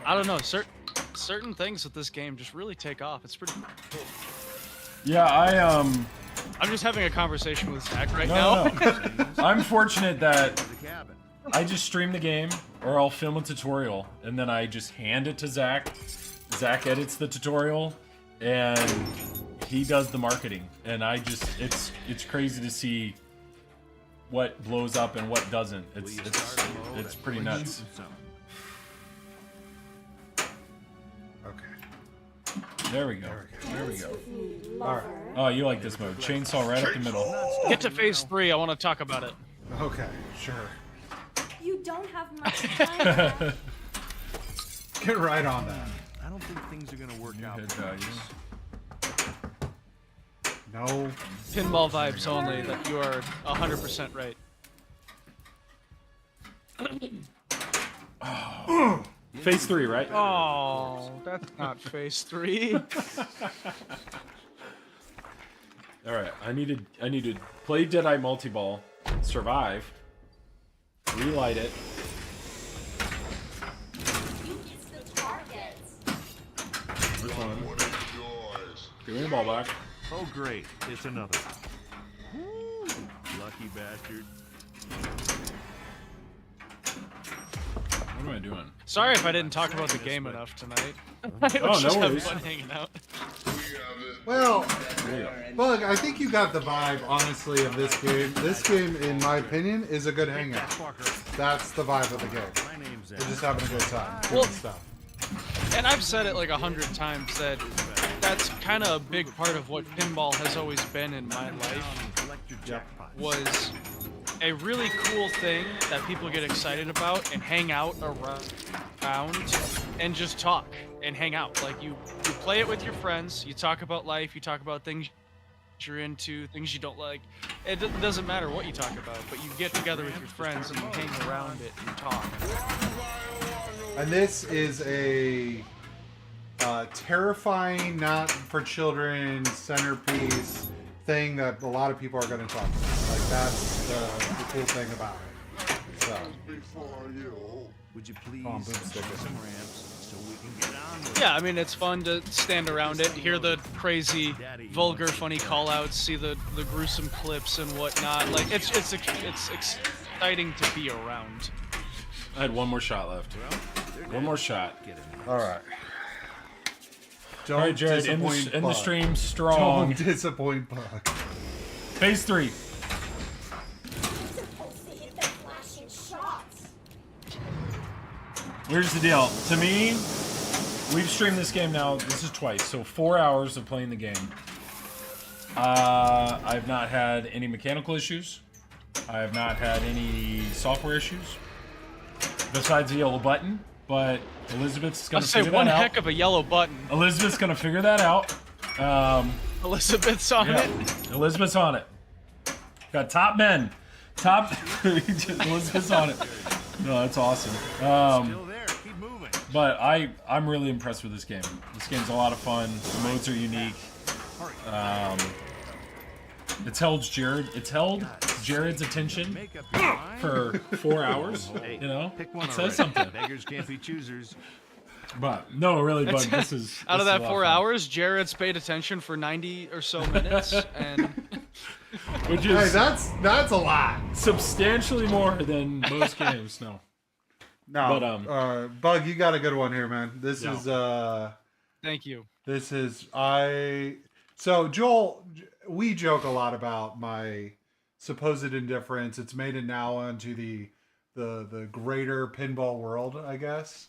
I don't know, certain things with this game just really take off. It's pretty cool. Yeah, I'm just having a conversation with Zach right No, now. no. I'm fortunate that The cabin. I just stream the game, or I'll film a tutorial, and then I just hand it to Zach. Zach edits the tutorial, and he does the marketing. And I just, it's crazy to see what blows up and what doesn't. It's pretty nuts. Okay. There we go. There we go. All right. Oh, you like this mode? Chainsaw right up the middle. Get to phase 3. I want to talk about it. Okay. Sure. You don't have much time. Get right on that. I don't think things are gonna work out. Hit values. No. Pinball vibes only. That you are 100% right. Phase 3, right? Oh, that's not phase 3. All right. I need to play Deadeye Multiball, survive, relight it. Which one? Give me the ball back. Oh, great. It's another. Woo. Lucky bastard. What am I doing? Sorry if I didn't talk about the game enough tonight. I was Oh, no just having worries. fun hanging out. Well, Yeah. Bug, I think you got the vibe, honestly, of this game. This game, in my opinion, is a good hangout. That's the vibe of the game. My name's We're just having a good time. Well- Doing stuff. And I've said it like 100 times that that's kind of a big part of what pinball has always been in my life. Collect your jackpot. Was a really cool thing that people get excited about and hang out around and just talk and hang out. Like you play it with your friends, you talk about life, you talk about things you're into, things you don't like. It doesn't matter what you talk about, but you get together with your friends and you hang around it and talk. And this is a terrifying, not for children centerpiece thing that a lot of people are going to talk about. Like, that's the cool thing about it. So, Would you please Come on, boomstick it. some ramps so we can get on with Yeah, I mean, it's fun to stand around it, hear the crazy, vulgar, funny call-outs, see the gruesome clips and whatnot. Like, it's exciting to be around. I had one more shot left. One more shot. all right. Don't All right, Jared, end disappoint the Bug. stream strong. Don't disappoint Bug. Phase 3. Supposed to hit the flashing shots. Here's the deal. To me, we've streamed this game now. This is twice, so 4 hours of playing the game. I've not had any mechanical issues. I have not had any software issues, besides the yellow button. But Elizabeth's I'll gonna say figure one that out. heck of a yellow button. Elizabeth's gonna figure that out. Elizabeth's on Yeah, it. Elizabeth's on it. Got top men. Elizabeth's on it. No, that's awesome. Still there. Keep moving. But I'm really impressed with this game. This game's a lot of fun. The modes are unique. It's held Jared's attention Make up your mind. for 4 hours. Hey, You know, pick one it says already. something. Beggars can't be choosers. But no, really, Bug. This is Out of this is that a lot 4 of fun. hours, Jared's paid attention for 90 or so minutes, and which Hey, is that's a lot. substantially more than most games. No. No, But, Bug, you got a good one here, man. This Yeah. is thank you. So Joel, we joke a lot about my supposed indifference. It's made it now onto the greater pinball world, I guess.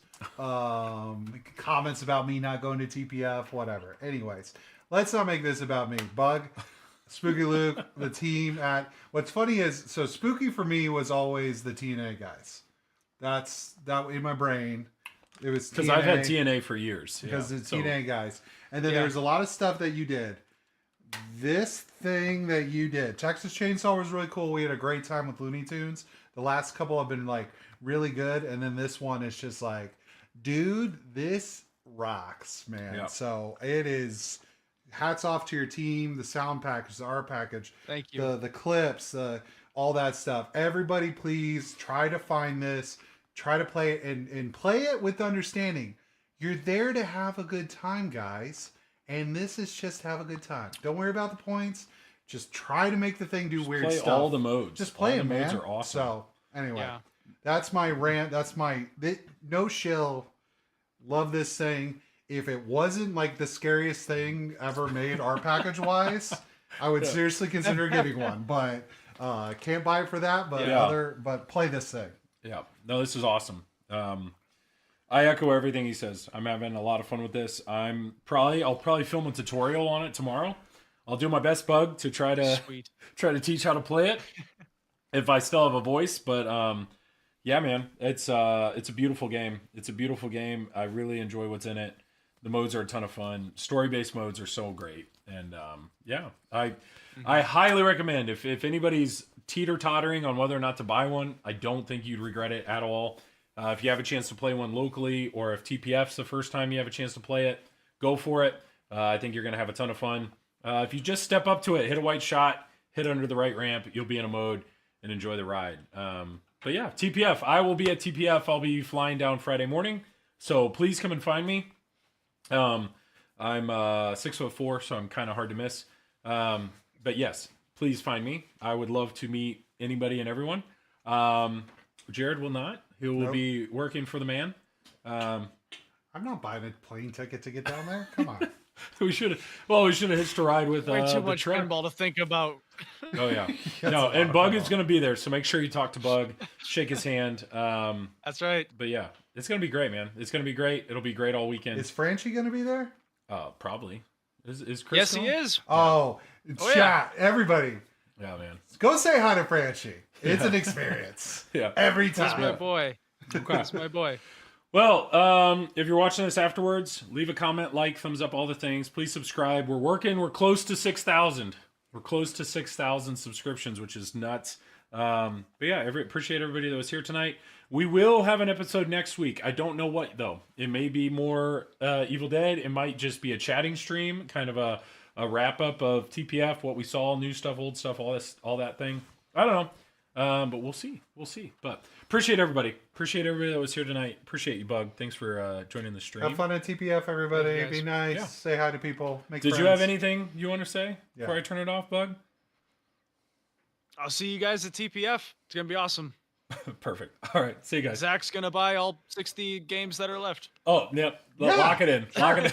Comments about me not going to TPF, whatever. Anyways, let's not make this about me. Bug, Spooky Luke, the team at. What's funny is, so Spooky for me was always the TNA guys. That's that in my brain. It was Because I've had TNA for years. because yeah. it's So- TNA guys. And then Yeah. there's a lot of stuff that you did. This thing that you did, Texas Chainsaw was really cool. We had a great time with Looney Tunes. The last couple have been like really good, and then this one is just like, dude, this rocks, man. Yeah. So it is. Hats off to your team, the sound package, the art package, Thank you. the clips, all that stuff. Everybody, please try to find this. Try to play it and play it with understanding. You're there to have a good time, guys. And this is just have a good time. Don't worry about the points. just try to make the thing do weird play stuff. all the modes. Just play all them, the modes man. are awesome. So anyway, Yeah. that's my rant. That's my no shill. Love this thing. If it wasn't like the scariest thing ever made, art package wise, I would seriously consider getting one. But can't buy it for that. But but play this thing. Yeah. No, this is awesome. I echo everything he says. I'm having a lot of fun with this. I'll probably film a tutorial on it tomorrow. I'll do my best, Bug, to try to teach how to play it if I still have a voice. But yeah, man, it's a beautiful game. It's a beautiful game. I really enjoy what's in it. The modes are a ton of fun. Story-based modes are so great. And yeah, I highly recommend if anybody's teeter-tottering on whether or not to buy one, I don't think you'd regret it at all. If you have a chance to play one locally, or if TPF's the first time you have a chance to play it, go for it. I think you're going to have a ton of fun. If you just step up to it, hit a white shot, hit under the right ramp, you'll be in a mode and enjoy the ride. But yeah, TPF. I will be at TPF. I'll be flying down Friday morning, so please come and find me. I'm 6'4", so I'm kind of hard to miss. But yes, please find me. I would love to meet anybody and everyone. Jared will not. He will be working for the man. I'm not buying a plane ticket to get down there. Come on. we should have hitched a ride with Way too the much truck. pinball to think about. Oh yeah. No, and Bug is going to be there, so make sure you talk to Bug, shake his hand. That's right. But yeah, it's going to be great, man. It's going to be great. It'll be great all weekend. Is Franchi going to be there? Probably. Is Chris? Yes, going? he is. Oh, chat, yeah. Everybody, Yeah, man. go say hi to Franchi. It's an experience. Yeah. Every That's my time. boy. Okay. That's my boy. Well, if you're watching this afterwards, leave a comment, like, thumbs up, all the things. Please subscribe. We're working. We're close to 6,000. We're close to 6,000 subscriptions, which is nuts. But yeah, appreciate everybody that was here tonight. We will have an episode next week. I don't know what, though. It may be more Evil Dead. It might just be a chatting stream, kind of a wrap-up of TPF, what we saw, new stuff, old stuff, all that thing. I don't know. But we'll see. But appreciate everybody. Appreciate everybody that was here tonight. Appreciate you, Bug. Thanks for joining the stream. Have fun at TPF, everybody. Thank you, Be guys. nice. Yeah. Say hi to people. Make Did friends. you have anything you want to say before I turn it off, Bug? I'll see you guys at TPF. It's gonna be awesome. Perfect. All right. See you guys. Zach's gonna buy all 60 games that are left. Oh, yep. Yeah. Lock it in. Lock it in.